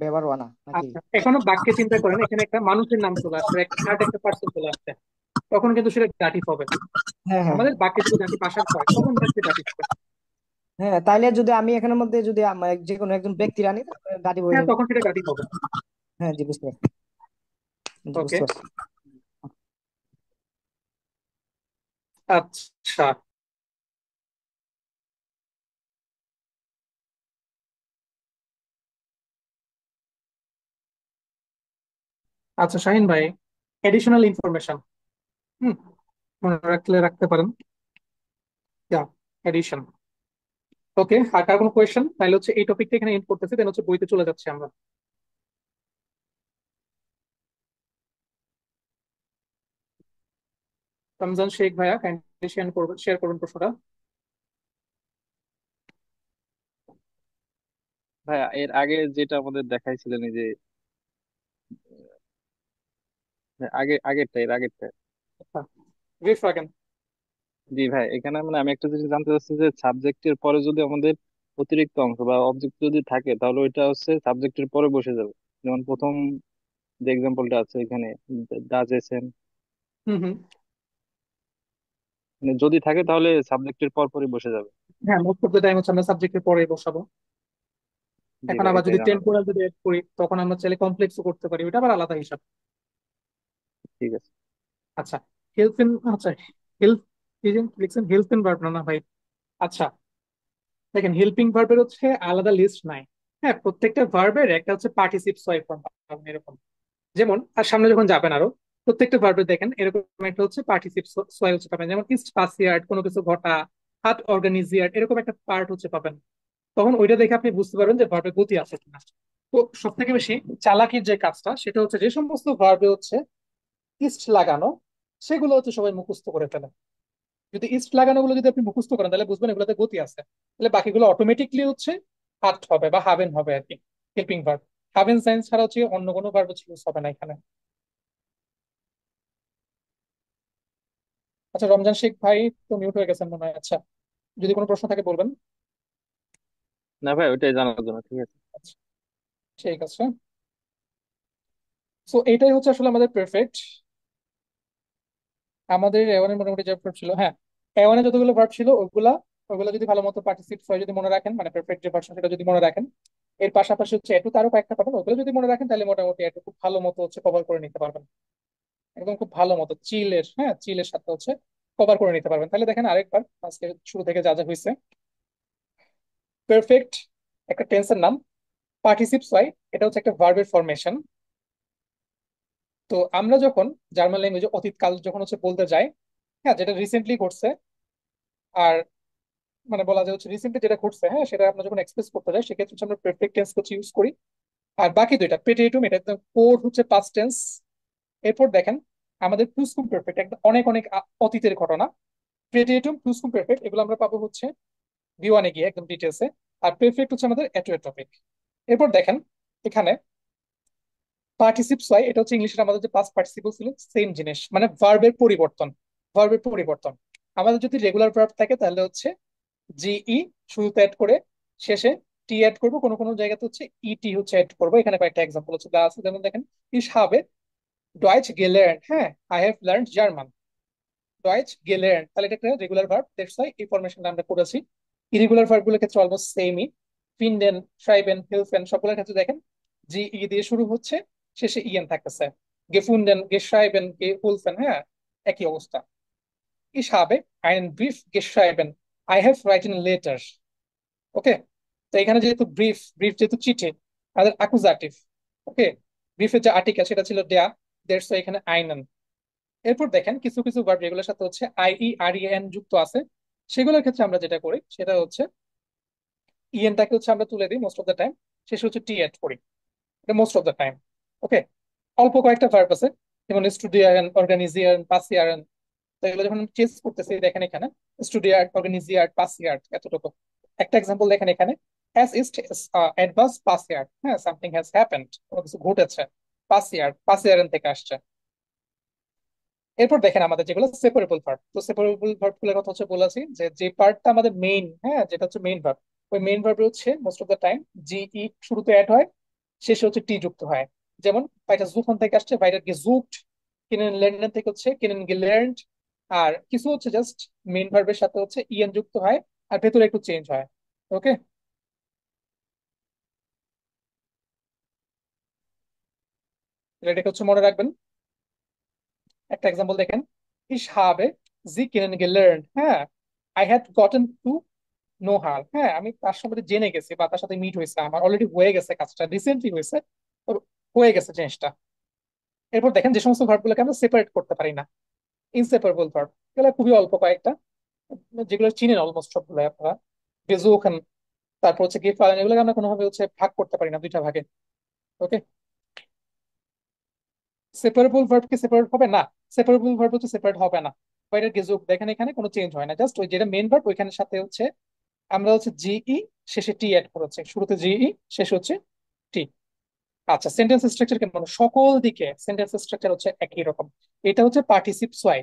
ব্যবহার হয় না নাকি? আচ্ছা, এখনো বাক্যে চিন্তা করেন, এখানে একটা মানুষের নাম চলে আসছে, একটা থার্ড একটা পার্সন চলে আসছে, তখন কিন্তু সেটা ডাটিভ হবে। হ্যাঁ হ্যাঁ আমাদের বাক্যে যদি ডাটিভ আসার হয় তখন বাক্যে ডাটিভ হবে। হ্যাঁ, তাইলে যদি আমি এখানের মধ্যে যদি যে কোনো একজন ব্যক্তির আনি, ডাটি হয়ে হ্যাঁ, যাবে। তখন সেটা ডাটিভ হবে। হ্যাঁ জি, বুঝতে পারছি। জি, ওকে, বুঝতে পারছি। আচ্ছা। আচ্ছা শাহিন ভাই, এডিশনাল ইনফরমেশন, হুম, মনে রাখলে রাখতে পারেন। এডিশন। ওকে, আর কার কোনো কোয়েশ্চেন? তাহলে হচ্ছে এই টপিকটা এখানে এন্ড করতেছি, দেন হচ্ছে বইতে চলে যাচ্ছি আমরা। রমজান শেখ ভাইয়া কাইন্ডলি শেয়ার করবেন প্রশ্নটা। ভাইয়া, এর আগে যেটা আমাদের দেখাইছিলেন, এই যে আগেরটা, এর আগেরটা। ব্রিফ রাখেন। জি ভাই, এখানে মানে আমি একটা জিনিস জানতে চাচ্ছি যে সাবজেক্টের পরে যদি আমাদের অতিরিক্ত অংশ বা অবজেক্ট যদি থাকে, তাহলে ওইটা হচ্ছে সাবজেক্টের পরে বসে যাবে। যেমন প্রথম যে এক্সাম্পলটা আছে এখানে, ডাজ এসেন। হুম হুম। মানে যদি থাকে তাহলে সাবজেক্টের পর পরই বসে যাবে। হ্যাঁ, মোস্ট অফ দ্য টাইম হচ্ছে আমরা সাবজেক্টের পরে বসাবো। জি এখন ভাই, আবার এটাই যদি জানার ছিল। টেম্পোরাল যদি এড করি তখন আমরা চাইলে কমপ্লেক্সও করতে পারি, ওটা আবার আলাদা হিসাব। ঠিক আছে। আচ্ছা, হেল্প ইন, আচ্ছা হেল্প, এই যে লিখছেন হেল্প ইন ভার্ব, না না ভাই। আচ্ছা, দেখেন হেল্পিং ভার্বের হচ্ছে আলাদা লিস্ট নাই। হ্যাঁ, প্রত্যেকটা ভার্বের একটা হচ্ছে পার্টিসিপ সোয়াই ফর্ম পাবেন এরকম। যেমন আর সামনে যখন যাবেন আরো, প্রত্যেকটা ভার্বে দেখেন এরকম একটা হচ্ছে পার্টিসিপ সোয়াই হচ্ছে পাবেন। যেমন ইস্ট পাসিয়ার্ড, কোনো কিছু ঘটা, হাত অর্গানিজিয়ার্ড, এরকম একটা পার্ট হচ্ছে পাবেন। তখন ওইটা দেখে আপনি বুঝতে পারবেন যে ভার্বে গতি আছে কিনা। তো সব থেকে বেশি চালাকির যে কাজটা সেটা হচ্ছে যে সমস্ত ভার্বে হচ্ছে ইস্ট লাগানো, সেগুলো হচ্ছে সবাই মুখস্থ করে ফেলে। যদি ইস্ট লাগানো গুলো যদি আপনি মুখস্থ করেন তাহলে বুঝবেন এগুলোতে গতি আছে। তাহলে বাকিগুলো অটোমেটিকলি হচ্ছে হার্ট হবে বা হাবেন হবে আর কি, হেল্পিং ভার্ব। হাবেন সায়েন্স ছাড়া হচ্ছে অন্য কোনো ভার্ব হচ্ছে ইউজ হবে না এখানে। আচ্ছা, রমজান শেখ ভাই তো মিউট হয়ে গেছেন মনে হয়। আচ্ছা, যদি কোনো প্রশ্ন থাকে বলবেন। না ভাই, ওইটাই জানার জন্য। ঠিক আছে। আচ্ছা, ঠিক আছে। সো এটাই হচ্ছে আসলে আমাদের পারফেক্ট। আমাদের এওয়ানের মোটামুটি যে ভার্ব ছিল, হ্যাঁ, এওয়ানে যতগুলো ভার্ব ছিল ওগুলা ওগুলো যদি ভালো মতো পার্টিসিপেট হয় যদি মনে রাখেন, মানে পারফেক্ট যে ভার্সন সেটা যদি মনে রাখেন, এর পাশাপাশি হচ্ছে এটু তারও কয়েকটা পাবেন, ওগুলো যদি মনে রাখেন তাহলে মোটামুটি এটু খুব ভালো মতো হচ্ছে কভার করে নিতে পারবেন। একদম খুব ভালো মতো চিলের, হ্যাঁ চিলের সাথে হচ্ছে কভার করে নিতে পারবেন। তাহলে দেখেন আরেকবার আজকে শুরু থেকে যা যা হয়েছে। পারফেক্ট একটা টেন্সের নাম, পার্টিসিপস হয়, এটা হচ্ছে একটা ভার্বের ফরমেশন। তো আমরা যখন জার্মান ল্যাঙ্গুয়েজে অতীতকাল যখন হচ্ছে বলতে যাই, হ্যাঁ যেটা রিসেন্টলি ঘটছে, আর মানে বলা যায় হচ্ছে রিসেন্টলি যেটা ঘটছে, হ্যাঁ সেটা আমরা যখন এক্সপ্রেস করতে যাই সেক্ষেত্রে হচ্ছে আমরা পারফেক্ট টেন্স হচ্ছে ইউজ করি। আর বাকি দুইটা পেটেটুম, এটা একদম কোর হচ্ছে পাস্ট টেন্স। এরপর দেখেন আমাদের প্লুসকুম পারফেক্ট, একদম অনেক অনেক অতীতের ঘটনা। প্রেটেটুম প্লুসকুম পারফেক্ট এগুলো আমরা পাবো হচ্ছে বি1 গিয়ে একদম ডিটেলসে। আর পারফেক্ট হচ্ছে আমাদের এটো টপিক। এরপর দেখেন এখানে পার্টিসিপস হয়, এটা হচ্ছে ইংলিশের আমাদের যে পাস্ট পার্টিসিপল ছিল সেম জিনিস, মানে ভার্বের পরিবর্তন। ভার্বের পরিবর্তন আমাদের যদি রেগুলার ভার্ব থাকে তাহলে হচ্ছে জিই শুরুতে অ্যাড করে শেষে টি অ্যাড করবো, কোনো কোনো জায়গাতে হচ্ছে ইটি হচ্ছে অ্যাড করবো। এখানে কয়েকটা এক্সাম্পল হচ্ছে দেওয়া আছে, যেমন দেখেন ইস habe ডয়েচ গেলার্ন, হ্যাঁ আই হ্যাভ লার্ন জার্মান। ডয়েচ গেলার্ন, তাহলে এটা একটা রেগুলার ভার্ব, দ্যাটস ওয়াই এই ফরমেশনটা আমরা করেছি। ইরেগুলার ভার্ব গুলোর ক্ষেত্রে অলমোস্ট সেমই। ফিনডেন, ট্রাইবেন, হেলফেন সবগুলোর ক্ষেত্রে দেখেন জি ই দিয়ে শুরু হচ্ছে, শেষে ইএন থাকতেছে। গেফুন্ডেন, গেশরাইবেন, গেহুলফেন, হ্যাঁ একই অবস্থা। Ich habe einen Brief geschrieben. I have written a letter. ওকে, তো এখানে যেহেতু ব্রিফ, ব্রিফ যেহেতু চিঠি, আমাদের অ্যাকুজাটিভ। ওকে, ব্রিফের যে আর্টিকেল সেটা ছিল দেয়া, দ্যাটস ওয়াই এখানে আইনন। এরপর দেখেন কিছু কিছু ভার্ব যেগুলোর সাথে হচ্ছে আইই আর এন যুক্ত আছে, সেগুলোর ক্ষেত্রে আমরা যেটা করি সেটা হচ্ছে ইএনটাকে হচ্ছে আমরা তুলে দিই মোস্ট অফ দ্য টাইম, শেষে হচ্ছে টি অ্যাড করি, এটা মোস্ট অফ দ্য টাইম। ওকে, অল্প কয়েকটা ভার্ব আছে যেমন স্টুডিয়ারেন, অর্গানিজিয়ারেন, পাসিয়ারেন। তো এগুলো যখন চেঞ্জ করতেছি দেখেন এখানে স্টুডিয়ার্ট, অর্গানিজিয়ার্ট, পাসিয়ার্ট এতটুকু। একটা এক্সাম্পল দেখেন এখানে, অ্যাজ ইস্ট অ্যাডভান্স পাসিয়ার্ট, হ্যাঁ সামথিং হ্যাজ হ্যাপেন্ড, কোনো কিছু ঘটেছে। পাসিয়ার্ট পাসিয়ারেন থেকে আসছে। এরপর দেখেন আমাদের যেগুলো সেপারেবল ভার্ব, তো সেপারেবল ভার্ব গুলোর কথা হচ্ছে বলেছি যে যে পার্টটা আমাদের মেইন, হ্যাঁ যেটা হচ্ছে মেইন ভার্ব, ওই মেইন ভার্বে হচ্ছে মোস্ট অফ দ্য টাইম জিই শুরুতে অ্যাড হয়, শেষে হচ্ছে টি যুক্ত হয়। যেমন বাইটা জুফন থেকে আসছে, বাইটা গেজুকড, কিনেন লেন্ডেন থেকে হচ্ছে কিনেন গেলার্নড। আর কিছু হচ্ছে জাস্ট মেইন ভার্বের সাথে হচ্ছে ইএন যুক্ত হয় আর ভেতরে একটু চেঞ্জ হয়। ওকে, এটাকে হচ্ছে মনে রাখবেন। একটা এক্সাম্পল দেখেন, ich habe sie kennengelernt, হ্যাঁ I had gotten to know her, হ্যাঁ আমি তার সম্বন্ধে জেনে গেছি বা তার সাথে মিট হয়েছে, আমার অলরেডি হয়ে গেছে, কাজটা রিসেন্টলি হয়েছে, তো হয়ে গেছে জিনিসটা। এরপর দেখেন যে সমস্ত ভার্ব গুলোকে আমরা সেপারেট করতে পারি না, ইনসেপারেবল ভার্ব, এগুলো খুবই অল্প কয়েকটা, যেগুলো চিনেন অলমোস্ট সবগুলো আপনারা। বেজোখান, তারপর হচ্ছে গিফট, এগুলোকে আমরা কোনোভাবে হচ্ছে ভাগ করতে পারি না দুইটা ভাগে। ওকে, সেপারেবল ভার্ব কি সেপারেট হবে না, সেপারেবল ভার্ব হচ্ছে সেপারেট হবে না। বাইরে গেজুক দেখেন এখানে কোনো চেঞ্জ হয় না, জাস্ট ওই যেটা মেইন ভার্ব ওইখানে সাথে হচ্ছে আমরা হচ্ছে জিই শেষে টি অ্যাড করেছি, শুরুতে জিই শেষে হচ্ছে টি। আচ্ছা, সেন্টেন্স স্ট্রাকচার কেমন, সকল দিকে সেন্টেন্স স্ট্রাকচার হচ্ছে একই রকম। এটা হচ্ছে পার্টিসিপ সোয়াই,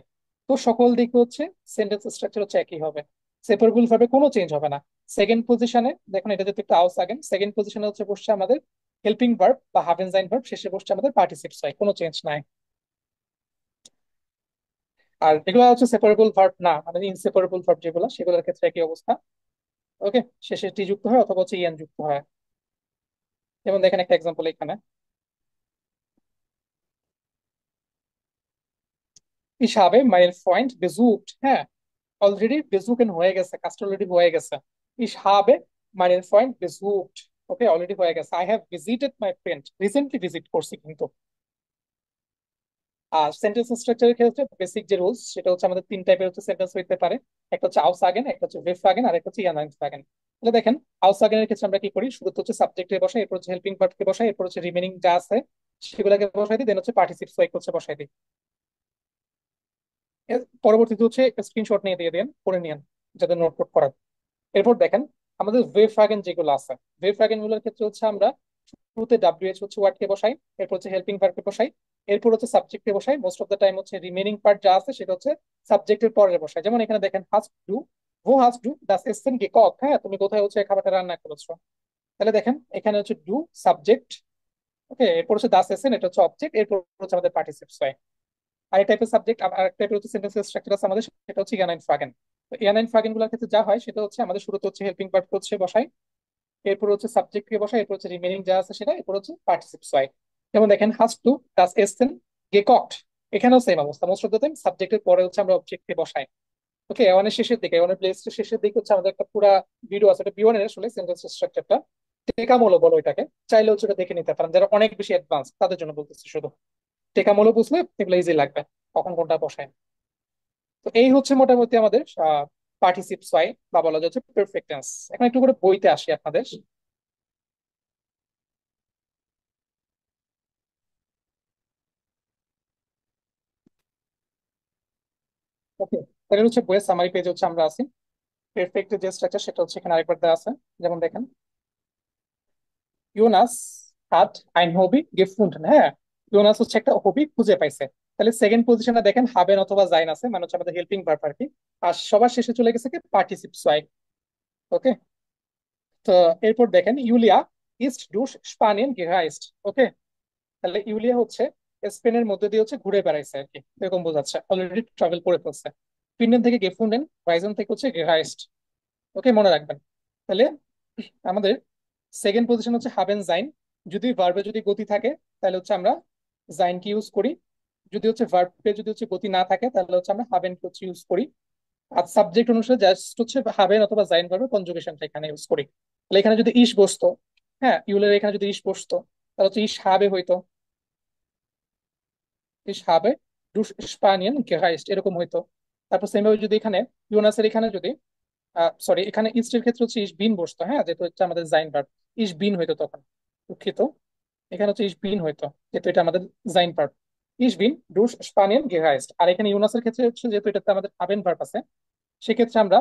তো সকল দিকে হচ্ছে সেন্টেন্স স্ট্রাকচার হচ্ছে একই হবে, সেপারেবল ভাবে কোনো চেঞ্জ হবে না। সেকেন্ড পজিশনে দেখুন, এটা যদি একটু আউস আগেন, সেকেন্ড পজিশনে হচ্ছে বসছে আমাদের হেল্পিং ভার্ব বা হাভেনজাইন ভার্ব, শেষে বসছে আমাদের পার্টিসিপ সোয়াই, কোনো চেঞ্জ নাই। আর এগুলো হচ্ছে সেপারেবল ভার্ব না, মানে ইনসেপারেবল ভার্ব যেগুলো, সেগুলোর ক্ষেত্রে একই অবস্থা। ওকে, শেষে টি যুক্ত হয় অথবা হচ্ছে ইএন যুক্ত হয়। যেমন দেখেন একটা এক্সাম্পল এখানে, ich habe meinen Freund besucht, হ্যাঁ, অলরেডি বেজুকেন হয়ে গেছে, কাজটা অলরেডি হয়ে গেছে। ich habe meinen Freund besucht, ওকে, অলরেডি হয়ে গেছে। I have visited my friend, recently visit করছি কিন্তু। আর সেন্টেন্স স্ট্রাকচারের ক্ষেত্রে বেসিক যে রুলস, সেটা হচ্ছে আমাদের তিন টাইপের হচ্ছে সেন্টেন্স হইতে পারে। একটা হচ্ছে আউসসাগেন, একটা হচ্ছে ভেরসাগেন, আর একটা হচ্ছে ইয়ানাইনসাগেন। তাহলে দেখেন, আউসসাগেনের ক্ষেত্রে আমরা কি করি, শুরুতে হচ্ছে সাবজেক্টে বসাই, এরপর হচ্ছে হেল্পিং ভার্বকে বসাই, এরপর হচ্ছে রিমেনিং যা আছে সেগুলোকে বসাই দিই, দেন হচ্ছে পার্টিসিপস ওয়াইক হচ্ছে বসাই দিই। পরবর্তীতে হচ্ছে স্ক্রিনশট নিয়ে দিয়ে দেন, করে নিন যাতে নোট টোট করার। এরপর দেখেন আমাদের ওয়েভ ফ্রাগেন যেগুলো আছে, ওয়েভ ফ্রাগেন গুলোর ক্ষেত্রে হচ্ছে আমরা শুরুতে ডাব্লিউএইচ হচ্ছে ওয়ার্ডকে বসাই, এরপর হচ্ছে হেল্পিং ভার্বকে বসাই, এরপর হচ্ছে সাবজেক্টকে বসাই। মোস্ট অফ দ্য টাইম হচ্ছে রিমেনিং পার্ট যা আছে সেটা হচ্ছে সাবজেক্টের পরে বসাই। যেমন এখানে দেখেন হাস ডু, ভো হাস ডু দাস এসেন গেকক, হ্যাঁ, তুমি কোথায় হচ্ছে খাবারটা রান্না করেছো। তাহলে দেখেন এখানে হচ্ছে ডু সাবজেক্ট, ওকে, এরপর হচ্ছে দাস এসেন, এটা হচ্ছে অবজেক্ট, এরপর হচ্ছে আমাদের পার্টিসিপস হয়। আর টাইপের সাবজেক্ট আর এক টাইপের হচ্ছে সেন্টেন্স স্ট্রাকচার আছে আমাদের, সেটা হচ্ছে ইয়ানাইন ফ্রাগেন। তো ইয়ানাইন ফ্রাগেন গুলোর ক্ষেত্রে যা হয় সেটা হচ্ছে আমাদের শুরুতে হচ্ছে হেল্পিং ভার্ব হচ্ছে বসাই, এরপর হচ্ছে সাবজেক্টকে বসাই, এরপর হচ্ছে রিমেনিং যা আছে সেটা, এরপর হচ্ছে পার্টিসিপস হয়। যেমন দেখেন হাস টু দাস এসেন গেকট, এখানেও সেম অবস্থা, মোস্ট অফ দ্য টাইম সাবজেক্টের পরে হচ্ছে আমরা অবজেক্টকে বসাই। ওকে, এওয়ানের শেষের দিকে, এওয়ানের প্লেলিস্টের শেষের দিকে হচ্ছে আমাদের একটা পুরা ভিডিও আছে, এটা বি1 এর আসলে সেন্টেন্স স্ট্রাকচারটা, টেকামোলো বলো এটাকে, চাইলে হচ্ছে ওটা দেখে নিতে পারেন যারা অনেক বেশি অ্যাডভান্স তাদের জন্য বলতেছি শুধু। টেকামোলো বুঝলে এগুলো ইজি লাগবে, কখন কোনটা বসায়। তো এই হচ্ছে মোটামুটি আমাদের পার্টিসিপস হয় বা বলা যাচ্ছে পারফেক্ট টেন্স। এখন একটু করে বইতে আসি আপনাদের। ওকে, তাহলে হচ্ছে বইয়ের সামারি পেজ হচ্ছে আমরা আছি। পারফেক্ট যে স্ট্রাকচার সেটা হচ্ছে এখানে আরেকবার দেওয়া আছে। যেমন দেখেন, ইউনাস হাট আইন হবি গেফুন্ডেন, হ্যাঁ, ইউনাস হচ্ছে একটা হবি খুঁজে পাইছে। তাহলে সেকেন্ড পজিশনে দেখেন হাবেন অথবা জাইন আছে, মানে হচ্ছে আমাদের হেল্পিং ভার্ব আর কি। আর সবার শেষে চলে গেছে কি পার্টিসিপস হয়। ওকে, তো এরপর দেখেন ইউলিয়া ইস্ট ডু স্পানিয়ান গেহাইস্ট, ওকে, তাহলে ইউলিয়া হচ্ছে স্পেনের মধ্যে দিয়ে হচ্ছে ঘুরে বেড়াইছে আর কি, এরকম বোঝাচ্ছে, অলরেডি ট্রাভেল করে ফেলছে। ফিনল্যান্ড থেকে গেফুন্ডেন, ভাইজন থেকে হচ্ছে গেহাইস্ট। ওকে, মনে রাখবেন। তাহলে আমাদের সেকেন্ড পজিশন হচ্ছে হাবেন জাইন। যদি ভার্বে যদি গতি থাকে তাহলে হচ্ছে আমরা জাইন কি ইউজ করি, যদি হচ্ছে ভার্বে যদি হচ্ছে গতি না থাকে তাহলে হচ্ছে আমরা হাবেন কি হচ্ছে ইউজ করি। আর সাবজেক্ট অনুসারে জাস্ট হচ্ছে হাবেন অথবা জাইন ভার্বের কনজুগেশনটা এখানে ইউজ করি। তাহলে এখানে যদি ইস বসতো, হ্যাঁ, ইউলের এখানে যদি ইস বসতো তাহলে হচ্ছে ইস হাবে হইতো, ইস habe durch Spanien gereist, এরকম হইতো। তারপর সেম ভাবে যদি এখানে ইউনাসের এখানে যদি সরি, এখানে ইস্টের ক্ষেত্রে হচ্ছে ইস বিন বসতো, হ্যাঁ, যেহেতু হচ্ছে আমাদের জাইন ভার্ব, ইস বিন হইতো তখন, দুঃখিত, এখানে হচ্ছে ইস বিন হইতো যেহেতু এটা আমাদের জাইন ভার্ব, ইস বিন ডুস স্পানিয়ান গেহাইস্ট। আর এখানে ইউনাসের ক্ষেত্রে হচ্ছে যেহেতু এটাতে আমাদের হাবেন ভার্ব আছে, সেক্ষেত্রে আমরা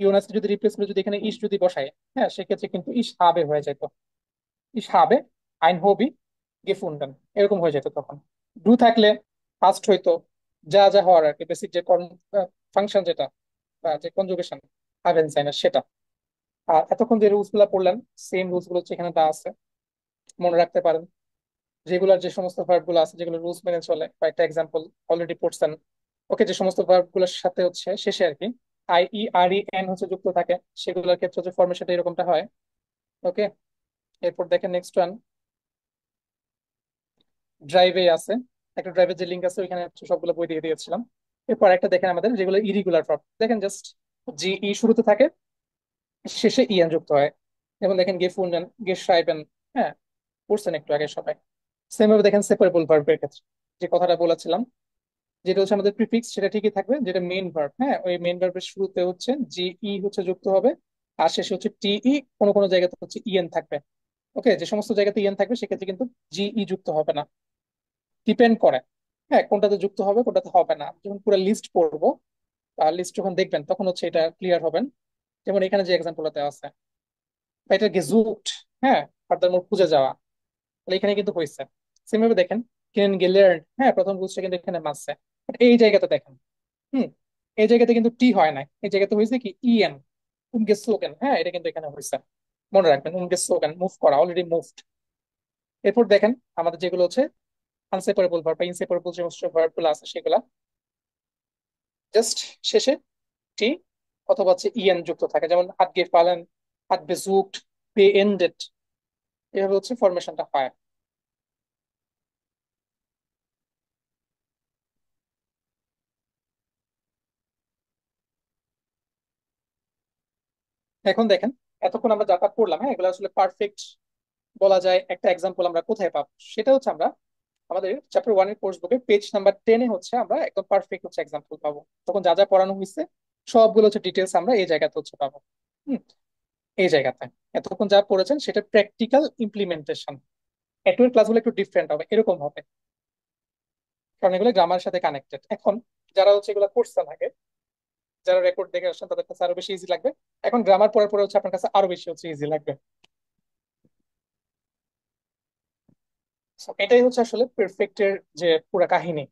ইউনাসকে যদি রিপ্লেস করে যদি এখানে ইস যদি বসাই, হ্যাঁ, সেক্ষেত্রে কিন্তু ইস habe হয়ে যেত, ইস habe ein Hobby gefunden, এরকম হয়ে যেত তখন। ডু থাকলে ফার্স্ট হইতো, যা যা হওয়ার আর কি, বেসিক যে ফাংশন যেটা বা যে কনজুগেশন হাভেন সাইন সেটা। আর এতক্ষণ যে রুলস গুলা পড়লেন, সেম রুলস গুলো হচ্ছে এখানে দেওয়া আছে, মনে রাখতে পারেন। রেগুলার যে সমস্ত ভার্ব গুলো আছে যেগুলো রুলস মেনে চলে, বা একটা এক্সাম্পল অলরেডি পড়ছেন। ওকে, যে সমস্ত ভার্ব গুলোর সাথে হচ্ছে শেষে আর কি IE REN হচ্ছে যুক্ত থাকে, সেগুলোর ক্ষেত্রে হচ্ছে ফরমেশনটা এরকমটা হয়। ওকে, এরপর দেখেন নেক্সট ওয়ান, ড্রাইভে আছে, একটা ড্রাইভের যে লিঙ্ক আছে ওইখানে হচ্ছে সবগুলো বই দিয়ে দিয়েছিলাম। এরপর একটা দেখেন আমাদের যেগুলো ইরিগুলার ভার্ব, দেখেন জাস্ট ই শুরুতে থাকে, শেষে ইএন যুক্ত হয়। যেমন দেখেন গেফুন্ডেন, গেশরাইবেন, হ্যাঁ, পড়ছেন একটু আগে সবাই। সেম ভাবে দেখেন সেপারেবল ভার্বের ক্ষেত্রে যে কথাটা বলেছিলাম, যেটা হচ্ছে আমাদের প্রিফিক্স সেটা ঠিকই থাকবে, যেটা মেইন ভার্ব, হ্যাঁ, ওই মেইন ভার্বের শুরুতে হচ্ছে হচ্ছে যুক্ত হবে, আর শেষে হচ্ছে কোনো কোনো জায়গাতে হচ্ছে ইএন থাকবে। ওকে, যে সমস্ত জায়গাতে ইএন থাকবে সেক্ষেত্রে কিন্তু যুক্ত হবে না, ডিপেন্ড করে, হ্যাঁ, কোনটাতে যুক্ত হবে কোনটাতে হবে না। যখন পুরো লিস্ট পড়বো আর লিস্ট যখন দেখবেন তখন হচ্ছে এটা ক্লিয়ার হবেন। যেমন এখানে যে এক্সাম্পল দেওয়া আছে, বা এটা গেজুট, হ্যাঁ, ফার্দার মোর খুঁজে যাওয়া, তাহলে এখানে কিন্তু হয়েছে। সেম ভাবে দেখেন কেন গেলার্ন, হ্যাঁ, প্রথম রুলসটা কিন্তু এখানে মারছে, বাট এই জায়গাতে দেখেন, হুম, এই জায়গাতে কিন্তু টি হয় না, এই জায়গাতে হয়েছে কি ইএন, উমগেসোগেন, হ্যাঁ, এটা কিন্তু এখানে হয়েছে, মনে রাখবেন উমগেসোগেন মুভ করা, অলরেডি মুভড। এরপর দেখেন আমাদের যেগুলো হচ্ছে আনসেপারেবল ভার্ব বা ইনসেপারেবল যে সমস্ত ভার্ব গুলো আছে সেগুলা, জাস্ট শেষে টি অথবা হচ্ছে ইএন যুক্ত থাকে, যেমন হাত গেফালেন, হাত বেজুকড, বেএন্ডেড, এভাবে হচ্ছে ফরমেশনটা হয়। এখন দেখেন, এতক্ষণ আমরা যা করলাম, হ্যাঁ, এগুলো আসলে পারফেক্ট বলা যায়। একটা এক্সাম্পল আমরা কোথায় পাবো, সেটা হচ্ছে আমরা আমাদের চ্যাপ্টার 1 এর কোর্স বুকে পেজ নাম্বার 10-এ হচ্ছে আমরা একদম পারফেক্ট হচ্ছে এক্সাম্পল পাবো। তখন যা যা পড়ানো হয়েছে সবগুলো হচ্ছে ডিটেলস আমরা এই জায়গাতে হচ্ছে পাবো। হুম, এই জায়গাতে এতক্ষণ যা পড়েছেন সেটা প্র্যাকটিক্যাল ইমপ্লিমেন্টেশন। এটুয়ের ক্লাসগুলো একটু ডিফারেন্ট হবে, এরকম হবে, কারণ এগুলো গ্রামারের সাথে কানেক্টেড। এখন যারা হচ্ছে এগুলো করছেন আগে, যারা রেকর্ড দেখে আসছেন, তাদের কাছে আরো বেশি ইজি লাগবে। এখন গ্রামার পড়ার পরে হচ্ছে আপনার কাছে আরো বেশি হচ্ছে ইজি লাগবে। So, এটাই হচ্ছে আসলে পারফেক্টের যে পুরো কাহিনী।